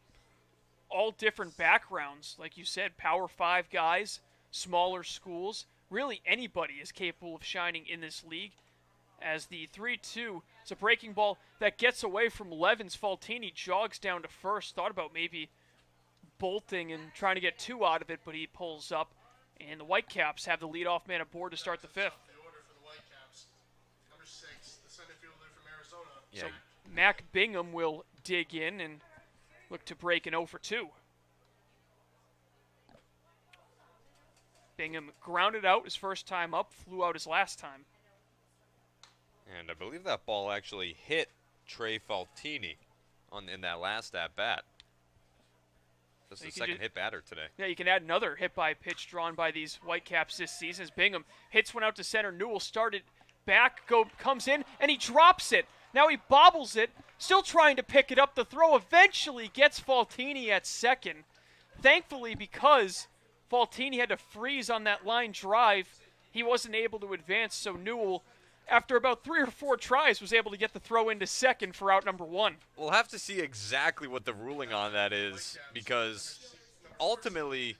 all different backgrounds. Like you said, Power 5 guys, smaller schools. Really anybody is capable of shining in this league. As the 3-2, it's a breaking ball that gets away from Levens. Faltini jogs down to first. Thought about maybe bolting and trying to get 2 out of it, but he pulls up. And the Whitecaps have the leadoff man aboard to start the 5th. The order for the Whitecaps. Number 6, the center fielder from Arizona. Yeah. So Mac Bingham will dig in and look to break an 0-for-2. Bingham grounded out his first time up, flew out his last time. And I believe that ball actually hit Trey Faltini in that last at-bat. That's the second hit batter today. Yeah, you can add another hit-by pitch drawn by these Whitecaps this season as Bingham hits one out to center. Newell started back, comes in, and he drops it. Now he bobbles it, still trying to pick it up. The throw eventually gets Faltini at second. Thankfully, because Faltini had to freeze on that line drive, he wasn't able to advance, so Newell, after about 3 or 4 tries, was able to get the throw into second for out number 1. We'll have to see exactly what the ruling on that is, because ultimately,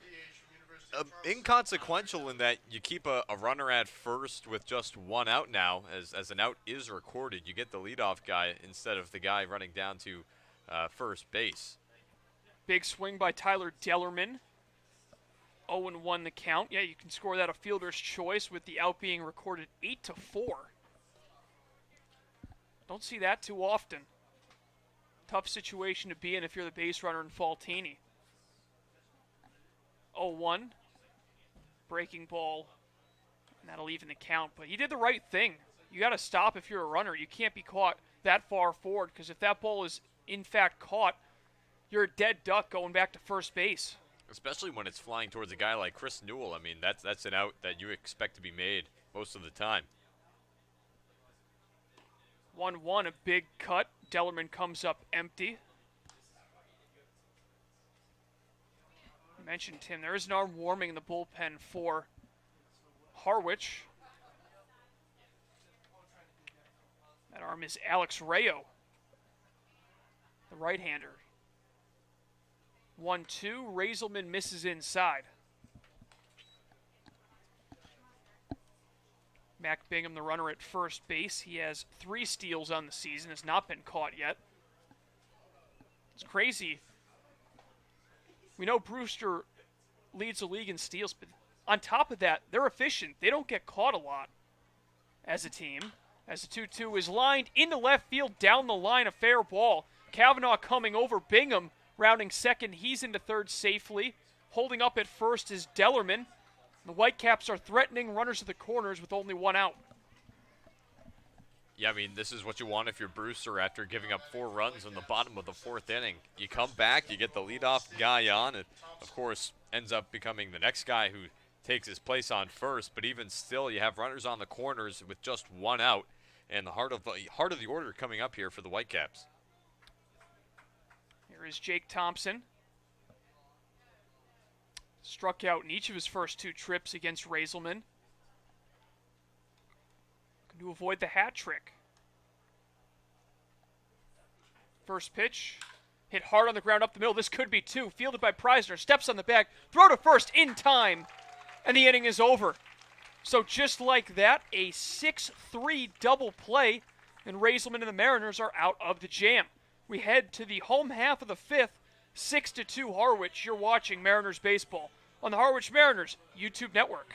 inconsequential in that you keep a runner at first with just 1 out now, as an out is recorded. You get the leadoff guy instead of the guy running down to first base. Big swing by Tyler Dellerman. Owen won the count. Yeah, you can score that a fielder's choice with the out being recorded 8-4. Don't see that too often. Tough situation to be in if you're the base runner in Faltini. 0-1. Breaking ball. And that'll even the count. But he did the right thing. You got to stop if you're a runner. You can't be caught that far forward, because if that ball is in fact caught, you're a dead duck going back to first base. Especially when it's flying towards a guy like Chris Newell. I mean, that's an out that you expect to be made most of the time. 1-1, a big cut. Dellerman comes up empty. I mentioned Tim, there is an arm warming in the bullpen for Harwich. That arm is Alex Rayo, the right-hander. 1-2, Razelman misses inside. Mac Bingham, the runner at first base. He has 3 steals on the season, has not been caught yet. It's crazy. We know Brewster leads the league in steals, but on top of that, they're efficient. They don't get caught a lot as a team. As the 2-2 is lined into left field, down the line, a fair ball. Kavanaugh coming over, Bingham rounding second. He's into third safely. Holding up at first is Dellerman. The Whitecaps are threatening runners to the corners with only 1 out. Yeah, I mean, this is what you want if you're Brewster after giving up 4 runs in the bottom of the 4th inning. You come back, you get the leadoff guy on, and of course ends up becoming the next guy who takes his place on first. But even still, you have runners on the corners with just 1 out, and the heart of the order coming up here for the Whitecaps. Here is Jake Thompson. Struck out in each of his first 2 trips against Razelman. to avoid the hat trick. First pitch, hit hard on the ground up the middle. This could be two. Fielded by Preisner. Steps on the bag. Throw to first in time. And the inning is over. So just like that, a 6-3 double play. And Razelman and the Mariners are out of the jam. We head to the home half of the fifth. 6-2 Harwich. You're watching Mariners baseball on the Harwich Mariners YouTube network.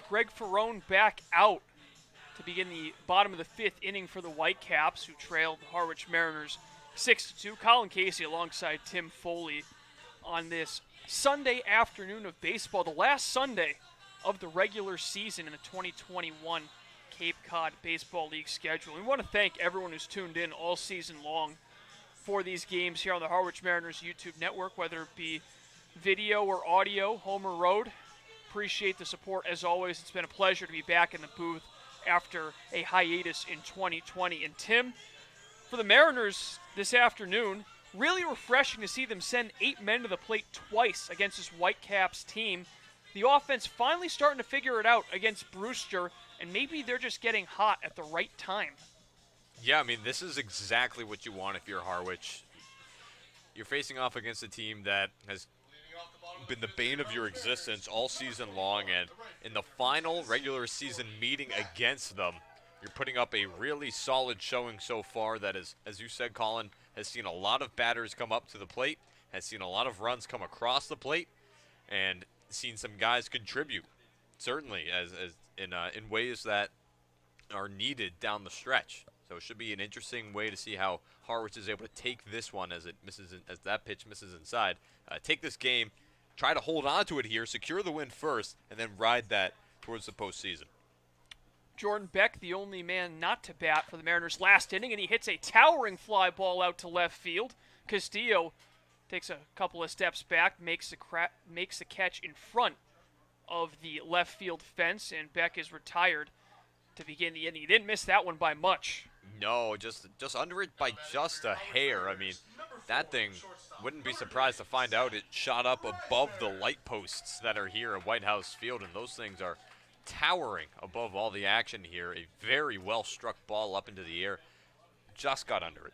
Greg Ferrone back out to begin the bottom of the fifth inning for the Whitecaps, who trailed the Harwich Mariners 6-2. Colin Casey alongside Tim Foley on this Sunday afternoon of baseball, the last Sunday of the regular season in the 2021 Cape Cod Baseball League schedule. We want to thank everyone who's tuned in all season long for these games here on the Harwich Mariners YouTube network, whether it be video or audio, home or road. Appreciate the support as always. It's been a pleasure to be back in the booth after a hiatus in 2020. And Tim, for the Mariners this afternoon, really refreshing to see them send 8 men to the plate twice against this Whitecaps team. The offense finally starting to figure it out against Brewster, and maybe they're just getting hot at the right time. Yeah, I mean, this is exactly what you want if you're Harwich. You're facing off against a team that has been the bane of your existence all season long, and in the final regular season meeting against them, you're putting up a really solid showing so far that is, as you said, Colin, has seen a lot of batters come up to the plate, has seen a lot of runs come across the plate, and seen some guys contribute, certainly, as in ways that are needed down the stretch. So it should be an interesting way to see how Harwich is able to take this one as that pitch misses inside. Take this game, try to hold on to it here, secure the win first, and then ride that towards the postseason. Jordan Beck, the only man not to bat for the Mariners last inning, and he hits a towering fly ball out to left field. Castillo takes a couple of steps back, makes the catch in front of the left field fence, and Beck is retired to begin the inning. He didn't miss that one by much. No, just under it by just a hair. I mean, that thing, wouldn't be surprised to find out it shot up above the light posts that are here at White House Field, and those things are towering above all the action here. A very well-struck ball up into the air. Just got under it.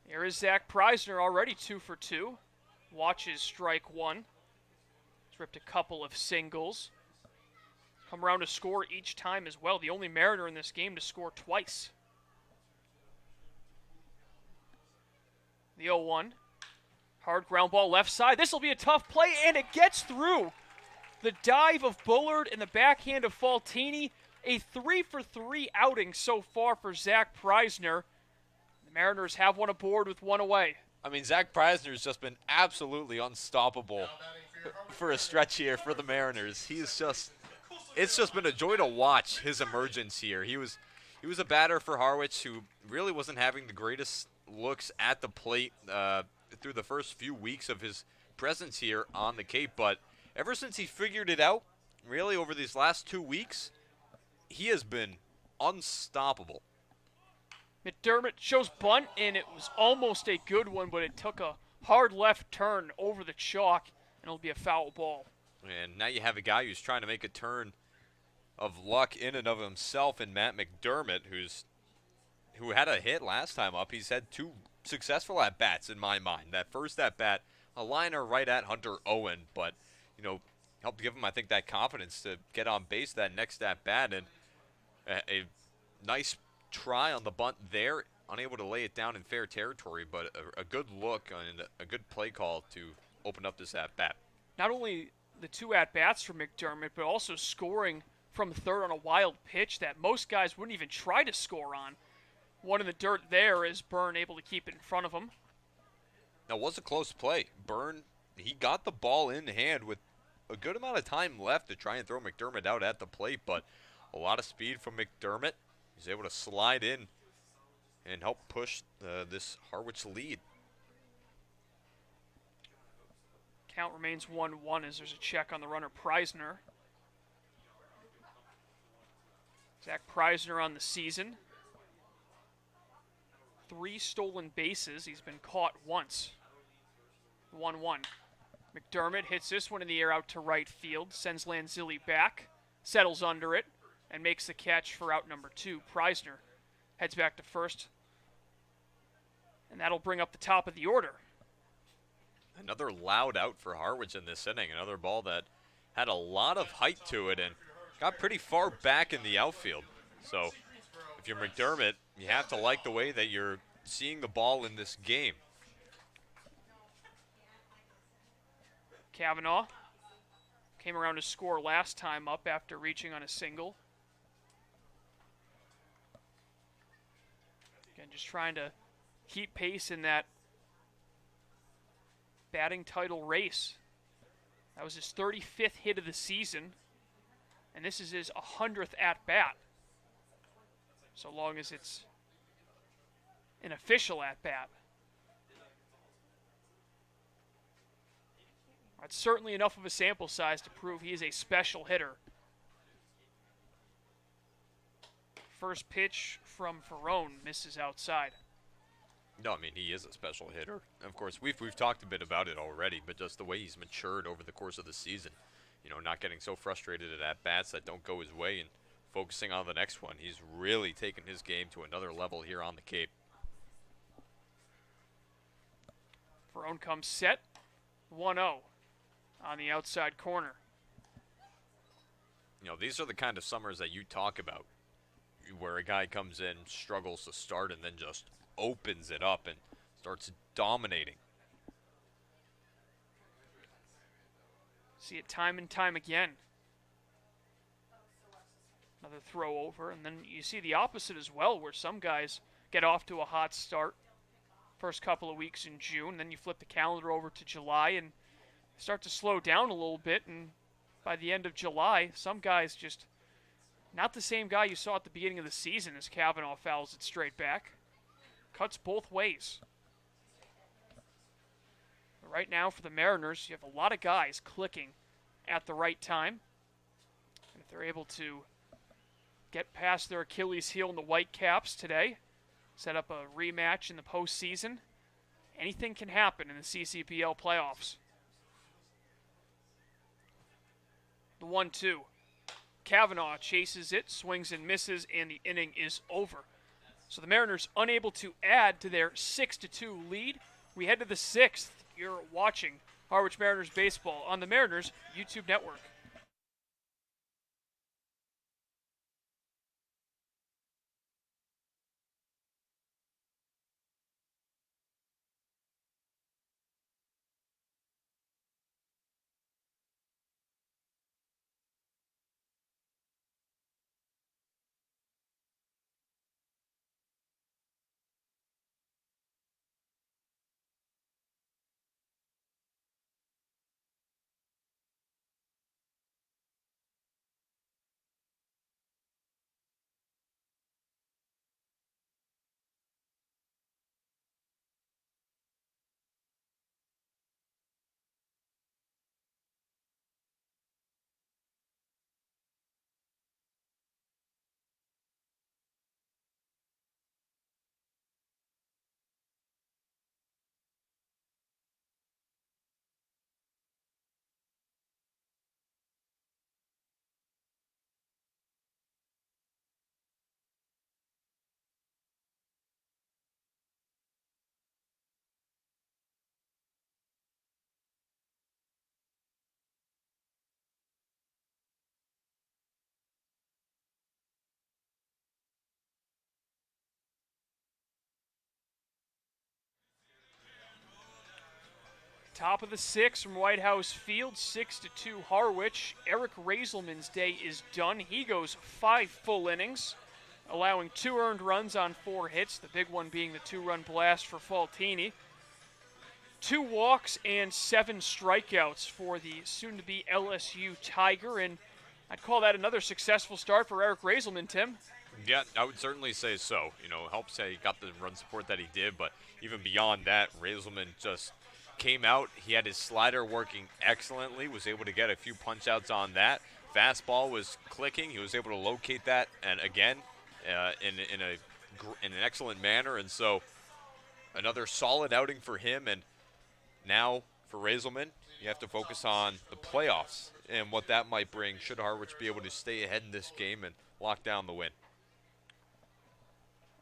Here is Zach Preisner, already 2 for 2. Watches strike one. He's ripped a couple of singles. Come around to score each time as well. The only Mariner in this game to score twice. The 0-1. Hard ground ball left side. This will be a tough play, and it gets through. The dive of Bullard and the backhand of Faltini. A 3 for 3 outing so far for Zach Preisner. The Mariners have one aboard with one away. I mean, Zach Preisner's just been absolutely unstoppable for a stretch here for the Mariners. It's just been a joy to watch his emergence here. He was a batter for Harwich who really wasn't having the greatest looks at the plate through the first few weeks of his presence here on the Cape, but ever since he figured it out, really over these last 2 weeks, he has been unstoppable. McDermott shows bunt, and it was almost a good one, but it took a hard left turn over the chalk, and it'll be a foul ball. And now you have a guy who's trying to make a turn of luck in and of himself in Matt McDermott, who had a hit last time up. He's had 2 successful at-bats in my mind. That first at-bat, a liner right at Hunter Owen, but, you know, helped give him, I think, that confidence to get on base that next at bat, and a nice try on the bunt there, unable to lay it down in fair territory, but a good look and a good play call to open up this at bat. Not only the 2 at-bats for McDermott, but also scoring from third on a wild pitch that most guys wouldn't even try to score on. One in the dirt there is Byrne able to keep it in front of him. Now, it was a close play. Byrne, he got the ball in hand with a good amount of time left to try and throw McDermott out at the plate, but a lot of speed from McDermott. He's able to slide in and help push this Harwich lead. Count remains 1-1 as there's a check on the runner, Preisner. Zach Preisner on the season. 3 stolen bases. He's been caught once. 1-1. McDermott hits this one in the air out to right field, sends Lanzilli back, settles under it, and makes the catch for out number 2. Preisner heads back to first, and that'll bring up the top of the order. Another loud out for Harwich in this inning. Another ball that had a lot of height to it and got pretty far back in the outfield. So if you're McDermott, you have to like the way that you're seeing the ball in this game. Kavanaugh came around to score last time up after reaching on a single. Again, just trying to keep pace in that batting title race. That was his 35th hit of the season, and this is his 100th at-bat, so long as it's an official at-bat. That's certainly enough of a sample size to prove he is a special hitter. First pitch from Ferrone misses outside. No, I mean, he is a special hitter. Of course, we've talked a bit about it already, but just the way he's matured over the course of the season, you know, not getting so frustrated at bats that don't go his way and focusing on the next one. He's really taken his game to another level here on the Cape. Ferrone comes set, 1-0 on the outside corner. You know, these are the kind of summers that you talk about, where a guy comes in, struggles to start, and then just opens it up and starts dominating. See it time and time again. Another throw over, and then you see the opposite as well, where some guys get off to a hot start first couple of weeks in June, then you flip the calendar over to July and start to slow down a little bit, and by the end of July, some guys just not the same guy you saw at the beginning of the season as Kavanaugh fouls it straight back. Cuts both ways. But right now for the Mariners, you have a lot of guys clicking at the right time. And if they're able to get past their Achilles heel in the Whitecaps today, set up a rematch in the postseason, anything can happen in the CCPL playoffs. The 1-2. Kavanaugh chases it, swings and misses, and the inning is over. So the Mariners unable to add to their 6-2 lead. We head to the 6th. You're watching Harwich Mariners baseball on the Mariners YouTube network. Top of the sixth from White House Field, 6-2 Harwich. Eric Razelman's day is done. He goes 5 full innings, allowing 2 earned runs on 4 hits, the big one being the 2-run blast for Faltini. 2 walks and 7 strikeouts for the soon-to-be LSU Tiger, and I'd call that another successful start for Eric Razelman, Tim. Yeah, I would certainly say so. You know, it helps that he got the run support that he did, but even beyond that, Razelman just came out. He had his slider working excellently, was able to get a few punch-outs on that. Fastball was clicking. He was able to locate that, and again, in an excellent manner. And so another solid outing for him. And now for Razelman, you have to focus on the playoffs and what that might bring should Harwich be able to stay ahead in this game and lock down the win.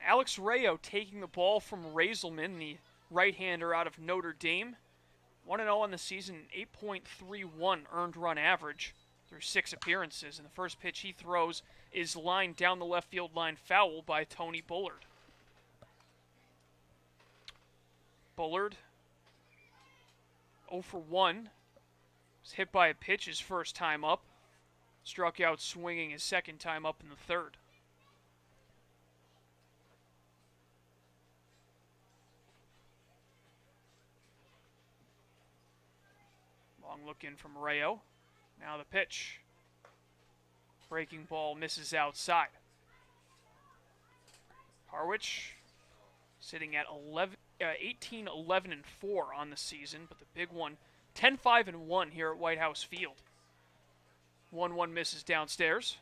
Alex Rayo taking the ball from Razelman, the right-hander out of Notre Dame. 1-0 on the season, 8.31 earned run average through 6 appearances. And the first pitch he throws is lined down the left field line foul by Tony Bullard. Bullard, 0 for 1. Was hit by a pitch his first time up. Struck out swinging his second time up in the third. Long look in from Rayo. Now the pitch. Breaking ball misses outside. Harwich sitting at 18, 11, and 4 on the season, but the big one, 10, 5, and 1 here at White House Field. 1-1 misses downstairs.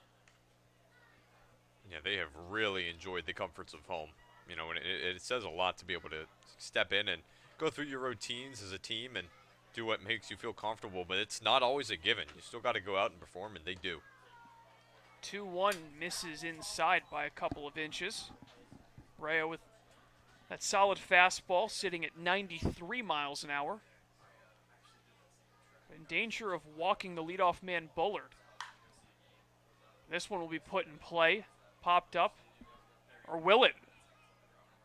Yeah, they have really enjoyed the comforts of home. You know, and it says a lot to be able to step in and go through your routines as a team and do what makes you feel comfortable, but it's not always a given. You still got to go out and perform, and they do. 2-1 misses inside by a couple of inches. Rayo with that solid fastball sitting at 93 miles an hour. In danger of walking the leadoff man Bullard. This one will be put in play. Popped up. Or will it?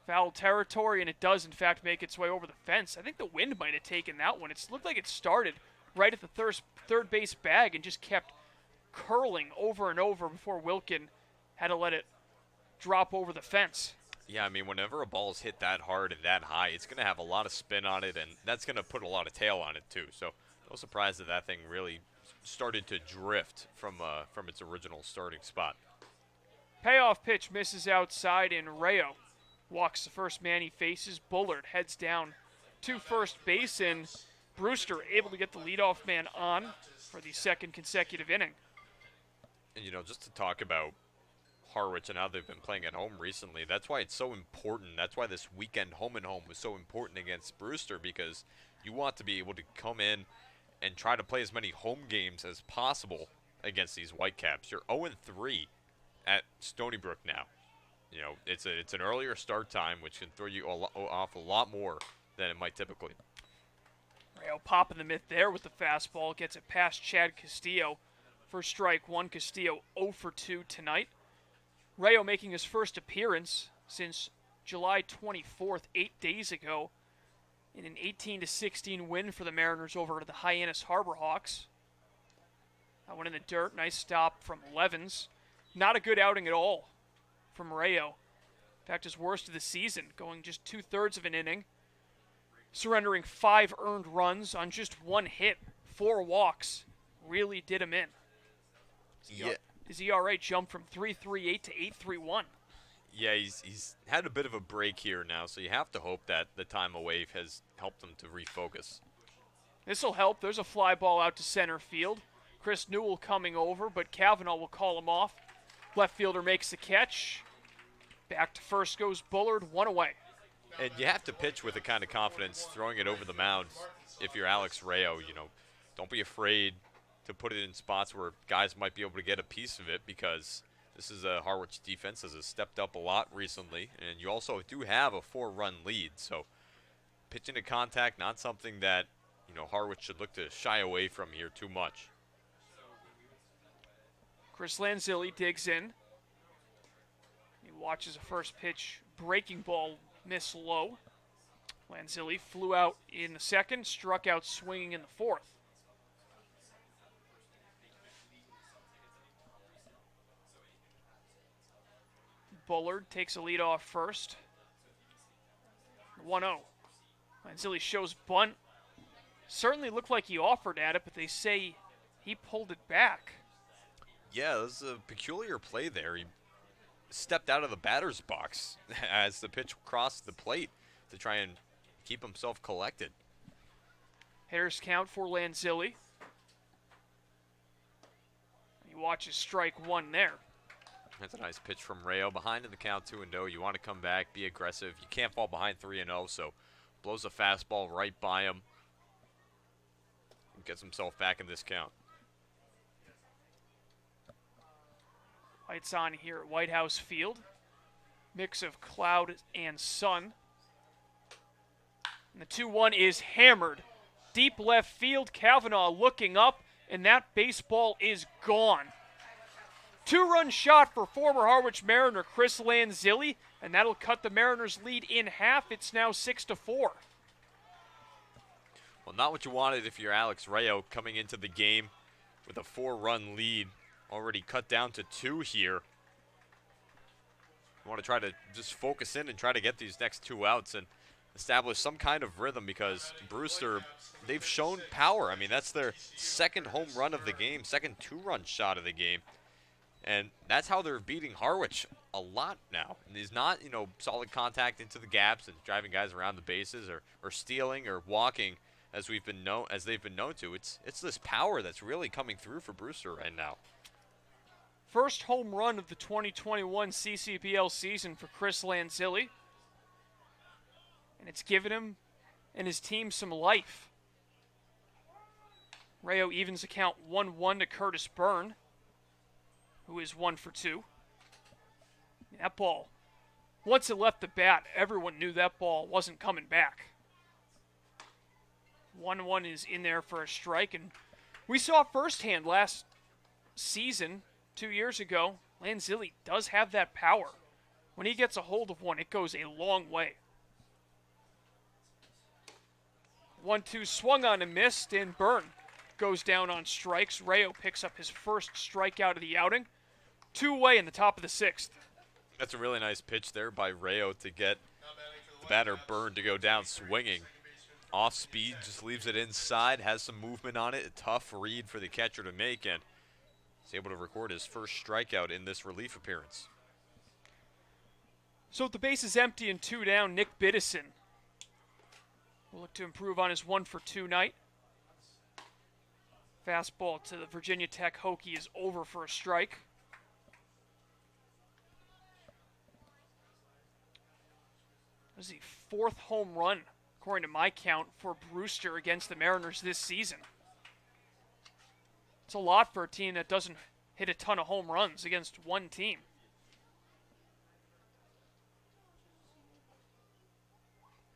Foul territory, and it does, in fact, make its way over the fence. I think the wind might have taken that one. It looked like it started right at the third base bag and just kept curling over and over before Wilkin had to let it drop over the fence. Yeah, I mean, whenever a ball is hit that hard and that high, it's going to have a lot of spin on it, and that's going to put a lot of tail on it, too. So no surprise that that thing really started to drift from its original starting spot. Payoff pitch misses outside, and Rayo walks the first man he faces. Bullard heads down to first base, and Brewster able to get the leadoff man on for the second consecutive inning. And, you know, just to talk about Harwich and how they've been playing at home recently, that's why it's so important. That's why this weekend home and home was so important against Brewster, because you want to be able to come in and try to play as many home games as possible against these Whitecaps. You're 0-3 at Stony Brook now. You know, it's an earlier start time, which can throw you off a lot more than it might typically. Rayo popping the mitt there with the fastball. Gets it past Chad Castillo for strike one. Castillo 0 for 2 tonight. Rayo making his first appearance since July 24th, 8 days ago, in an 18-16 win for the Mariners over the Hyannis Harbor Hawks. That one in the dirt. Nice stop from Levens. Not a good outing at all from Rayo. In fact, his worst of the season, going just 2/3 of an inning, surrendering 5 earned runs on just 1 hit, 4 walks. Really did him in. Yeah. His ERA jumped from 3.38 to 8.31. Yeah, he's had a bit of a break here now, so you have to hope that the time away has helped him to refocus. This will help. There's a fly ball out to center field. Chris Newell coming over, but Kavanaugh will call him off. Left fielder makes the catch. Back to first goes Bullard, 1 away. And you have to pitch with the kind of confidence throwing it over the mound if you're Alex Rayo. You know, don't be afraid to put it in spots where guys might be able to get a piece of it, because this is a Harwich defense that has stepped up a lot recently, and you also do have a 4-run lead. So pitching to contact, not something that, you know, Harwich should look to shy away from here too much. Chris Lanzilli digs in. He watches a first pitch breaking ball miss low. Lanzilli flew out in the second, struck out swinging in the fourth. Bullard takes a lead off first. 1-0. Lanzilli shows bunt. Certainly looked like he offered at it, but they say he pulled it back. Yeah, this is a peculiar play there. He stepped out of the batter's box as the pitch crossed the plate to try and keep himself collected. Hitter's count for Lanzilli. He watches strike one there. That's a nice pitch from Rayo. Behind in the count 2-0. You want to come back, be aggressive. You can't fall behind 3-0, so blows a fastball right by him. Gets himself back in this count. Lights on here at White House Field. Mix of cloud and sun. And the 2-1 is hammered. Deep left field, Kavanaugh looking up, and that baseball is gone. 2-run shot for former Harwich Mariner Chris Lanzilli, and that'll cut the Mariners' lead in half. It's now 6-4. Well, not what you wanted if you're Alex Rayo coming into the game with a 4-run lead. Already cut down to 2 here. You want to try to just focus in and try to get these next 2 outs and establish some kind of rhythm, because Brewster, they've shown power. I mean, that's their second home run of the game, second 2-run shot of the game. And that's how they're beating Harwich a lot now. And there's not, solid contact into the gaps and driving guys around the bases or stealing or walking as they've been known to. It's this power that's really coming through for Brewster right now. First home run of the 2021 CCBL season for Chris Lanzilli. And it's given him and his team some life. Rayo evens the count 1-1 to Curtis Byrne, who is 1 for 2. That ball, once it left the bat, everyone knew that ball wasn't coming back. 1-1 is in there for a strike, and we saw firsthand last season, 2 years ago, Lanzilli does have that power. When he gets a hold of one, it goes a long way. 1-2 swung on and missed, and Byrne goes down on strikes. Rayo picks up his first strikeout of the outing. 2-away in the top of the 6th. That's a really nice pitch there by Rayo to get the batter Byrne to go down swinging. Off speed, just leaves it inside, has some movement on it. A tough read for the catcher to make, and is able to record his first strikeout in this relief appearance. So with the base is empty and 2 down, Nick Biddison will look to improve on his 1 for 2 night. Fastball to the Virginia Tech Hokie is over for a strike. This is the 4th home run, according to my count, for Brewster against the Mariners this season. It's a lot for a team that doesn't hit a ton of home runs against one team.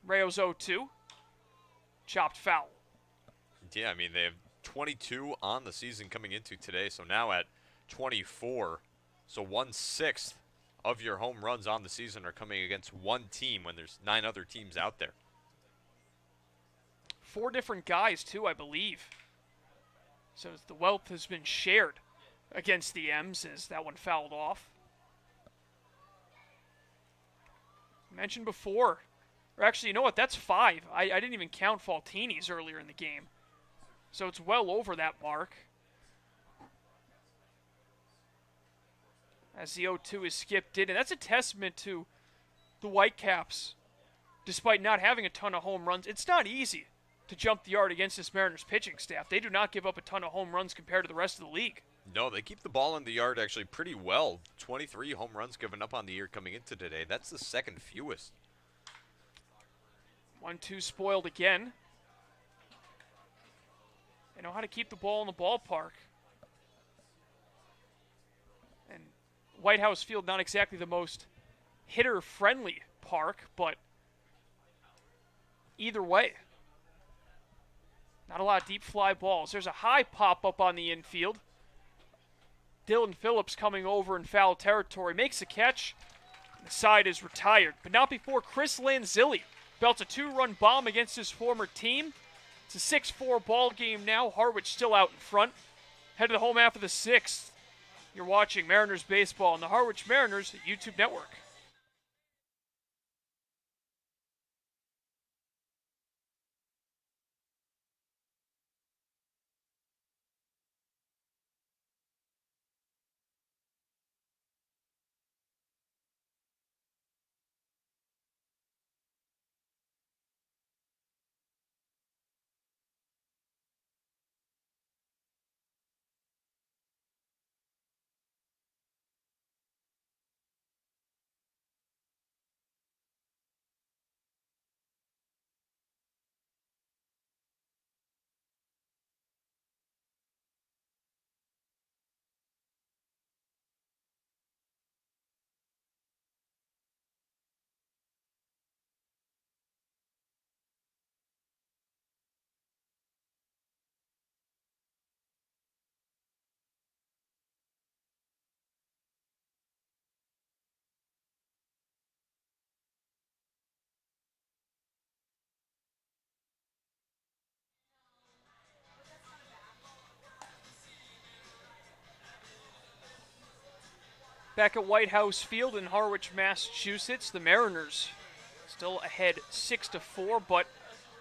Rayo's 0-2. Chopped foul. Yeah, I mean, they have 22 on the season coming into today, so now at 24. So 1/6 of your home runs on the season are coming against one team when there's 9 other teams out there. 4 different guys, too, I believe. So the wealth has been shared against the M's as that one fouled off. Mentioned before, or actually, you know what, that's 5. I didn't even count Faltini's earlier in the game. So it's well over that mark. As the 0-2 is skipped in, and that's a testament to the Whitecaps. Despite not having a ton of home runs, it's not easy to jump the yard against this Mariners pitching staff. They do not give up a ton of home runs compared to the rest of the league. No, they keep the ball in the yard actually pretty well. 23 home runs given up on the year coming into today. That's the second fewest. 1-2 spoiled again. They know how to keep the ball in the ballpark. And White House Field, not exactly the most hitter-friendly park, but either way, not a lot of deep fly balls. There's a high pop-up on the infield. Dylan Phillips coming over in foul territory, makes a catch. The side is retired, but not before Chris Lanzilli belts a 2-run bomb against his former team. It's a 6-4 ball game now. Harwich still out in front. Head to the home half of the 6th. You're watching Mariners baseball on the Harwich Mariners YouTube network. Back at White House Field in Harwich, Massachusetts, the Mariners still ahead 6-4, but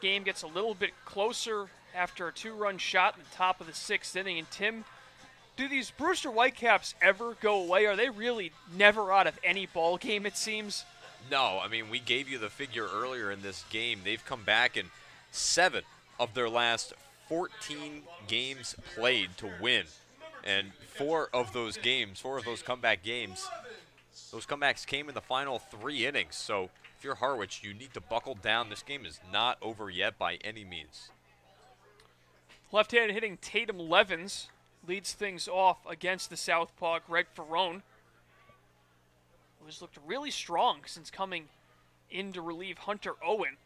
game gets a little bit closer after a 2-run shot in the top of the 6th inning. And Tim, do these Brewster Whitecaps ever go away? Are they really never out of any ball game, it seems? No, I mean, we gave you the figure earlier in this game. They've come back in 7 of their last 14 games played to win. And 4 of those comeback games, those comebacks came in the final 3 innings. So if you're Harwich, you need to buckle down. This game is not over yet by any means. Left-handed hitting Tatum Levens leads things off against the southpaw Greg Ferrone, who's looked really strong since coming in to relieve Hunter Owen.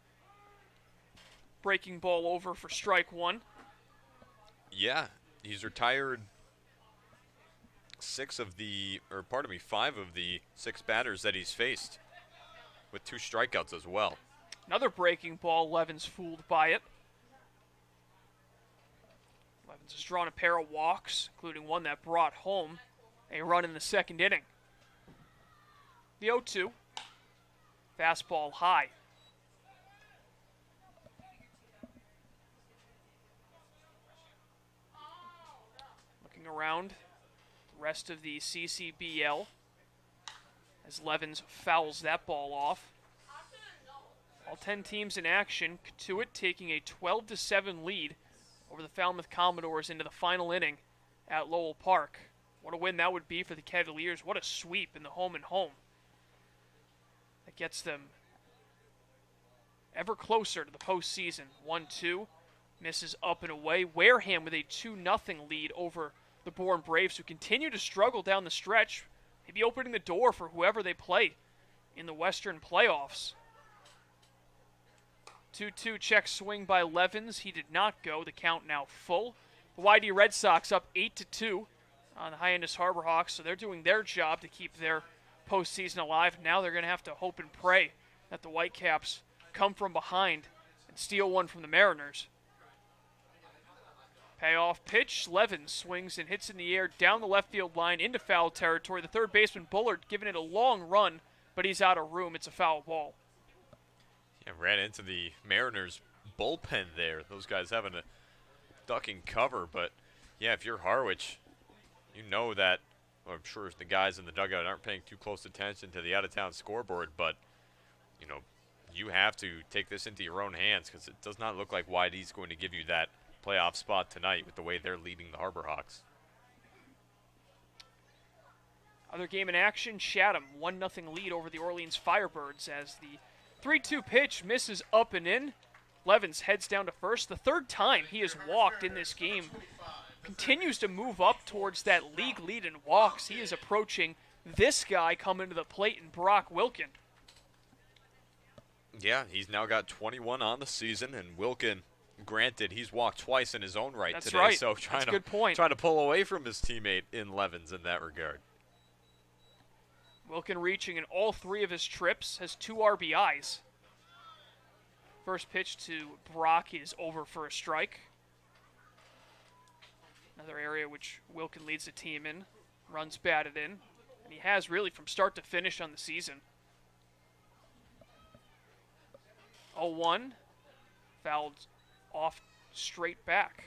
Breaking ball over for strike 1. Yeah, he's retired 5 of the 6 batters that he's faced, with 2 strikeouts as well. Another breaking ball, Levens fooled by it. Levens has drawn a pair of walks, including one that brought home a run in the 2nd inning. The 0-2, fastball high. Looking around the rest of the CCBL as Levens fouls that ball off. All 10 teams in action, Katuitt taking a 12-7 lead over the Falmouth Commodores into the final inning at Lowell Park. What a win that would be for the Cavaliers. What a sweep in the home and home. That gets them ever closer to the postseason. 1-2, misses up and away. Wareham with a 2-0 lead over the Bourne Braves, who continue to struggle down the stretch, maybe opening the door for whoever they play in the Western playoffs. 2-2 check swing by Levens. He did not go. The count now full. The YD Red Sox up 8-2 on the Hyannis Harbor Hawks, so they're doing their job to keep their postseason alive. Now they're going to have to hope and pray that the Whitecaps come from behind and steal one from the Mariners. Payoff pitch. Levens swings and hits in the air down the left field line into foul territory. The third baseman, Bullard, giving it a long run, but he's out of room. It's a foul ball. Yeah, ran into the Mariners bullpen there. Those guys having a ducking cover, but yeah, if you're Harwich, you know that, well, I'm sure the guys in the dugout aren't paying too close attention to the out-of-town scoreboard, but, you know, you have to take this into your own hands because it does not look like YD's going to give you that playoff spot tonight with the way they're leading the Harbor Hawks. Other game in action, Chatham 1-0 lead over the Orleans Firebirds as the 3-2 pitch misses up and in. Levens heads down to first. The third time he has walked in this game. Continues to move up towards that league lead in walks. He is approaching this guy coming to the plate in Brock Wilkin. Yeah, he's now got 21 on the season, and Wilkin, granted, he's walked twice in his own right That's today. right. So That's a good point. trying to pull away from his teammate in Levens in that regard. Wilkin reaching in all 3 of his trips, has 2 RBIs. First pitch to Brock is over for a strike. Another area which Wilkin leads the team in. Runs batted in. And he has really from start to finish on the season. 0-1. Fouled off straight back.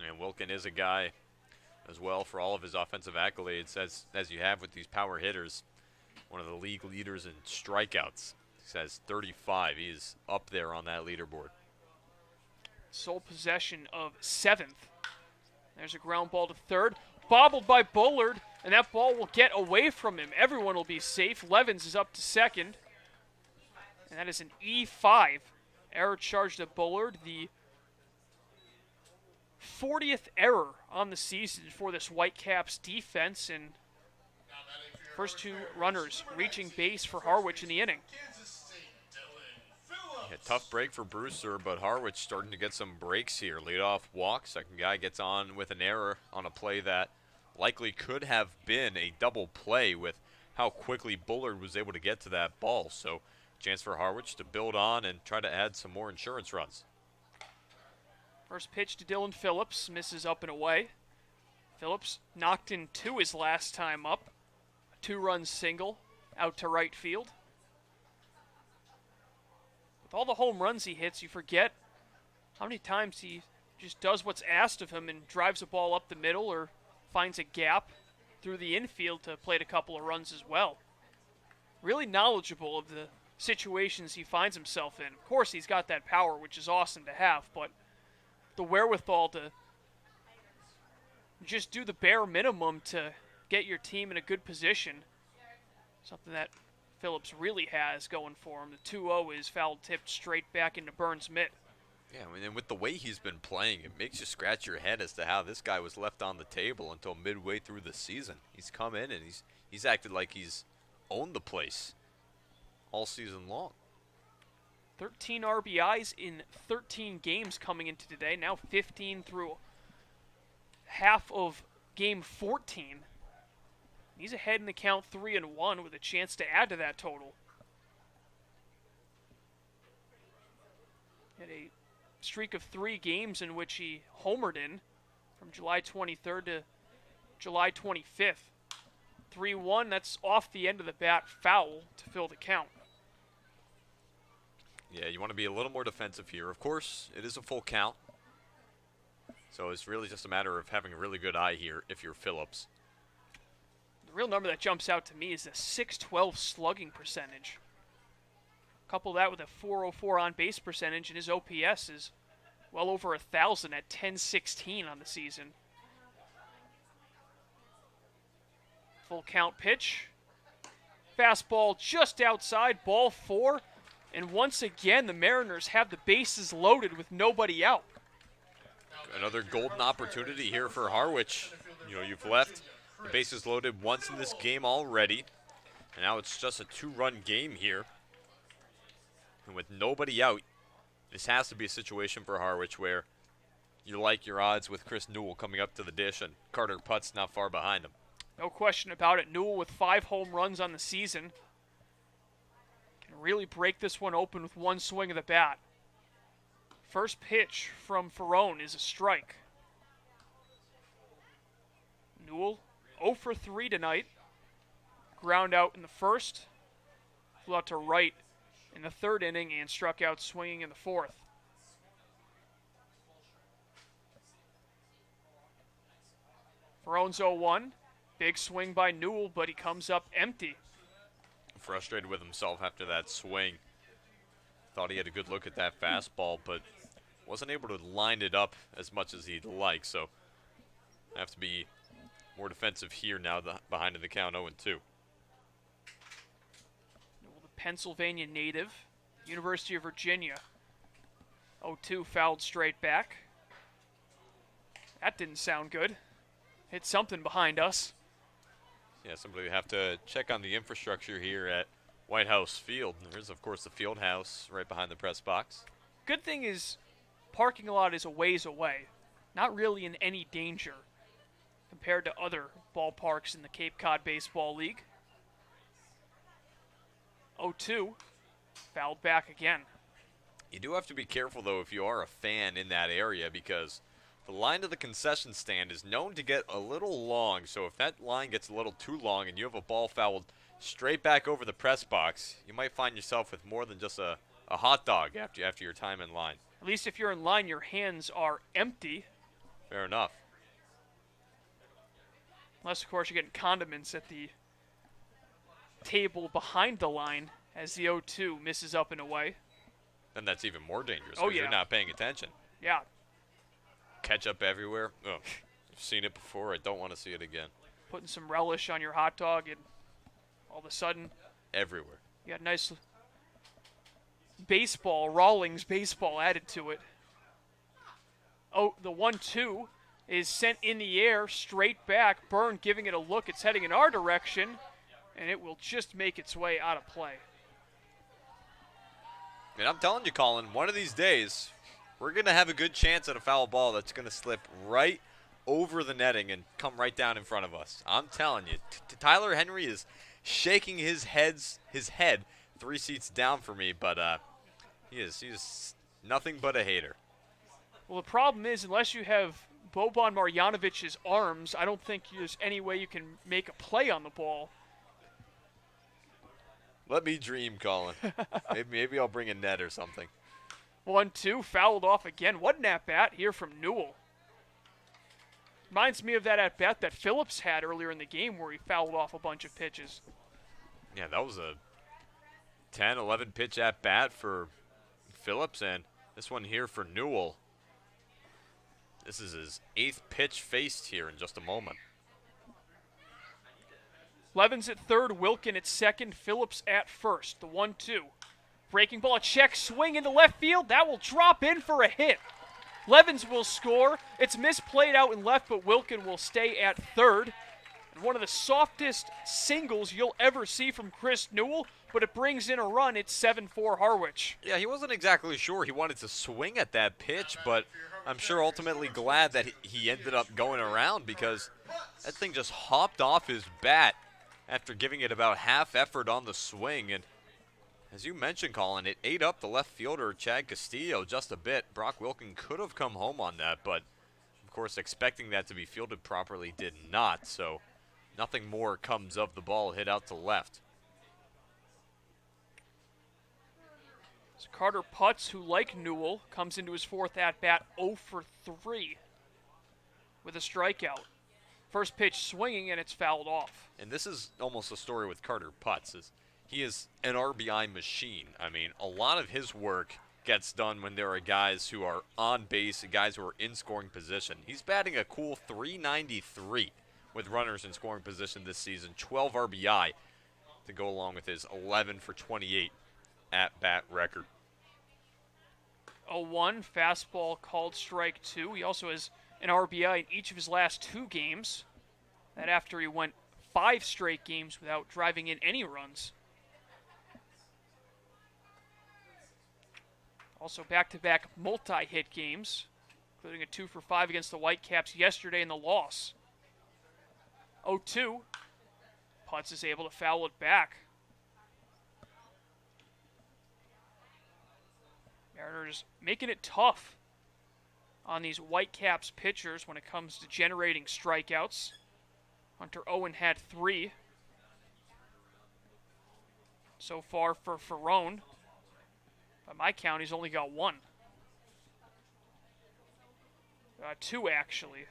And Wilkin is a guy as well for all of his offensive accolades, as you have with these power hitters. One of the league leaders in strikeouts. He has 35. He is up there on that leaderboard. Sole possession of 7th. There's a ground ball to third. Bobbled by Bullard, and that ball will get away from him. Everyone will be safe. Levins is up to second. And that is an E5. Error charged at Bullard. The 40th error on the season for this Whitecaps defense. And first two runners reaching base for Harwich in the inning. Yeah, tough break for Brewster, but Harwich starting to get some breaks here. Leadoff walk, second guy gets on with an error on a play that likely could have been a double play with how quickly Bullard was able to get to that ball. So chance for Harwich to build on and try to add some more insurance runs. First pitch to Dylan Phillips, misses up and away. Phillips knocked in 2 his last time up. A 2-run single out to right field. With all the home runs he hits, you forget how many times he just does what's asked of him and drives a ball up the middle or finds a gap through the infield to plate a couple of runs as well. Really knowledgeable of the situations he finds himself in. Of course, he's got that power, which is awesome to have, but the wherewithal to just do the bare minimum to get your team in a good position. Something that Phillips really has going for him. The 2-0 is foul tipped straight back into Burns' mitt. Yeah, I mean, and with the way he's been playing, it makes you scratch your head as to how this guy was left on the table until midway through the season. He's come in and he's acted like he's owned the place all season long. 13 RBIs in 13 games coming into today. Now 15 through half of game 14. He's ahead in the count 3-1 with a chance to add to that total. Had a streak of 3 games in which he homered in from July 23rd to July 25th. 3-1, that's off the end of the bat, foul to fill the count. Yeah, you want to be a little more defensive here. Of course, it is a full count. So it's really just a matter of having a really good eye here if you're Phillips. The real number that jumps out to me is the .612 slugging percentage. Couple that with a .404 on-base percentage, and his OPS is well over 1,000 at .1016 on the season. Full count pitch. Fastball just outside, ball 4. And once again, the Mariners have the bases loaded with nobody out. Another golden opportunity here for Harwich. You know, you've left the bases loaded once in this game already. And now it's just a 2-run game here. And with nobody out, this has to be a situation for Harwich where you like your odds with Chris Newell coming up to the dish and Carter Putt's not far behind him. No question about it. Newell with 5 home runs on the season. Can really break this one open with one swing of the bat. First pitch from Ferrone is a strike. Newell 0 for 3 tonight. Ground out in the first. Flew out to right in the 3rd inning and struck out swinging in the 4th. Ferrone's 0-1. Big swing by Newell, but he comes up empty. Frustrated with himself after that swing. Thought he had a good look at that fastball, but wasn't able to line it up as much as he'd like. So have to be more defensive here now behind in the count 0-2. Newell, the Pennsylvania native, University of Virginia. 0-2 fouled straight back. That didn't sound good. Hit something behind us. Yeah, somebody would have to check on the infrastructure here at White House Field. There's, of course, the field house right behind the press box. Good thing is parking lot is a ways away. Not really in any danger compared to other ballparks in the Cape Cod Baseball League. 0-2. Fouled back again. You do have to be careful, though, if you are a fan in that area, because the line to the concession stand is known to get a little long. So if that line gets a little too long and you have a ball fouled straight back over the press box, you might find yourself with more than just a hot dog after your time in line. At least if you're in line, your hands are empty. Fair enough. Unless, of course, you're getting condiments at the table behind the line as the 0-2 misses up and away. Then that's even more dangerous Oh, because yeah. you're not paying attention. Yeah. Ketchup everywhere. Ugh. I've seen it before. I don't want to see it again. Putting some relish on your hot dog, and all of a sudden, Everywhere. you got nice baseball, Rawlings baseball added to it. Oh, the 1-2 is sent in the air, straight back. Byrne giving it a look. It's heading in our direction, and it will just make its way out of play. And I'm telling you, Colin, one of these days, we're going to have a good chance at a foul ball that's going to slip right over the netting and come right down in front of us. I'm telling you, Tyler Henry is shaking his head 3 seats down for me, but he's nothing but a hater. Well, the problem is, unless you have Boban Marjanovic's arms, I don't think there's any way you can make a play on the ball. Let me dream, Colin. maybe I'll bring a net or something. 1-2, fouled off again. What an at-bat here from Newell. Reminds me of that at-bat that Phillips had earlier in the game where he fouled off a bunch of pitches. Yeah, that was a 10, 11 pitch at-bat for Phillips, and this one here for Newell. This is his 8th pitch faced here in just a moment. Levens at third, Wilkin at second, Phillips at first. The 1-2. Breaking ball, a check swing into left field. That will drop in for a hit. Levens will score. It's misplayed out in left, but Wilkin will stay at third. And one of the softest singles you'll ever see from Chris Newell, but it brings in a run. It's 7-4 Harwich. Yeah, he wasn't exactly sure he wanted to swing at that pitch, but I'm sure ultimately glad that he ended up going around because that thing just hopped off his bat after giving it about half effort on the swing. And as you mentioned, Colin, it ate up the left fielder, Chad Castillo, just a bit. Brock Wilkin could have come home on that, but of course expecting that to be fielded properly did not, so nothing more comes of the ball hit out to left. So Carter Putz, who like Newell, comes into his 4th at-bat 0 for 3 with a strikeout. First pitch swinging, and it's fouled off. And this is almost a story with Carter Putz. He is an RBI machine. I mean, a lot of his work gets done when there are guys who are on base and guys who are in scoring position. He's batting a cool .393 with runners in scoring position this season, 12 RBI to go along with his 11 for 28 at-bat record. 0-1, fastball called strike 2. He also has an RBI in each of his last 2 games. That after he went 5 straight games without driving in any runs. Also back-to-back multi-hit games, including a 2 for 5 against the Whitecaps yesterday in the loss. 0-2. Putz is able to foul it back. Mariners making it tough on these Whitecaps pitchers when it comes to generating strikeouts. Hunter Owen had 3 so far for Ferrone. By my count, he's only got 1. 2, actually.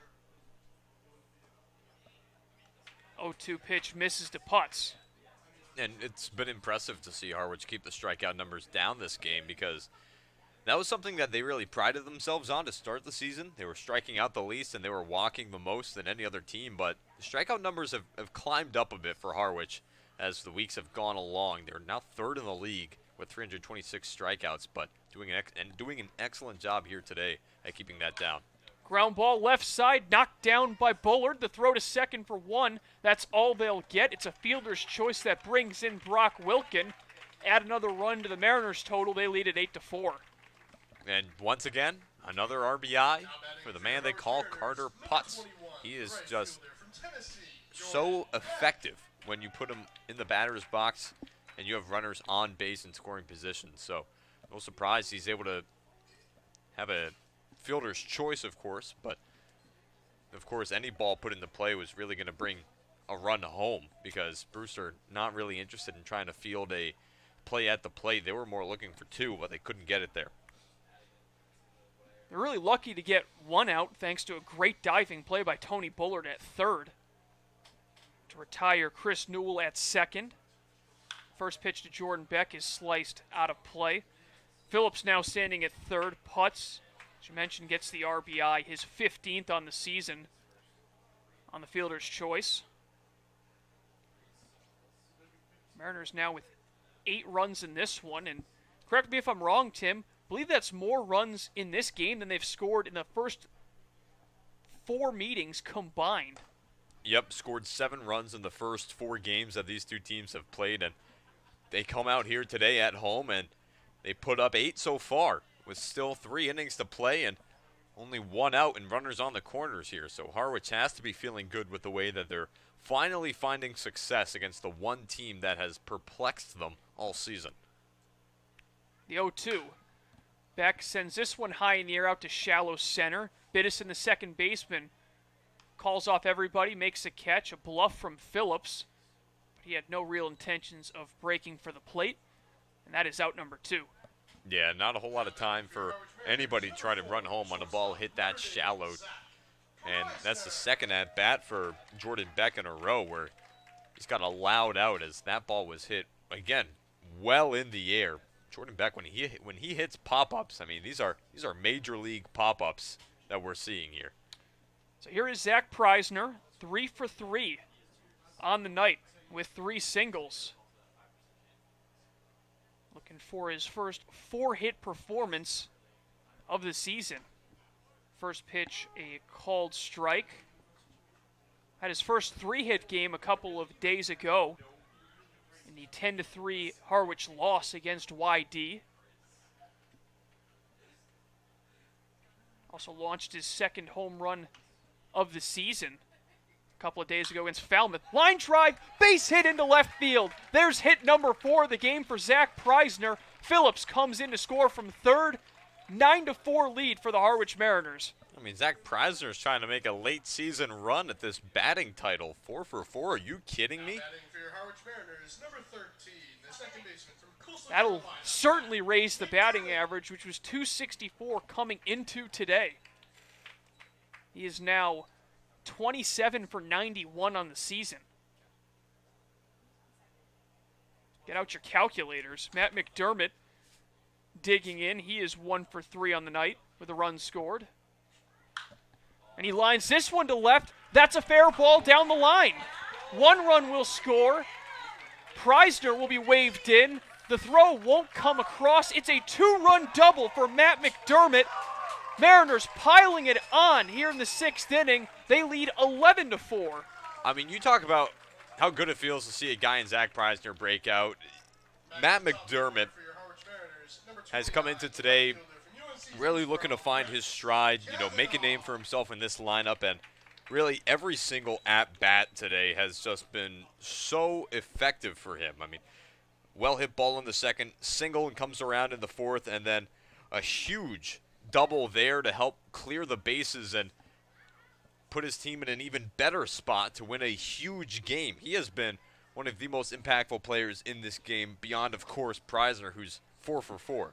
0-2 pitch misses to Putz. And it's been impressive to see Harwich keep the strikeout numbers down this game because that was something that they really prided themselves on to start the season. They were striking out the least and they were walking the most than any other team, but the strikeout numbers have climbed up a bit for Harwich as the weeks have gone along. They're now 3rd in the league with 326 strikeouts, but doing an excellent job here today at keeping that down. Ground ball left side, knocked down by Bullard. The throw to second for 1. That's all they'll get. It's a fielder's choice that brings in Brock Wilkin. Add another run to the Mariners total. They lead at 8-4. And once again, another RBI for the man they call Carter Putz. He is just so effective when you put him in the batter's box and you have runners on base in scoring position. So no surprise he's able to have a fielder's choice, of course, but of course any ball put into play was really going to bring a run home because Brewster not really interested in trying to field a play at the plate. They were more looking for two, but they couldn't get it there. They're really lucky to get one out thanks to a great diving play by Tony Bullard at third to retire Chris Newell at second. First pitch to Jordan Beck is sliced out of play. Phillips now standing at third. Putz, as you mentioned, gets the RBI, his 15th on the season on the fielder's choice. Mariners now with 8 runs in this one, and correct me if I'm wrong, Tim, I believe that's more runs in this game than they've scored in the first 4 meetings combined. Yep, scored 7 runs in the first 4 games that these two teams have played, and they come out here today at home and they put up 8 so far with still 3 innings to play and only 1 out and runners on the corners here. So Harwich has to be feeling good with the way that they're finally finding success against the one team that has perplexed them all season. The 0-2. Beck sends this one high in the air out to shallow center. Biddison, the second baseman, calls off everybody, makes a catch, a bluff from Phillips. But he had no real intentions of breaking for the plate, and that is out number 2. Yeah, not a whole lot of time for anybody to try to run home on a ball hit that shallow. And that's the second at-bat for Jordan Beck in a row where he's got a loud out as that ball was hit, again, well in the air. Jordan Beck, when he hits pop-ups, I mean, these are major league pop-ups that we're seeing here. So here is Zach Preisner, 3 for 3 on the night with 3 singles. Looking for his first 4-hit performance of the season. First pitch, a called strike. Had his first 3-hit game a couple of days ago in the 10-3 Harwich loss against YD. Also launched his second home run of the season a couple of days ago against Falmouth. Line drive, base hit into left field. There's hit number 4 of the game for Zach Preisner. Phillips comes in to score from third. 9-4 lead for the Harwich Mariners. I mean, Zach Preisner is trying to make a late season run at this batting title. 4 for 4. Are you kidding me? Batting for your Harwich Mariners, number 13, the second baseman from Coastal That'll Carolina. certainly raise the batting average, which was .264 coming into today. He is now 27 for 91 on the season. Get out your calculators. Matt McDermott digging in. He is 1 for 3 on the night with a run scored. And he lines this one to left. That's a fair ball down the line. 1 run will score. Preisner will be waved in. The throw won't come across. It's a 2-run double for Matt McDermott. Mariners piling it on here in the 6th inning. They lead 11-4. I mean, you talk about how good it feels to see a guy in Zach Preisner break out. Matt McDermott has come into today really looking to find his stride, make a name for himself in this lineup, and really every single at-bat today has just been so effective for him. I mean, well-hit ball in the second, single and comes around in the 4th, and then a huge double there to help clear the bases and put his team in an even better spot to win a huge game. He has been one of the most impactful players in this game, beyond, of course, Preisner, who's 4 for 4.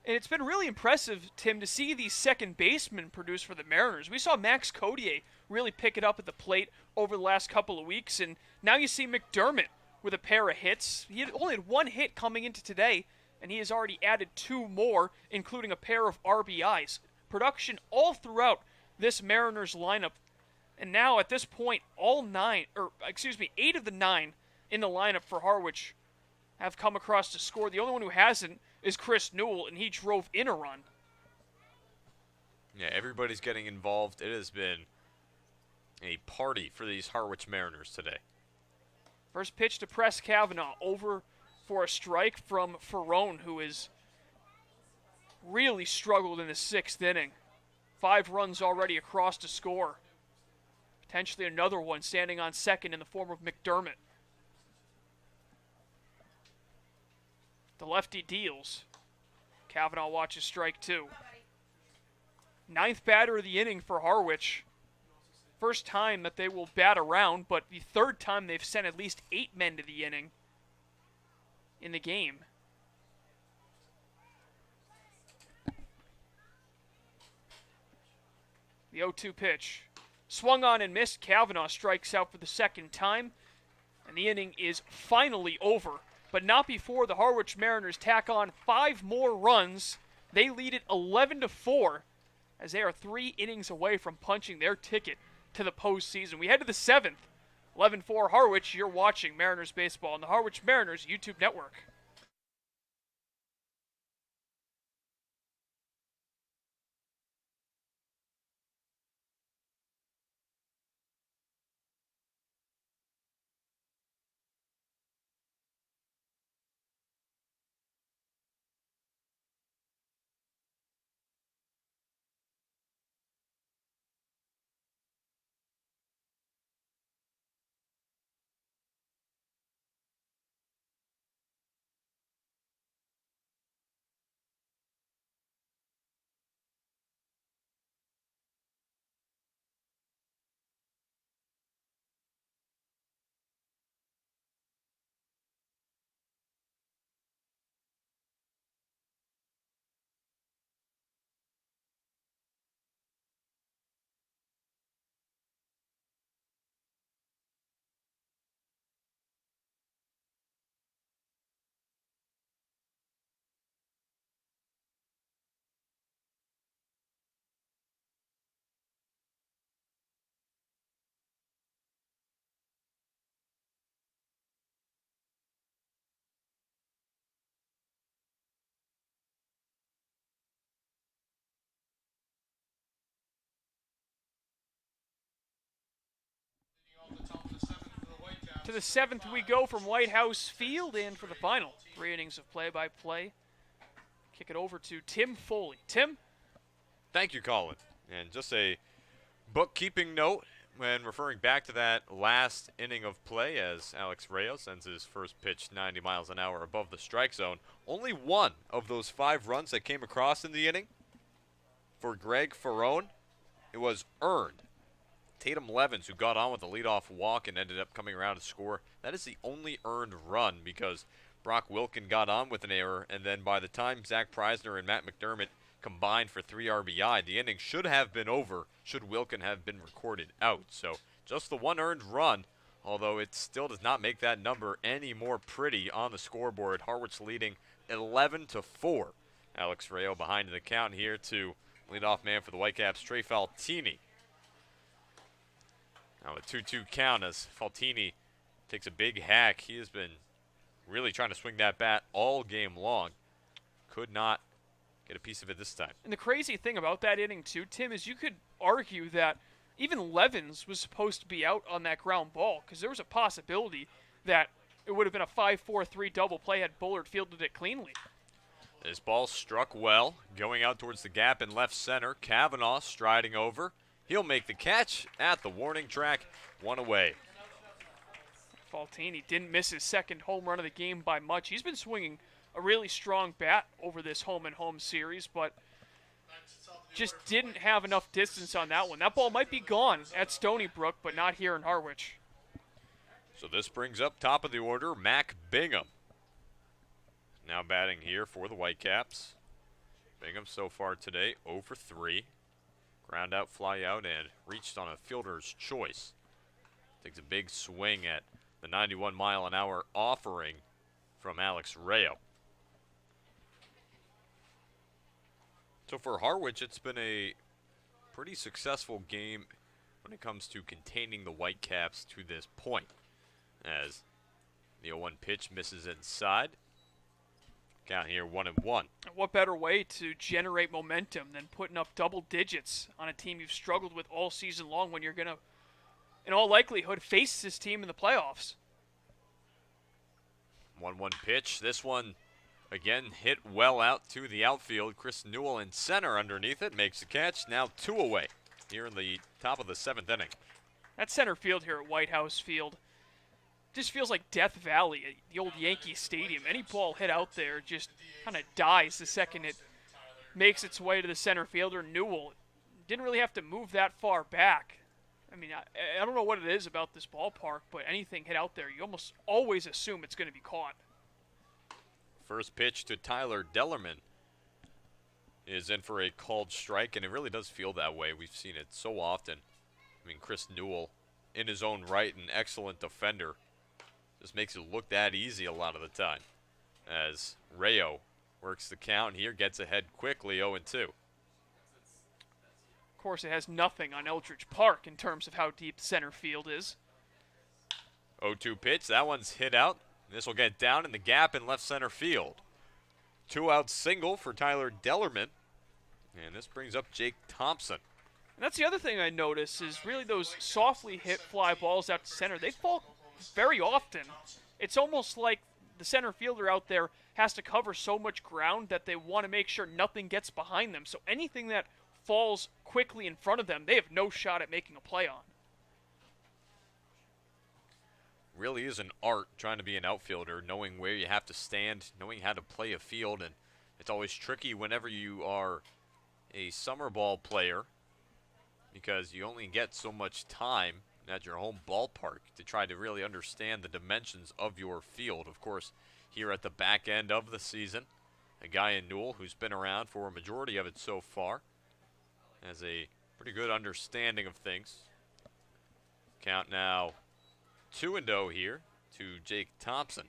And it's been really impressive, Tim, to see these second basemen produce for the Mariners. We saw Max Codier really pick it up at the plate over the last couple of weeks, and now you see McDermott with a pair of hits. He only had 1 hit coming into today, and he has already added 2 more, including a pair of RBIs. Production all throughout this Mariners lineup, and now at this point, 8 of the 9 in the lineup for Harwich have come across to score. The only one who hasn't is Chris Newell, and he drove in a run. Yeah, everybody's getting involved. It has been a party for these Harwich Mariners today. First pitch to Press Kavanaugh, over for a strike from Ferrone, who has really struggled in the 6th inning. 5 runs already across to score. Potentially another one standing on second in the form of McDermott. The lefty deals. Kavanaugh watches strike 2. 9th batter of the inning for Harwich. First time that they will bat around, but the 3rd time they've sent at least 8 men to the inning in the game. The 0-2 pitch. Swung on and missed. Kavanaugh strikes out for the 2nd time. And the inning is finally over. But not before the Harwich Mariners tack on 5 more runs. They lead it 11-4 as they are 3 innings away from punching their ticket to the postseason. We head to the 7th. 11-4 Harwich. You're watching Mariners baseball on the Harwich Mariners YouTube network. To the 7th we go from White House Field, and for the final 3 innings of play-by-play, kick it over to Tim Foley. Tim? Thank you, Colin. And just a bookkeeping note when referring back to that last inning of play as Alex Reyes sends his first pitch 90 miles an hour above the strike zone. Only one of those 5 runs that came across in the inning for Greg Ferrone, it was earned. Tatum Levins, who got on with a leadoff walk and ended up coming around to score, that is the only earned run because Brock Wilkin got on with an error, and then by the time Zach Preisner and Matt McDermott combined for 3 RBI, the inning should have been over should Wilkin have been recorded out. So just the 1 earned run, although it still does not make that number any more pretty on the scoreboard. Harwich leading 11-4. Alex Rayo behind the count here to leadoff man for the Whitecaps, Trey Faltini. Now a 2-2 count as Faltini takes a big hack. He has been really trying to swing that bat all game long. Could not get a piece of it this time. And the crazy thing about that inning too, Tim, is you could argue that even Levins was supposed to be out on that ground ball because there was a possibility that it would have been a 5-4-3 double play had Bullard fielded it cleanly. This ball struck well, going out towards the gap in left center. Kavanaugh striding over. He'll make the catch at the warning track, 1 away. Faltini didn't miss his 2nd home run of the game by much. He's been swinging a really strong bat over this home-and-home series, but just didn't have enough distance on that one. That ball might be gone at Stony Brook, but not here in Harwich. So this brings up top of the order, Mac Bingham. Now batting here for the Whitecaps. Bingham so far today 0 for 3. Ground out, fly out, and reached on a fielder's choice. Takes a big swing at the 91-mile-an-hour offering from Alex Rayo. So for Harwich, it's been a pretty successful game when it comes to containing the Whitecaps to this point. As the 0-1 pitch misses inside. Count here 1-1. What better way to generate momentum than putting up double digits on a team you've struggled with all season long when you're going to, in all likelihood, face this team in the playoffs? 1-1 pitch. This one, again, hit well out to the outfield. Chris Newell in center underneath it. Makes the catch. Now 2 away here in the top of the 7th inning. That's center field here at White House Field. just feels like Death Valley at the old Yankee Stadium. Any ball hit out there just kind of dies the second it makes its way to the center fielder. Newell didn't really have to move that far back. I mean, I don't know what it is about this ballpark, but anything hit out there, you almost always assume it's going to be caught. First pitch to Tyler Dellerman is in for a called strike, and it really does feel that way. We've seen it so often. I mean, Chris Newell, in his own right, an excellent defender, just makes it look that easy a lot of the time. As Rayo works the count here, gets ahead quickly, 0-2. Of course, it has nothing on Eldridge Park in terms of how deep center field is. 0-2 pitch, that one's hit out. This will get down in the gap in left center field. 2-out single for Tyler Dellerman. And this brings up Jake Thompson. And that's the other thing I notice is really those softly hit fly balls out to center. They fall very often. It's almost like the center fielder out there has to cover so much ground that they want to make sure nothing gets behind them. So anything that falls quickly in front of them, they have no shot at making a play on. Really is an art trying to be an outfielder, knowing where you have to stand, knowing how to play a field, and it's always tricky whenever you are a summer ball player because you only get so much time at your home ballpark to try to really understand the dimensions of your field. Of course, here at the back end of the season, a guy in Newell who's been around for a majority of it so far has a pretty good understanding of things. Count now 2-0 here to Jake Thompson.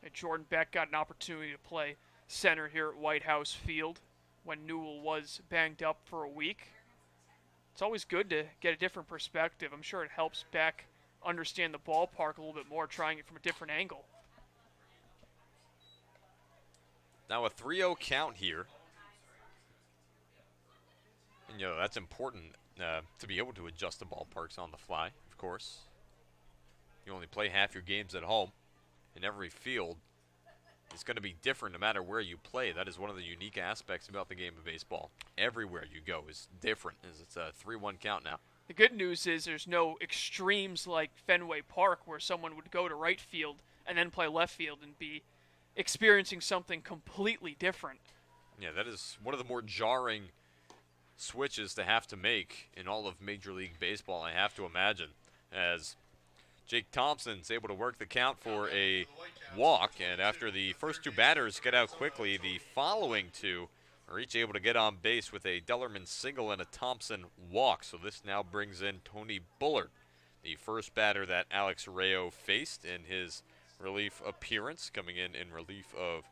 And Jordan Beck got an opportunity to play center here at White House Field when Newell was banged up for a week. It's always good to get a different perspective. I'm sure it helps Beck understand the ballpark a little bit more, trying it from a different angle. Now a 3-0 count here. And, that's important to be able to adjust the ballparks on the fly, of course. You only play half your games at home. In every field, it's going to be different no matter where you play. That is one of the unique aspects about the game of baseball. Everywhere you go is different. It's a 3-1 count now. The good news is there's no extremes like Fenway Park where someone would go to right field and then play left field and be experiencing something completely different. Yeah, that is one of the more jarring switches to have to make in all of Major League Baseball, I have to imagine, as Jake Thompson's able to work the count for a walk, and after the first two batters get out quickly, the following two are each able to get on base with a Dellerman single and a Thompson walk. So this now brings in Tony Bullard, the first batter that Alex Rayo faced in his relief appearance, coming in relief of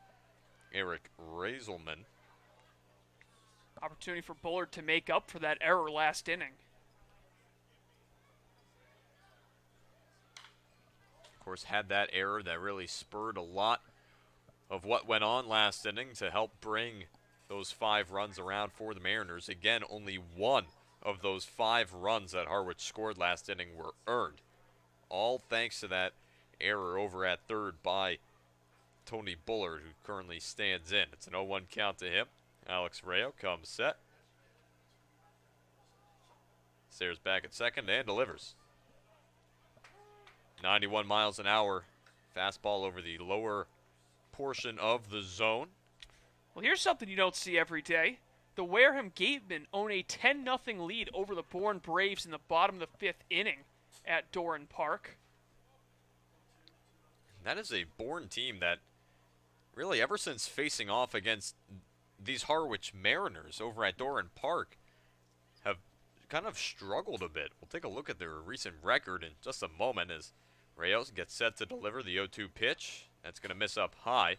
Eric Razelman. Opportunity for Bullard to make up for that error last inning. Of course, had that error that really spurred a lot of what went on last inning to help bring those 5 runs around for the Mariners. Again, only one of those 5 runs that Harwich scored last inning were earned. All thanks to that error over at third by Tony Bullard, who currently stands in. It's an 0-1 count to him. Alex Rayo comes set. Stares back at second and delivers. 91 miles an hour. Fastball over the lower portion of the zone. Well, here's something you don't see every day. The Wareham Gatemen own a 10-0 lead over the Bourne Braves in the bottom of the 5th inning at Doran Park. That is a Bourne team that really, ever since facing off against these Harwich Mariners over at Doran Park, have kind of struggled a bit. We'll take a look at their recent record in just a moment as Reyes gets set to deliver the 0-2 pitch. That's going to miss up high.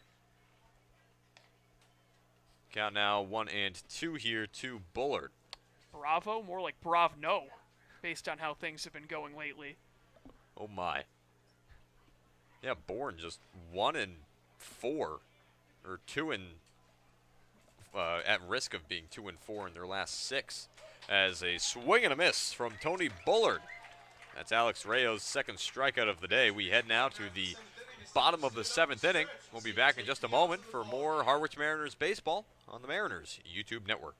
Count now 1-2 here to Bullard. Bravo? More like Bravno, based on how things have been going lately. Oh my. Yeah, Bourne just 1-4, or 2 and at risk of being 2-4 in their last 6, as a swing and a miss from Tony Bullard. That's Alex Rayo's second strikeout of the day. We head now to the bottom of the 7th inning. We'll be back in just a moment for more Harwich Mariners baseball on the Mariners YouTube network.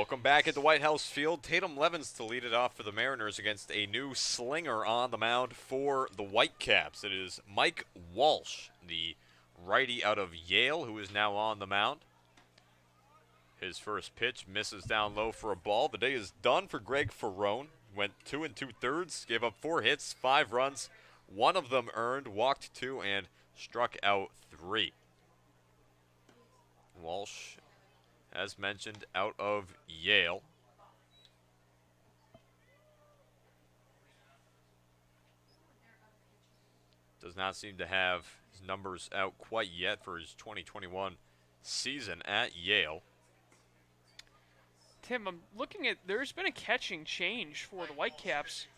Welcome back at the White House Field. Tatum Levens to lead it off for the Mariners against a new slinger on the mound for the Whitecaps. It is Mike Walsh, the righty out of Yale, who is now on the mound. His first pitch misses down low for a ball. The day is done for Greg Ferrone. Went 2 2/3, gave up 4 hits, 5 runs. 1 of them earned, walked 2, and struck out 3. Walsh, as mentioned, out of Yale. Does not seem to have his numbers out quite yet for his 2021 season at Yale. Tim, I'm looking at, there's been a catching change for the Whitecaps.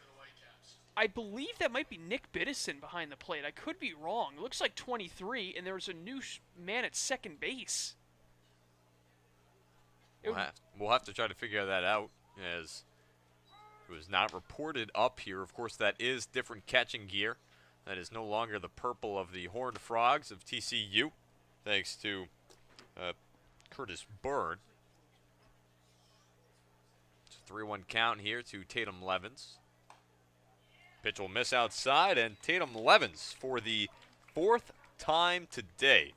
I believe that might be Nick Biddison behind the plate. I could be wrong. It looks like 23, and there's a new man at second base. We'll have to try to figure that out, as it was not reported up here. Of course, that is different catching gear. That is no longer the purple of the Horned Frogs of TCU, thanks to Curtis Byrd. It's a 3-1 count here to Tatum Levens. Pitch will miss outside, and Tatum Levens, for the 4th time today,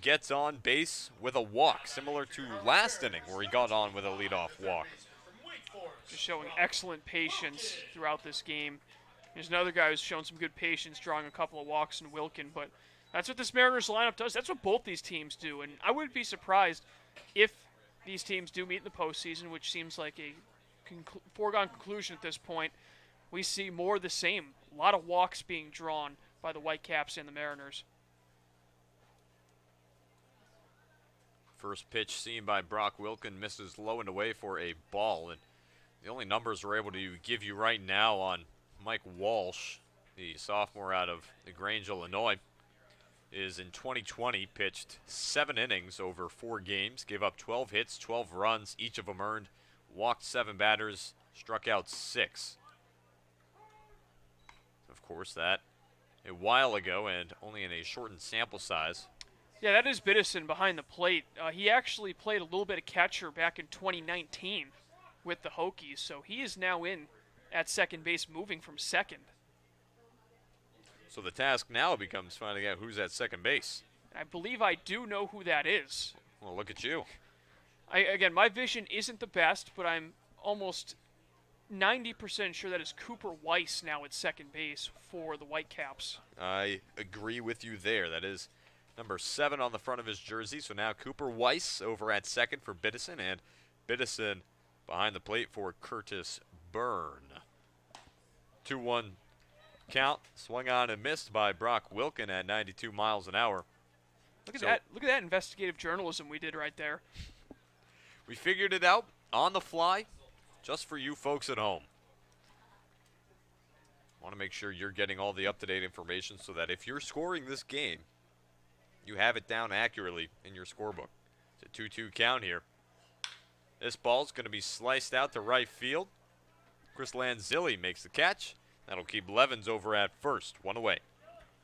gets on base with a walk, similar to last inning where he got on with a leadoff walk. Just showing excellent patience throughout this game. There's another guy who's shown some good patience, drawing a couple of walks in Wilkin, but that's what this Mariners lineup does. That's what both these teams do, and I wouldn't be surprised if these teams do meet in the postseason, which seems like a foregone conclusion at this point. We see more of the same. A lot of walks being drawn by the Whitecaps and the Mariners. First pitch seen by Brock Wilkin misses low and away for a ball, and the only numbers we're able to give you right now on Mike Walsh, the sophomore out of LaGrange, Illinois, is in 2020 pitched 7 innings over 4 games, gave up 12 hits, 12 runs, each of them earned, walked 7 batters, struck out 6. Of course, that a while ago and only in a shortened sample size. Yeah, that is Biddison behind the plate. He actually played a little bit of catcher back in 2019 with the Hokies, so he is now in at second base, moving from second. So the task now becomes finding out who's at second base. I believe I do know who that is. Well, look at you. Again, my vision isn't the best, but I'm almost 90% sure that is Cooper Weiss now at second base for the Whitecaps. I agree with you there. That is number 7 on the front of his jersey. So now Cooper Weiss over at second for Biddison, and Biddison behind the plate for Curtis Byrne. 2-1 count, swung on and missed by Brock Wilkin at 92 miles an hour. Look at that! Look at that investigative journalism we did right there. We figured it out on the fly, just for you folks at home. Want to make sure you're getting all the up-to-date information so that if you're scoring this game, you have it down accurately in your scorebook. It's a 2-2 count here. This ball's going to be sliced out to right field. Chris Lanzilli makes the catch. That'll keep Levens over at first, 1 away.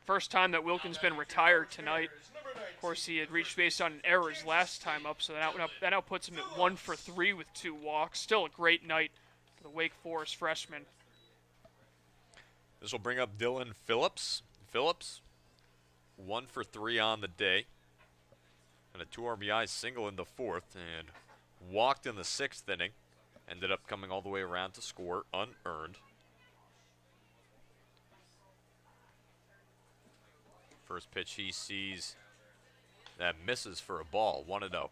First time that Wilkin's been retired tonight. Of course, he had reached base on errors last time up, so that now puts him at 1 for 3 with 2 walks. Still a great night for the Wake Forest freshman. This will bring up Dylan Phillips. Phillips, 1 for 3 on the day. And a 2 RBI single in the 4th, and walked in the 6th inning. Ended up coming all the way around to score unearned. First pitch he sees that misses for a ball, 1-0.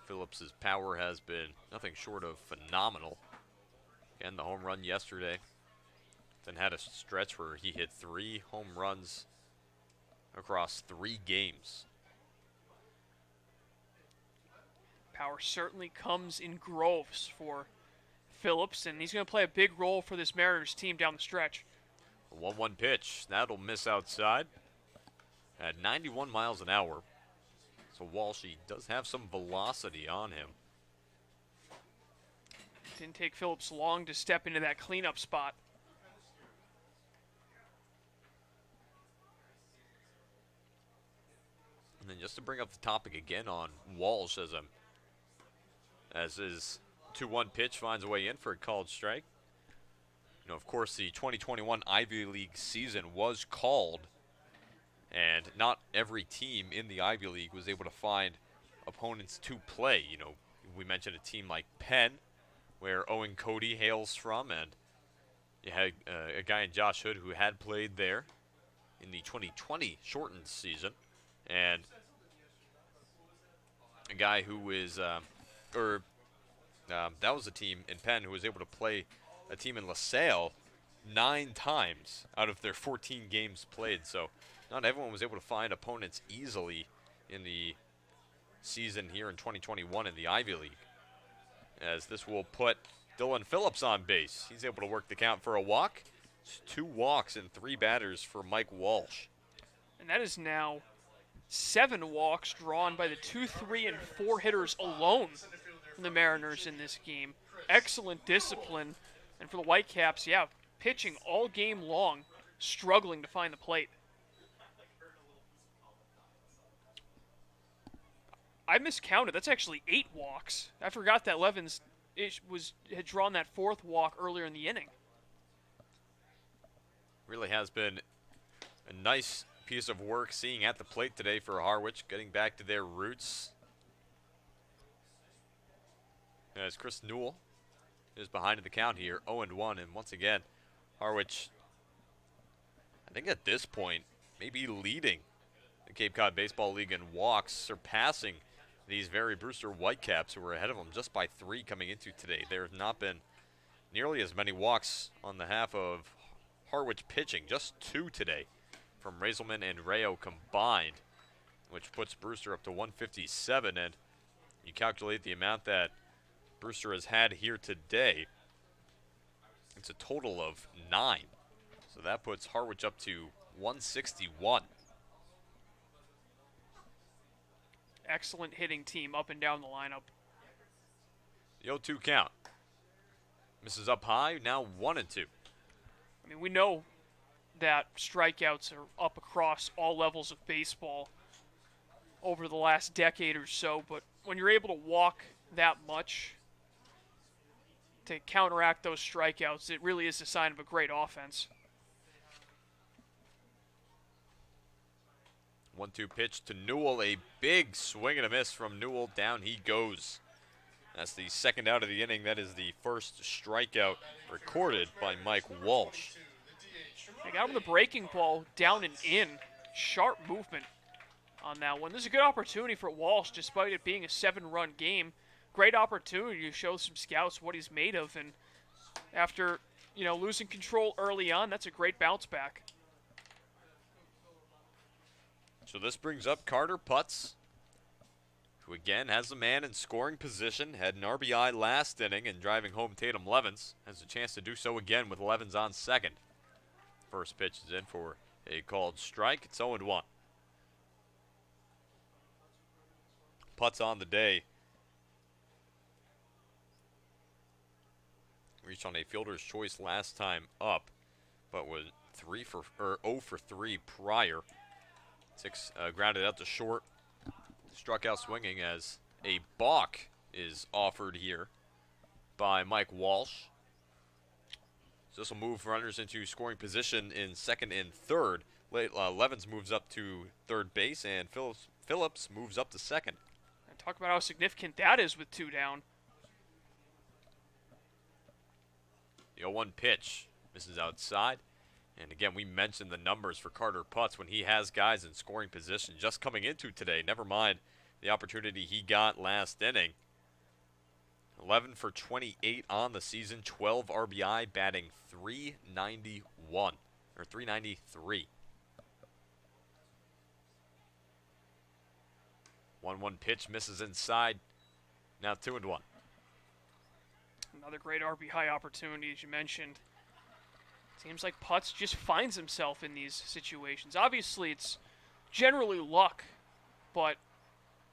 Phillips's power has been nothing short of phenomenal. Again, the home run yesterday. Then had a stretch where he hit 3 home runs across 3 games. Power certainly comes in groves for Phillips, and he's going to play a big role for this Mariners team down the stretch. A 1-1 pitch. That'll miss outside at 91 miles an hour. So Walshy does have some velocity on him. Didn't take Phillips long to step into that cleanup spot. bring up the topic again on Walsh as his 2-1 pitch finds a way in for a called strike. You know, of course, the 2021 Ivy League season was called, and not every team in the Ivy League was able to find opponents to play. You know, we mentioned a team like Penn, where Owen Cody hails from, and you had a guy in Josh Hood who had played there in the 2020 shortened season, and a guy who is, that was a team in Penn who was able to play a team in LaSalle 9 times out of their 14 games played. So not everyone was able to find opponents easily in the season here in 2021 in the Ivy League. As this will put Dylan Phillips on base. He's able to work the count for a walk. It's 2 walks and 3 batters for Mike Walsh. And that is now 7 walks drawn by the 2, 3, and 4 hitters alone from the Mariners in this game. Excellent discipline. And for the Whitecaps, yeah, pitching all game long, struggling to find the plate. I miscounted. That's actually 8 walks. I forgot that Levens had drawn that 4th walk earlier in the inning. Really has been a nice piece of work seeing at the plate today for Harwich, getting back to their roots. As Chris Newell is behind in the count here, 0-1, and once again, Harwich, I think at this point, maybe leading the Cape Cod Baseball League in walks, surpassing these very Brewster Whitecaps, who were ahead of them just by 3 coming into today. There have not been nearly as many walks on the half of Harwich pitching, just 2 today from Razelman and Rayo combined, which puts Brewster up to 157, and you calculate the amount that Brewster has had here today, it's a total of 9. So that puts Harwich up to 161. Excellent hitting team up and down the lineup. The 0-2 count. Misses up high, now 1-2. I mean, we know that strikeouts are up across all levels of baseball over the last decade or so, but when you're able to walk that much to counteract those strikeouts, it really is a sign of a great offense. 1-2 pitch to Newell, a big swing and a miss from Newell. Down he goes. That's the second out of the inning. That is the first strikeout recorded by Mike Walsh. They got him the breaking ball down and in. Sharp movement on that one. This is a good opportunity for Walsh, despite it being a 7-run game. Great opportunity to show some scouts what he's made of, and after, losing control early on, that's a great bounce back. So this brings up Carter Putz, who again has a man in scoring position, had an RBI last inning and driving home Tatum Levens, has a chance to do so again with Levens on second. First pitch is in for a called strike. It's 0-1. Putz on the day. Reached on a fielder's choice last time up, but was 0 for 3 prior. 6 grounded out to short. Struck out swinging as a balk is offered here by Mike Walsh. So this will move runners into scoring position in second and third. Levens moves up to third base, and Phillips moves up to second. And talk about how significant that is with 2 down. The 0-1 pitch misses outside. And again, we mentioned the numbers for Carter Putz when he has guys in scoring position just coming into today. Never mind the opportunity he got last inning. 11 for 28 on the season, 12 RBI, batting .391 or .393. 1-1 pitch misses inside. Now 2-1. Another great RBI opportunity, as you mentioned. Seems like Putz just finds himself in these situations. Obviously, it's generally luck, but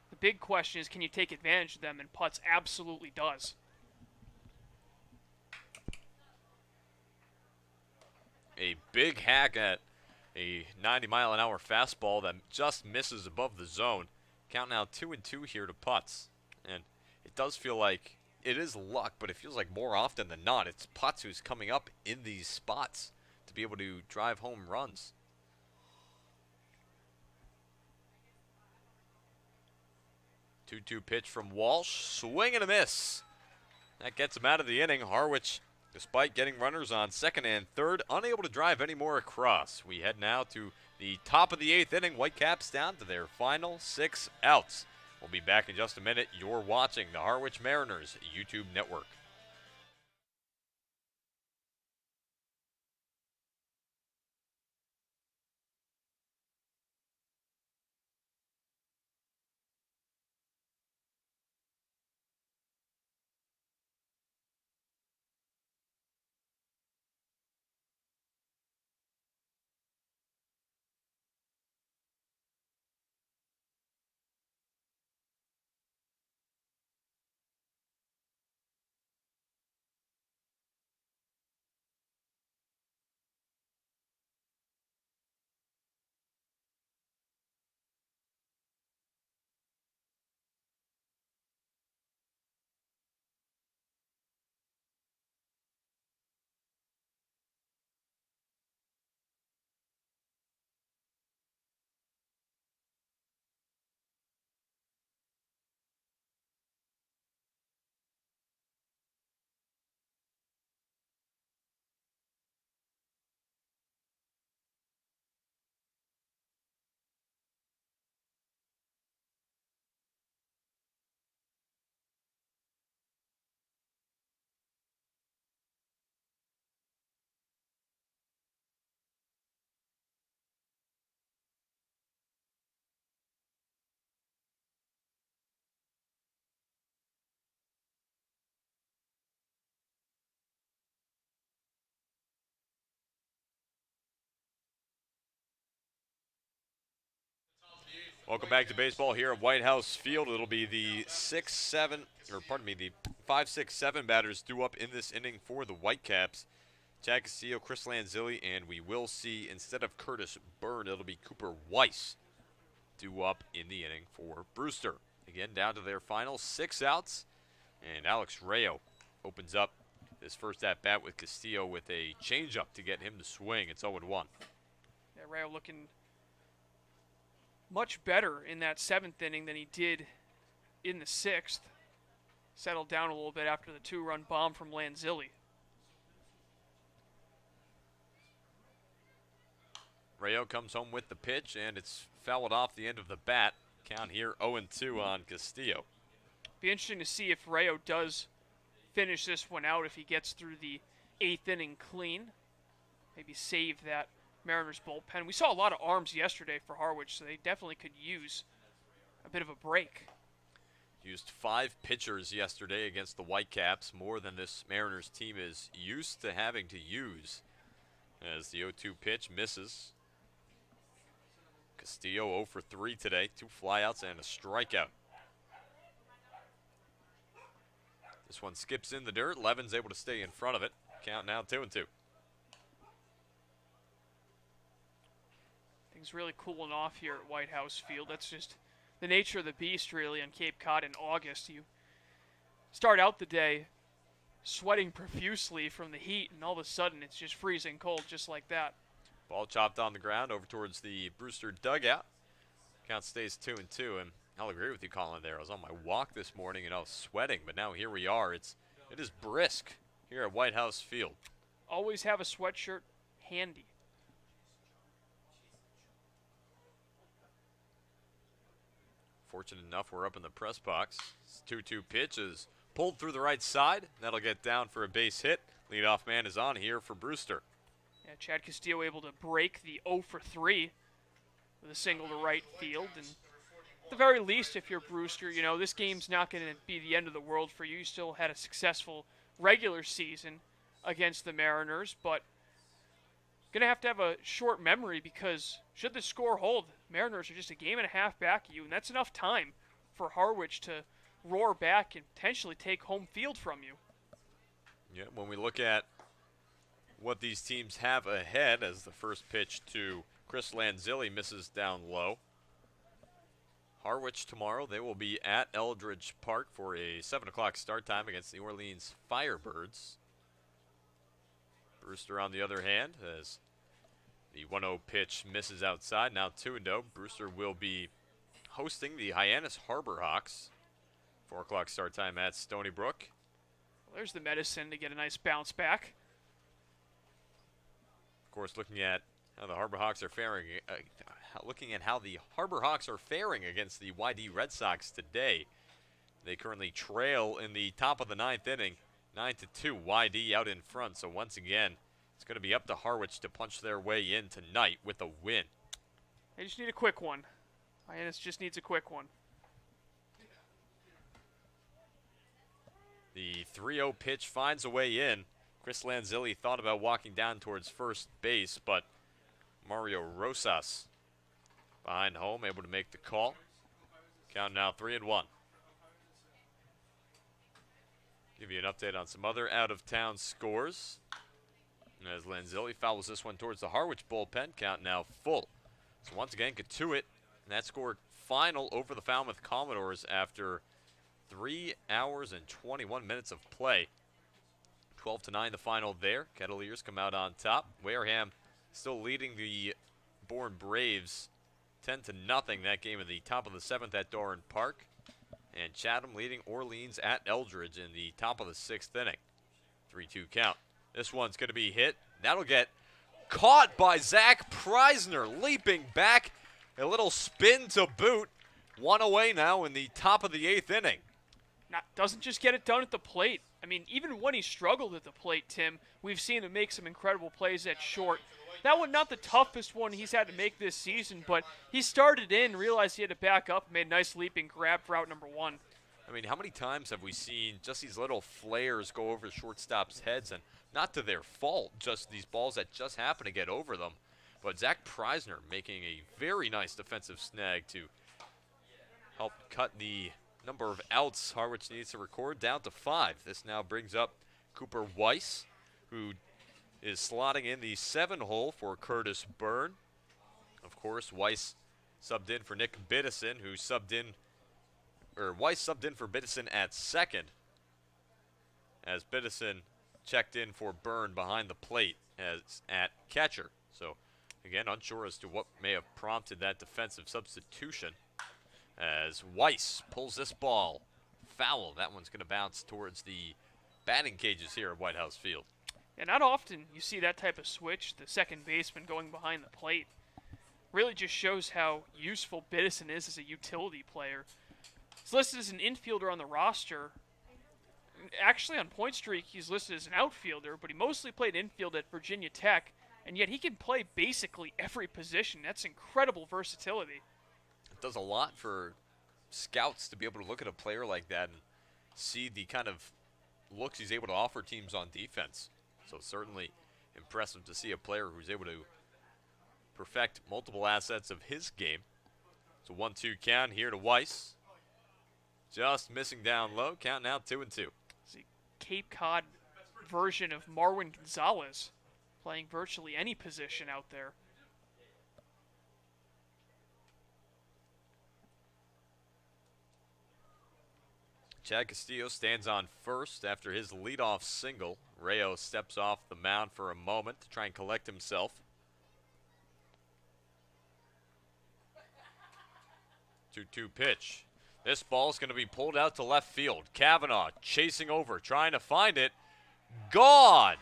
the big question is, can you take advantage of them? And Putz absolutely does. A big hack at a 90-mile-an-hour fastball that just misses above the zone. Count now 2-2 here to putts. And it does feel like it is luck, but it feels like more often than not, it's putts who's coming up in these spots to be able to drive home runs. 2-2 pitch from Walsh. Swing and a miss. That gets him out of the inning. Harwich, despite getting runners on second and third, unable to drive any more across. We head now to the top of the 8th inning. Whitecaps down to their final 6 outs. We'll be back in just a minute. You're watching the Harwich Mariners YouTube network. Welcome back to baseball here at White House Field. It'll be the 5-6-7 batters due up in this inning for the Whitecaps. Chad Castillo, Chris Lanzilli, and we will see, instead of Curtis Byrne, it'll be Cooper Weiss due up in the inning for Brewster. Again, down to their final 6 outs, and Alex Rayo opens up this first at-bat with Castillo with a changeup to get him to swing. It's 0-1. Yeah, Rayo looking much better in that 7th inning than he did in the 6th. Settled down a little bit after the 2-run bomb from Lanzilli. Rayo comes home with the pitch, and it's fouled off the end of the bat. Count here 0-2 on Castillo. Be interesting to see if Rayo does finish this one out, if he gets through the 8th inning clean. Maybe save that Mariners bullpen. We saw a lot of arms yesterday for Harwich, so they definitely could use a bit of a break. Used 5 pitchers yesterday against the Whitecaps, more than this Mariners team is used to having to use. As the 0-2 pitch misses. Castillo 0 for 3 today, 2 flyouts and a strikeout. This one skips in the dirt. Levin's able to stay in front of it. Count now 2-2. Things really cooling off here at White House Field. That's just the nature of the beast, really, on Cape Cod in August. You start out the day sweating profusely from the heat, and all of a sudden it's just freezing cold just like that. Ball chopped on the ground over towards the Brewster dugout. Count stays 2-2, and I'll agree with you, Colin, there. I was on my walk this morning and I was sweating, but now here we are. It is brisk here at White House Field. Always have a sweatshirt handy. Fortunate enough, we're up in the press box. 2-2 pitch is pulled through the right side. That'll get down for a base hit. Leadoff man is on here for Brewster. Yeah, Chad Castillo able to break the 0 for 3 with a single to right field. And at the very least, if you're Brewster, you know, this game's not going to be the end of the world for you. You still had a successful regular season against the Mariners, but going to have a short memory, because should the score hold, Mariners are just a game and a half back at you, and that's enough time for Harwich to roar back and potentially take home field from you. Yeah, when we look at what these teams have ahead, as the first pitch to Chris Lanzilli misses down low. Harwich tomorrow. They will be at Eldridge Park for a 7 o'clock start time against the Orleans Firebirds. Brewster, on the other hand, as the 1-0 pitch misses outside. Now 2-0. Brewster will be hosting the Hyannis Harbor Hawks. 4 o'clock start time at Stony Brook. Well, there's the medicine to get a nice bounce back. Of course, looking at how the Harbor Hawks are faring, against the YD Red Sox today. They currently trail in the top of the 9th inning, 9-2. YD out in front. So once again, it's going to be up to Harwich to punch their way in tonight with a win. They just need a quick one. Hyannis just needs a quick one. The 3-0 pitch finds a way in. Chris Lanzilli thought about walking down towards first base, but Mario Rosas behind home, able to make the call. Count now 3-1. Give you an update on some other out-of-town scores. As Lanzilli fouls this one towards the Harwich bullpen, count now full. So once again, Katuitt, and that scored final over the Falmouth Commodores after 3 hours and 21 minutes of play. 12-9 the final there. Kettleers come out on top. Wareham still leading the Bourne Braves 10-0 that game in the top of the 7th at Doran Park. And Chatham leading Orleans at Eldridge in the top of the 6th inning. 3-2 count. This one's going to be hit. That'll get caught by Zach Preisner, leaping back. A little spin to boot. One away now in the top of the 8th inning. Doesn't just get it done at the plate. I mean, even when he struggled at the plate, Tim, we've seen him make some incredible plays at short. That one, not the toughest one he's had to make this season, but he started in, realized he had to back up, made a nice leaping grab for out number 1. I mean, how many times have we seen just these little flares go over the shortstop's heads, and not to their fault, just these balls that just happen to get over them. But Zach Preisner making a very nice defensive snag to help cut the number of outs Harwich needs to record down to 5. This now brings up Cooper Weiss, who is slotting in the 7-hole for Curtis Byrne. Of course, Weiss subbed in for Nick Biddison, who Weiss subbed in for Biddison at second, as Biddison checked in for Byrne behind the plate as at catcher. So, again, unsure as to what may have prompted that defensive substitution, as Weiss pulls this ball foul. That one's going to bounce towards the batting cages here at White House Field. And not often you see that type of switch, the second baseman going behind the plate. Really just shows how useful Biddison is as a utility player. He's listed as an infielder on the roster. Actually, on Point Streak, he's listed as an outfielder, but he mostly played infield at Virginia Tech, and yet he can play basically every position. That's incredible versatility. It does a lot for scouts to be able to look at a player like that and see the kind of looks he's able to offer teams on defense. So certainly impressive to see a player who's able to perfect multiple assets of his game. So 1-2 count here to Weiss. Just missing down low. Count now 2-2. It's a Cape Cod version of Marwin Gonzalez, playing virtually any position out there. Chad Castillo stands on first after his leadoff single. Rayo steps off the mound for a moment to try and collect himself. 2-2 pitch. This ball's going to be pulled out to left field. Kavanaugh chasing over, trying to find it. Gone!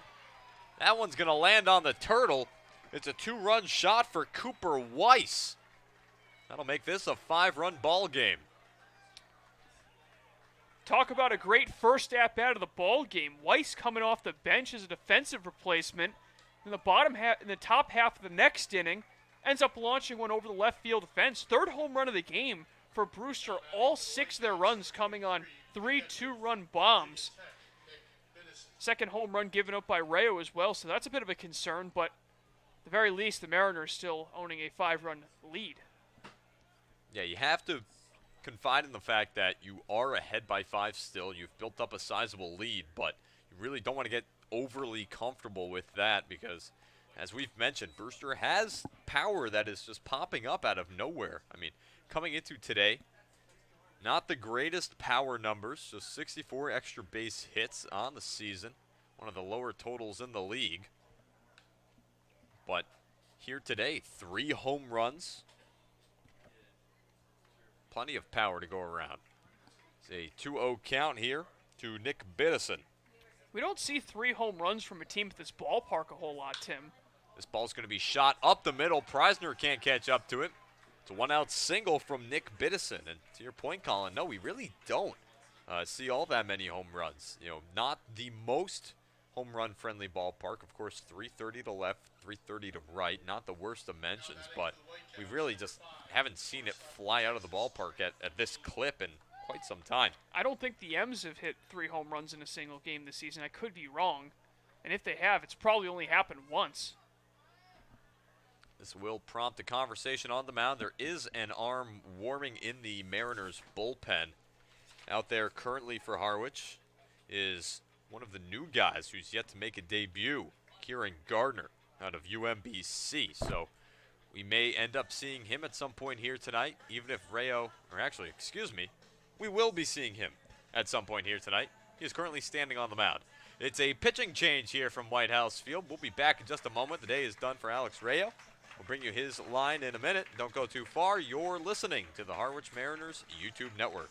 That one's going to land on the turtle. It's a 2-run shot for Cooper Weiss. That'll make this a 5-run ball game. Talk about a great first at-bat of the ball game. Weiss coming off the bench as a defensive replacement. In the top half of the next inning, ends up launching one over the left field fence. 3rd home run of the game for Brewster. All 6 of their runs coming on 3 2-run bombs. 2nd home run given up by Rayo as well, so that's a bit of a concern, but at the very least, the Mariners still owning a 5-run lead. Yeah, you have to confide in the fact that you are ahead by 5 still. You've built up a sizable lead, but you really don't want to get overly comfortable with that because, as we've mentioned, Brewster has power that is just popping up out of nowhere. I mean, coming into today, not the greatest power numbers, so 64 extra base hits on the season, one of the lower totals in the league. But here today, 3 home runs, plenty of power to go around. It's a 2-0 count here to Nick Biddison. We don't see 3 home runs from a team at this ballpark a whole lot, Tim. This ball's going to be shot up the middle. Preisner can't catch up to it. It's a 1-out single from Nick Biddison. And to your point, Colin, no, we really don't see all that many home runs. You know, not the most home run friendly ballpark. Of course, 330 to left, 330 to right. Not the worst of mentions, but we really just haven't seen it fly out of the ballpark at this clip in quite some time. I don't think the M's have hit 3 home runs in a single game this season. I could be wrong. And if they have, it's probably only happened once. This will prompt a conversation on the mound. There is an arm warming in the Mariners bullpen. Out there currently for Harwich is one of the new guys who's yet to make a debut, Kieran Gardner out of UMBC. So we may end up seeing him at some point here tonight, even if we will be seeing him at some point here tonight. He is currently standing on the mound. It's a pitching change here from White House Field. We'll be back in just a moment. The day is done for Alex Rayo. We'll bring you his line in a minute. Don't go too far. You're listening to the Harwich Mariners YouTube network.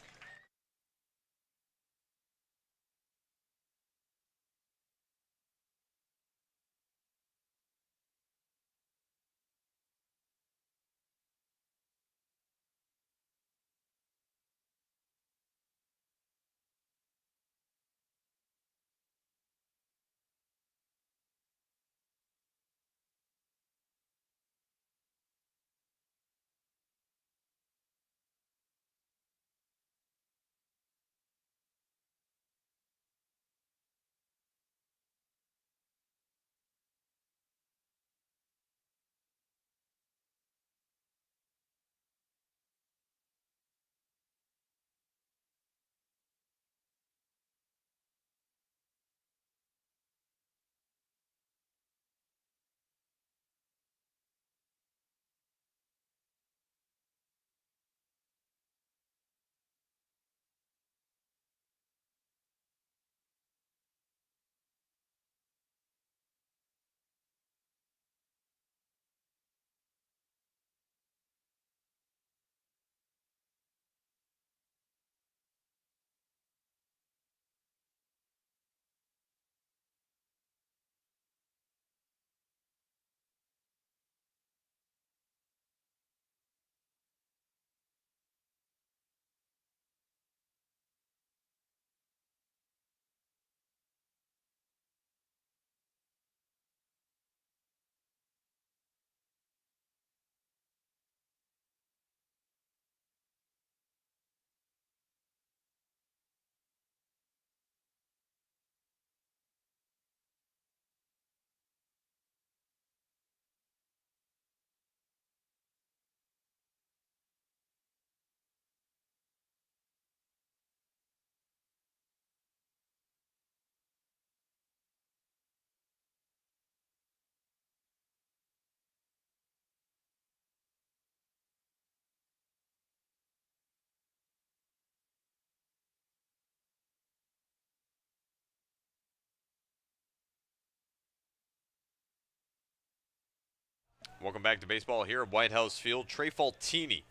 Welcome back to baseball here at White House Field. Trey Faltini,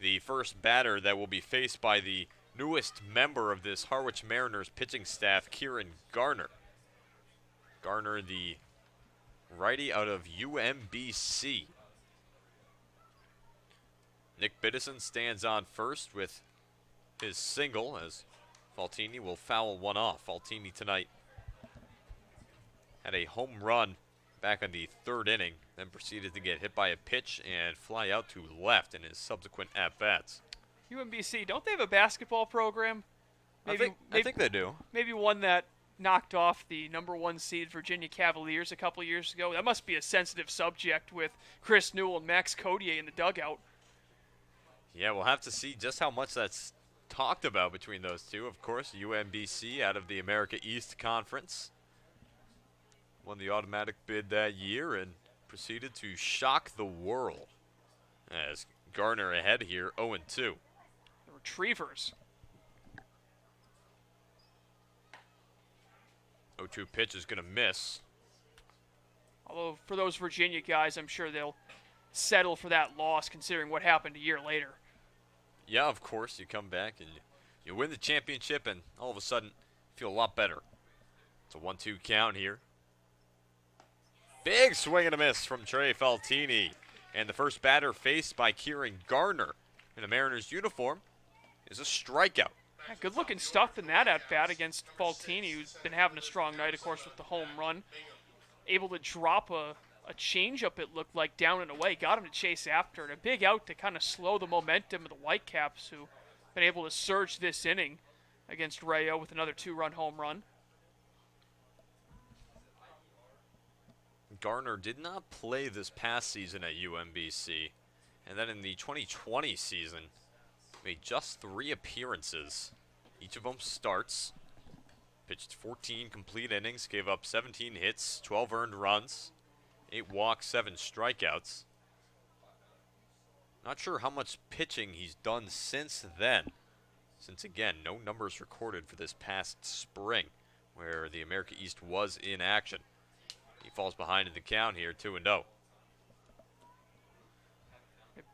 the first batter that will be faced by the newest member of this Harwich Mariners pitching staff, Kieran Gardner. Gardner, the righty out of UMBC. Nick Biddison stands on first with his single as Faltini will foul one off. Faltini tonight had a home run back in the 3rd inning, then proceeded to get hit by a pitch and fly out to left in his subsequent at-bats. UMBC, don't they have a basketball program? I think they do. Maybe one that knocked off the #1 seed Virginia Cavaliers a couple years ago. That must be a sensitive subject with Chris Newell and Max Codier in the dugout. Yeah, we'll have to see just how much that's talked about between those two. Of course, UMBC out of the America East Conference won the automatic bid that year and proceeded to shock the world as Garner ahead here, 0-2. The Retrievers. 0-2 pitch is going to miss. Although for those Virginia guys, I'm sure they'll settle for that loss considering what happened a year later. Yeah, of course, you come back and you win the championship and all of a sudden feel a lot better. It's a 1-2 count here. Big swing and a miss from Trey Faltini. And the first batter faced by Kieran Garner in a Mariners uniform is a strikeout. Yeah, good looking stuff in that at-bat against Faltini, who's been having a strong night, of course, with the home run. Able to drop a changeup, it looked like, down and away. Got him to chase after it. A big out to kind of slow the momentum of the Whitecaps, who've been able to surge this inning against Rayo with another 2-run home run. Garner did not play this past season at UMBC. And then in the 2020 season, made just 3 appearances. Each of them starts. Pitched 14 complete innings, gave up 17 hits, 12 earned runs, 8 walks, 7 strikeouts. Not sure how much pitching he's done since then. Since, again, no numbers recorded for this past spring, where the America East was in action. He falls behind in the count here, 2-0.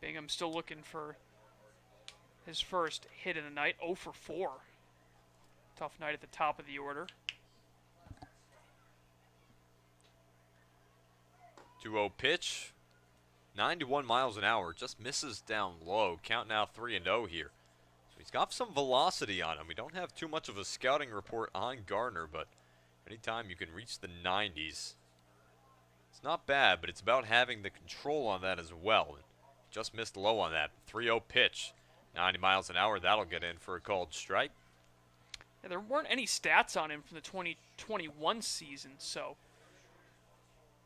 Bingham still looking for his first hit of the night, 0 for 4. Tough night at the top of the order. 2-0 pitch. 91 miles an hour. Just misses down low. Count now 3-0 here. So he's got some velocity on him. We don't have too much of a scouting report on Garner, but anytime you can reach the 90s, it's not bad, but it's about having the control on that as well. Just missed low on that. 3-0 pitch. 90 miles an hour. That'll get in for a called strike. Yeah, there weren't any stats on him from the 2021 season, so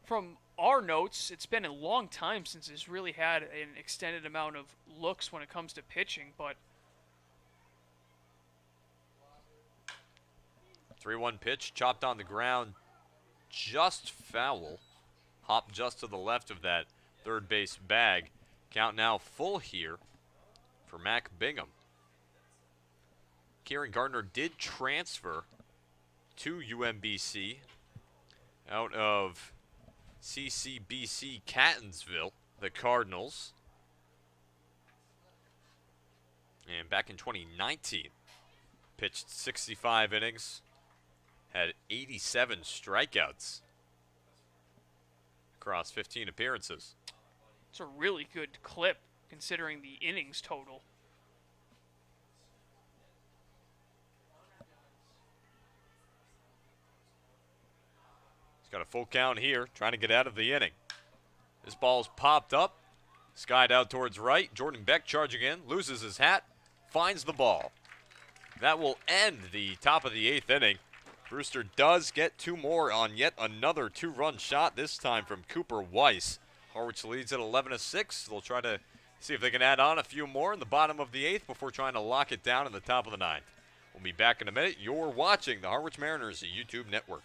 from our notes, it's been a long time since he's really had an extended amount of looks when it comes to pitching, but 3-1 pitch, chopped on the ground, just foul. Hop just to the left of that third base bag. Count now full here for Mac Bingham. Kieran Garner did transfer to UMBC out of CCBC Catonsville, the Cardinals. And back in 2019, pitched 65 innings, had 87 strikeouts across 15 appearances. it's a really good clip considering the innings total. Got a full count here, trying to get out of the inning. This ball's popped up, skied out towards right. Jordan Beck charging in, loses his hat, finds the ball. That will end the top of the 8th inning. Brewster does get 2 more on yet another 2-run shot, this time from Cooper Weiss. Harwich leads at 11-6. They'll try to see if they can add on a few more in the bottom of the 8th before trying to lock it down in the top of the 9th. We'll be back in a minute. You're watching the Harwich Mariners YouTube network.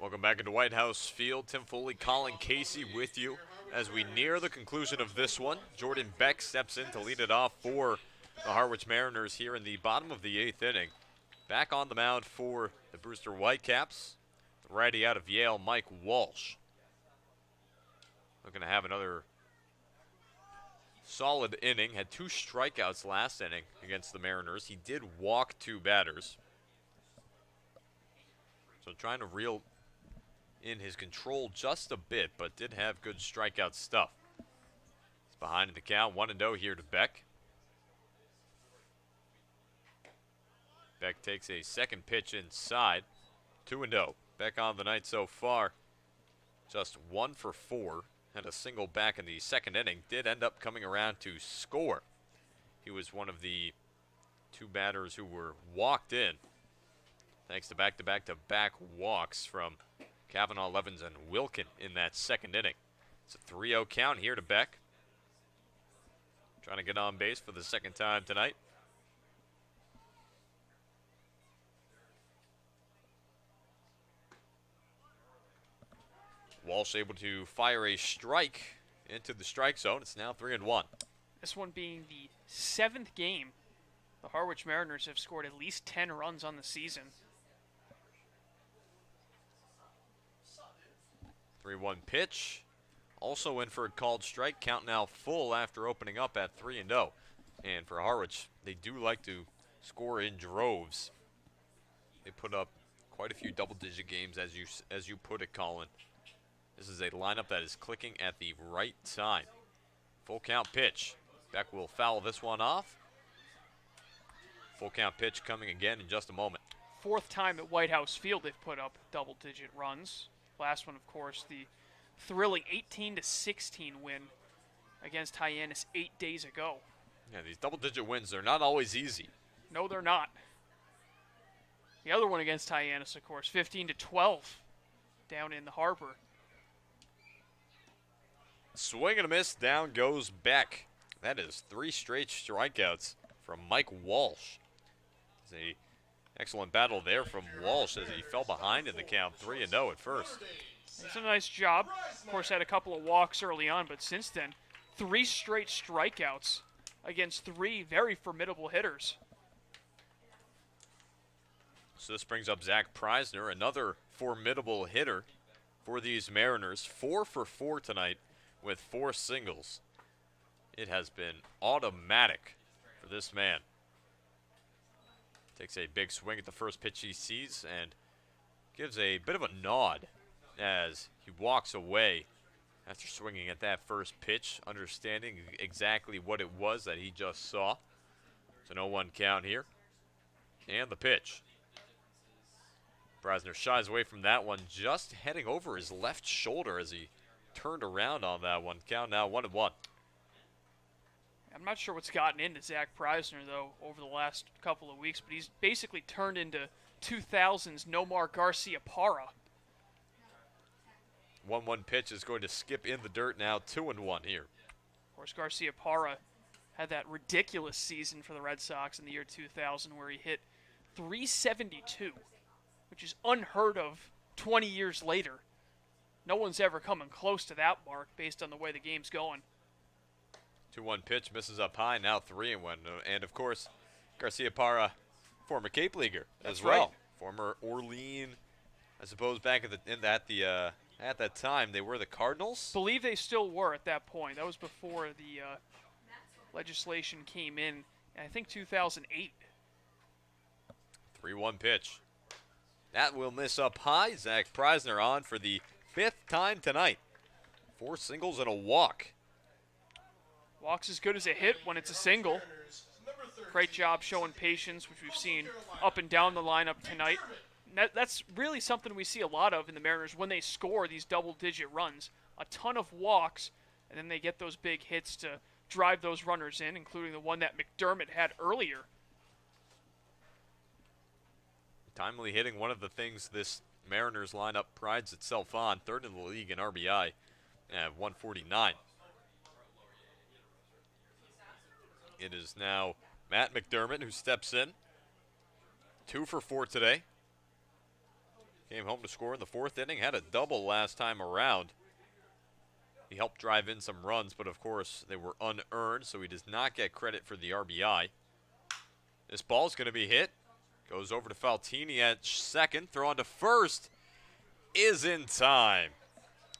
Welcome back into White House Field. Tim Foley, Colin Casey with you as we near the conclusion of this one. Jordan Beck steps in to lead it off for the Harwich Mariners here in the bottom of the 8th inning. Back on the mound for the Brewster Whitecaps, the righty out of Yale, Mike Walsh. Looking to have another solid inning. Had 2 strikeouts last inning against the Mariners. He did walk 2 batters. So trying to reel in his control just a bit, but did have good strikeout stuff. He's behind in the count, 1-0 here to Beck. Beck takes a second pitch inside, 2-0. Beck on the night so far, just 1 for 4. Had a single back in the second inning. Did end up coming around to score. He was one of the 2 batters who were walked in, thanks to back-to-back walks from Kavanaugh, Levins, and Wilkin in that second inning. It's a 3-0 count here to Beck. Trying to get on base for the second time tonight. Walsh able to fire a strike into the strike zone. It's now 3-1. This one being the 7th game the Harwich Mariners have scored at least 10 runs on the season. 3-1 pitch. Also in for a called strike. Count now full after opening up at 3-0. And for Harwich, they do like to score in droves. They put up quite a few double-digit games, as you put it, Colin. This is a lineup that is clicking at the right time. Full count pitch. Beck will foul this one off. Full count pitch coming again in just a moment. 4th time at White House Field they've put up double-digit runs. Last one, of course, the thrilling 18-16 win against Hyannis 8 days ago. Yeah, these double-digit wins, they're not always easy. No, they're not. The other one against Hyannis, of course, 15-12 down in the Harbor. Swing and a miss, down goes Beck. That is 3 straight strikeouts from Mike Walsh. It's a excellent battle there from Walsh as he fell behind in the count, 3-0 at first. It's a nice job. Of course, had a couple of walks early on, but since then, 3 straight strikeouts against 3 very formidable hitters. So this brings up Zach Preisner, another formidable hitter for these Mariners. 4 for 4 tonight with 4 singles. It has been automatic for this man. Takes a big swing at the first pitch he sees and gives a bit of a nod as he walks away after swinging at that first pitch, understanding exactly what it was that he just saw. It's an 0-1 count here. And the pitch. Preisner shies away from that one, just heading over his left shoulder as he turned around on that one. Count now 1-1. I'm not sure what's gotten into Zach Preisner, though, over the last couple of weeks, but he's basically turned into 2000's Nomar Garcia-Parra. 1-1 pitch is going to skip in the dirt now, 2-1 here. Of course, Garcia-Parra had that ridiculous season for the Red Sox in the year 2000 where he hit .372, which is unheard of 20 years later. No one's ever coming close to that mark based on the way the game's going. 2-1 pitch misses up high, now 3-1. And of course, Garcia-Parra, former Cape Leaguer as well. Right. Former Orlean, I suppose back at that time they were the Cardinals. Believe they still were at that point. That was before the legislation came in, I think 2008. 3-1 pitch. That will miss up high. Zach Preisner on for the 5th time tonight. 4 singles and a walk. Walks as good as a hit when it's a single. Great job showing patience, which we've seen up and down the lineup tonight. That's really something we see a lot of in the Mariners when they score these double-digit runs. A ton of walks, and then they get those big hits to drive those runners in, including the one that McDermott had earlier. Timely hitting, one of the things this Mariners lineup prides itself on. 3rd in the league in RBI at 149. It is now Matt McDermott who steps in. 2 for 4 today. Came home to score in the 4th inning, had a double last time around. He helped drive in some runs, but of course they were unearned, so he does not get credit for the RBI. This ball's going to be hit. Goes over to Faltini at second. Throw on to first is in time.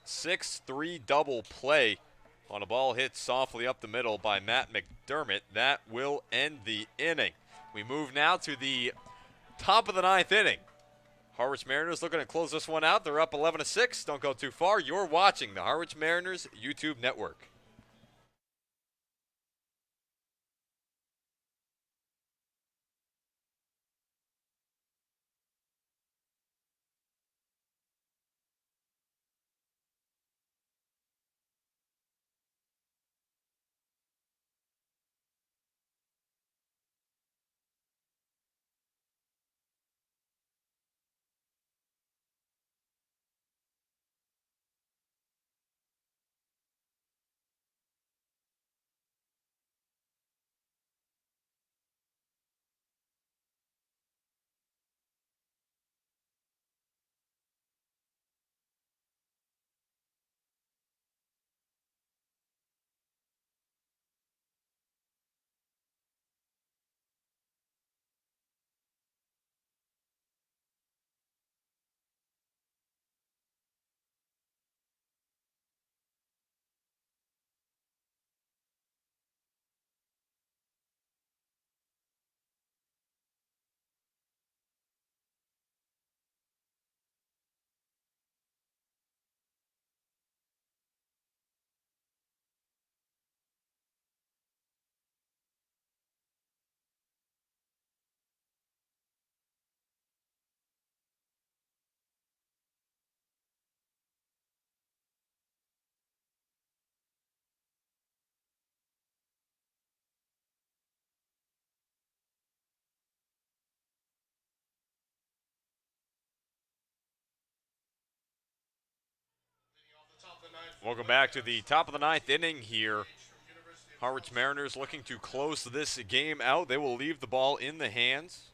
6-3 double play on a ball hit softly up the middle by Matt McDermott. That will end the inning. We move now to the top of the 9th inning. Harwich Mariners looking to close this one out. They're up 11-6. Don't go too far. You're watching the Harwich Mariners YouTube network. Welcome back to the top of the 9th inning here. Harwich Mariners looking to close this game out. They will leave the ball in the hands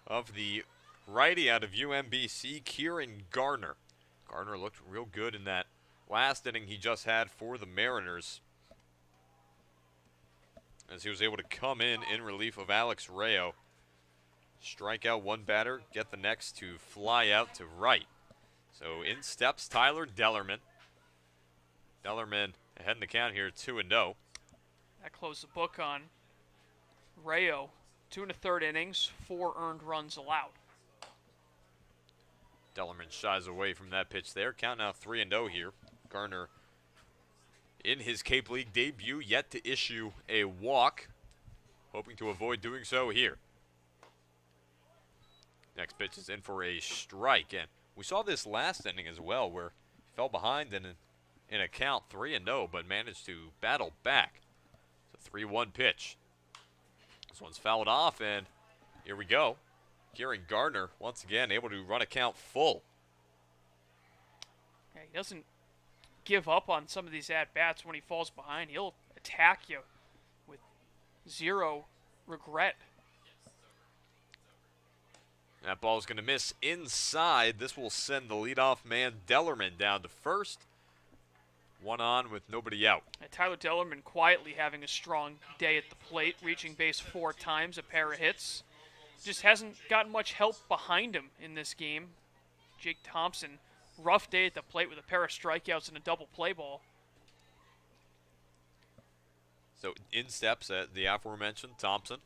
of the righty out of UMBC, Kieran Gardner. Gardner looked real good in that last inning he just had for the Mariners, as he was able to come in relief of Alex Rayo. Strike out one batter, get the next to fly out to right. So in steps Tyler Dellerman. Dellerman ahead in the count here, 2-0. That closed the book on Rayo. 2 1/3 innings, 4 earned runs allowed. Dellerman shies away from that pitch there. Count now 3-0 here. Gardner in his Cape League debut, yet to issue a walk. Hoping to avoid doing so here. Next pitch is in for a strike. And we saw this last inning as well, where he fell behind in a count 3-0, but managed to battle back. It's a 3-1 pitch. This one's fouled off, and here we go. Kieran Gardner, once again, able to run a count full. Yeah, he doesn't give up on some of these at-bats when he falls behind. He'll attack you with zero regret. That ball is going to miss inside. This will send the leadoff man, Dellerman, down to first. One on with nobody out. And Tyler Dellerman quietly having a strong day at the plate, reaching base 4 times, a pair of hits. Just hasn't gotten much help behind him in this game. Jake Thompson, rough day at the plate with a pair of strikeouts and a double play ball. So in steps at the aforementioned Thompson.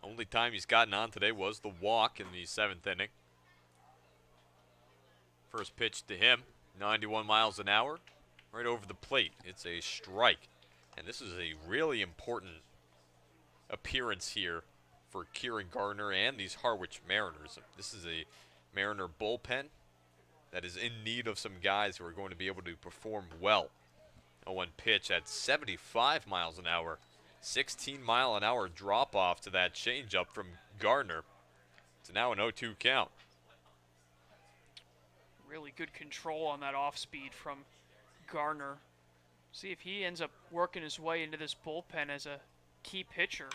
Only time he's gotten on today was the walk in the 7th inning. First pitch to him, 91 miles an hour, right over the plate. It's a strike. And this is a really important appearance here for Kieran Gardner and these Harwich Mariners. This is a Mariner bullpen that is in need of some guys who are going to be able to perform well. Owen pitch at 75 miles an hour. 16-mile-an-hour drop-off to that changeup from Gardner. It's now an 0-2 count. Really good control on that off-speed from Gardner. See if he ends up working his way into this bullpen as a key pitcher.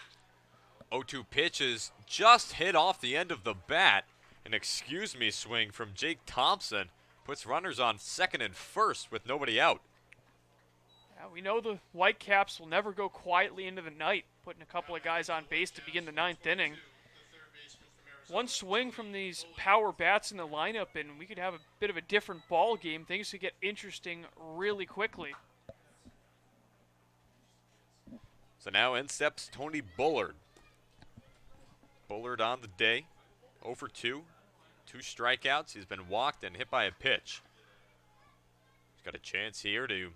0-2 pitch is just hit off the end of the bat. An excuse me swing from Jake Thompson puts runners on second and first with nobody out. Yeah, we know the Whitecaps will never go quietly into the night, putting a couple of guys on base to begin the ninth inning. One swing from these power bats in the lineup, and we could have a bit of a different ball game. Things could get interesting really quickly. So now in steps Tony Bullard. Bullard on the day, 0 for 2, 2 strikeouts. He's been walked and hit by a pitch. He's got a chance here to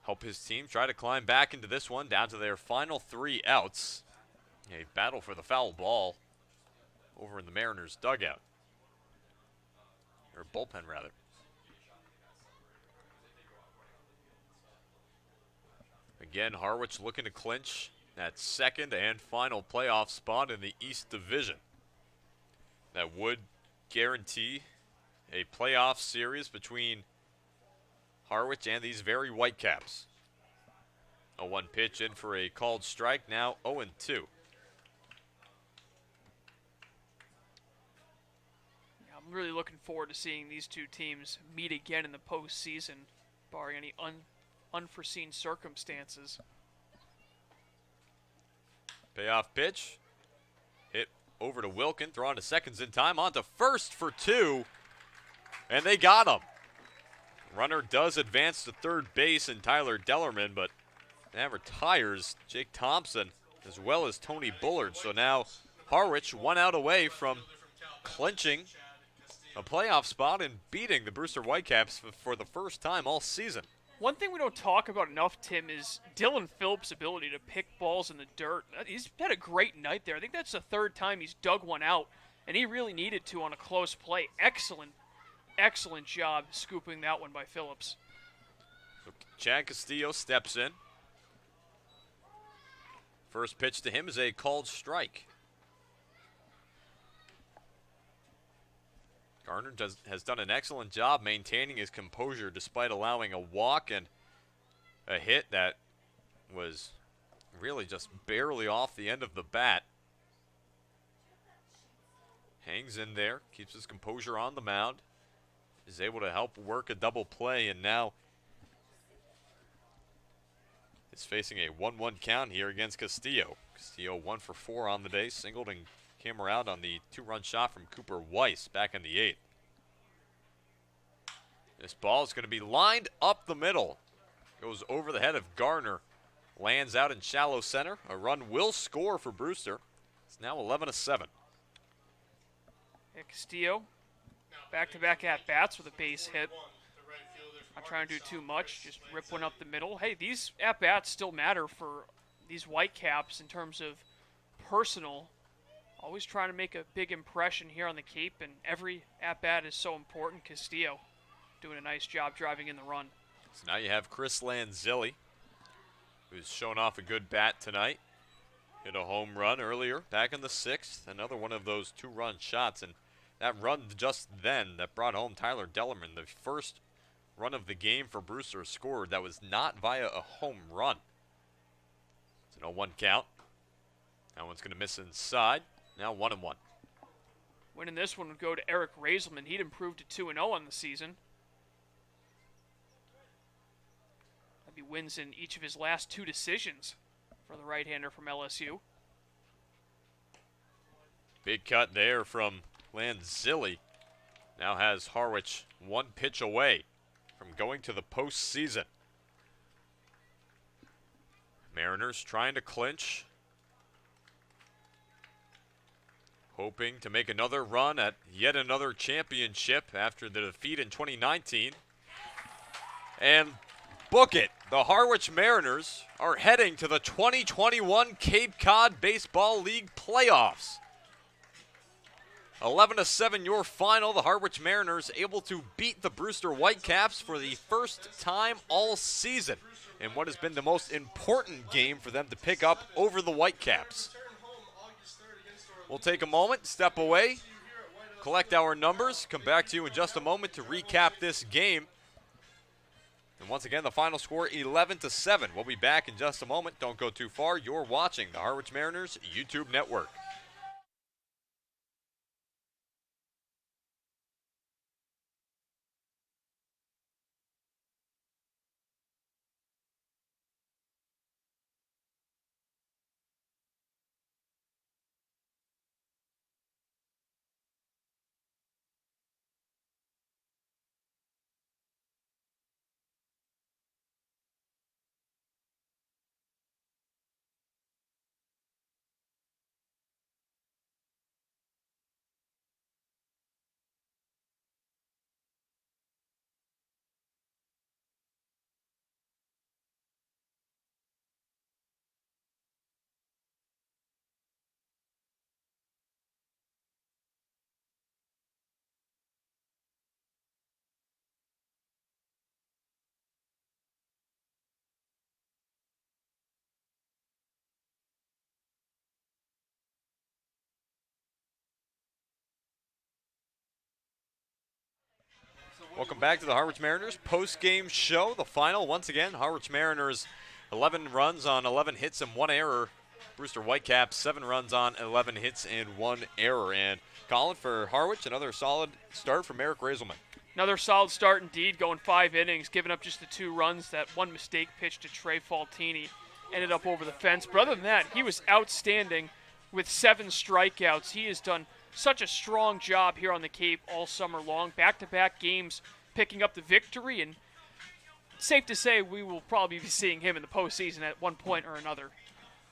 help his team try to climb back into this one, down to their final 3 outs. A battle for the foul ball over in the Mariners' dugout. Or bullpen, rather. Again, Harwich looking to clinch that second and final playoff spot in the East Division. That would guarantee a playoff series between Harwich and these very Whitecaps. A 1 pitch in for a called strike, now 0-2. I'm really looking forward to seeing these two teams meet again in the postseason, barring any unforeseen circumstances. Payoff pitch. Hit over to Wilkin, thrown to seconds in time, on to first for 2. And they got him. Runner does advance to third base in Tyler Dellerman, but that retires Jake Thompson as well as Tony Bullard. So now Harwich 1 out away from clinching a playoff spot and beating the Brewster Whitecaps for the first time all season. One thing we don't talk about enough, Tim, is Dylan Phillips' ability to pick balls in the dirt. He's had a great night there. I think that's the 3rd time he's dug one out, and he really needed to on a close play. Excellent job scooping that one by Phillips. So Chad Castillo steps in. First pitch to him is a called strike. Garner has done an excellent job maintaining his composure despite allowing a walk and a hit that was really just barely off the end of the bat. Hangs in there, keeps his composure on the mound, is able to help work a double play, and now is facing a 1-1 count here against Castillo. Castillo 1 for 4 on the day, singled and came around on the 2-run shot from Cooper Weiss back in the 8th. This ball is going to be lined up the middle. Goes over the head of Garner. Lands out in shallow center. A run will score for Brewster. It's now 11-7. Castillo, back-to-back at-bats with a base hit. Not trying to do too much, just rip one up the middle. Hey, these at-bats still matter for these Whitecaps in terms of personal. Always trying to make a big impression here on the Cape, and every at-bat is so important. Castillo doing a nice job driving in the run. So now you have Chris Lanzilli, who's shown off a good bat tonight. Hit a home run earlier, back in the 6th. Another one of those 2-run shots, and that run just then that brought home Tyler Dellerman, the first run of the game for Brewster scored that was not via a home run. It's an 0-1 count. That one's going to miss inside. Now 1-1. Winning this one would go to Eric Razelman. He'd improved to 2-0 on the season. That'd be wins in each of his last 2 decisions for the right-hander from LSU. Big cut there from Lanzilli. Now has Harwich 1 pitch away from going to the postseason. Mariners trying to clinch. Hoping to make another run at yet another championship after the defeat in 2019. And book it. The Harwich Mariners are heading to the 2021 Cape Cod Baseball League playoffs. 11-7 your final. The Harwich Mariners able to beat the Brewster Whitecaps for the first time all season in what has been the most important game for them to pick up over the Whitecaps. We'll take a moment, step away, collect our numbers, come back to you in just a moment to recap this game. And once again, the final score 11-7. We'll be back in just a moment. Don't go too far. You're watching the Harwich Mariners YouTube network. Welcome back to the Harwich Mariners post-game show. The final, once again, Harwich Mariners 11 runs on 11 hits and 1 error. Brewster Whitecaps 7 runs on 11 hits and 1 error. And Colin, for Harwich, another solid start from Eric Razelman. Another solid start indeed, going 5 innings, giving up just the 2 runs. That one mistake pitch to Trey Faltini ended up over the fence. But other than that, he was outstanding with 7 strikeouts. He has done such a strong job here on the Cape all summer long. Back-to-back games picking up the victory, and safe to say we will probably be seeing him in the postseason at one point or another.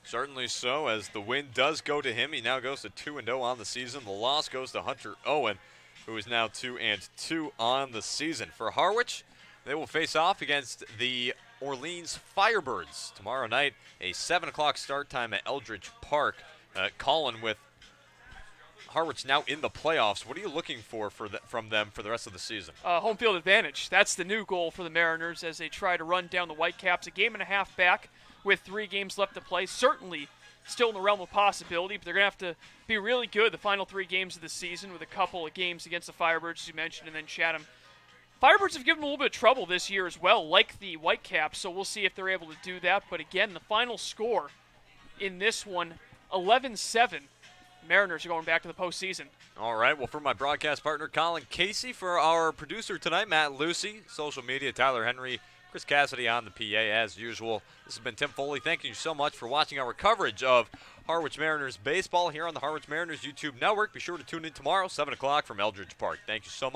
Certainly so, as the win does go to him. He now goes to 2-0 on the season. The loss goes to Hunter Owen, who is now 2-2 on the season. For Harwich, they will face off against the Orleans Firebirds tomorrow night, a 7 o'clock start time at Eldridge Park. Colin, with Harwich now in the playoffs, what are you looking for from them for the rest of the season? Home field advantage. That's the new goal for the Mariners as they try to run down the Whitecaps. A game and a half back with 3 games left to play. Certainly still in the realm of possibility, but they're going to have to be really good the final 3 games of the season with a couple of games against the Firebirds, as you mentioned, and then Chatham. Firebirds have given them a little bit of trouble this year as well, like the Whitecaps, so we'll see if they're able to do that. But again, the final score in this one, 11-7. Mariners are going back to the postseason. All right, well, for my broadcast partner, Colin Casey, for our producer tonight, Matt Lucy, social media, Tyler Henry, Chris Cassidy on the PA, as usual. This has been Tim Foley. Thank you so much for watching our coverage of Harwich Mariners baseball here on the Harwich Mariners YouTube network. Be sure to tune in tomorrow, 7 o'clock from Eldridge Park. Thank you so much.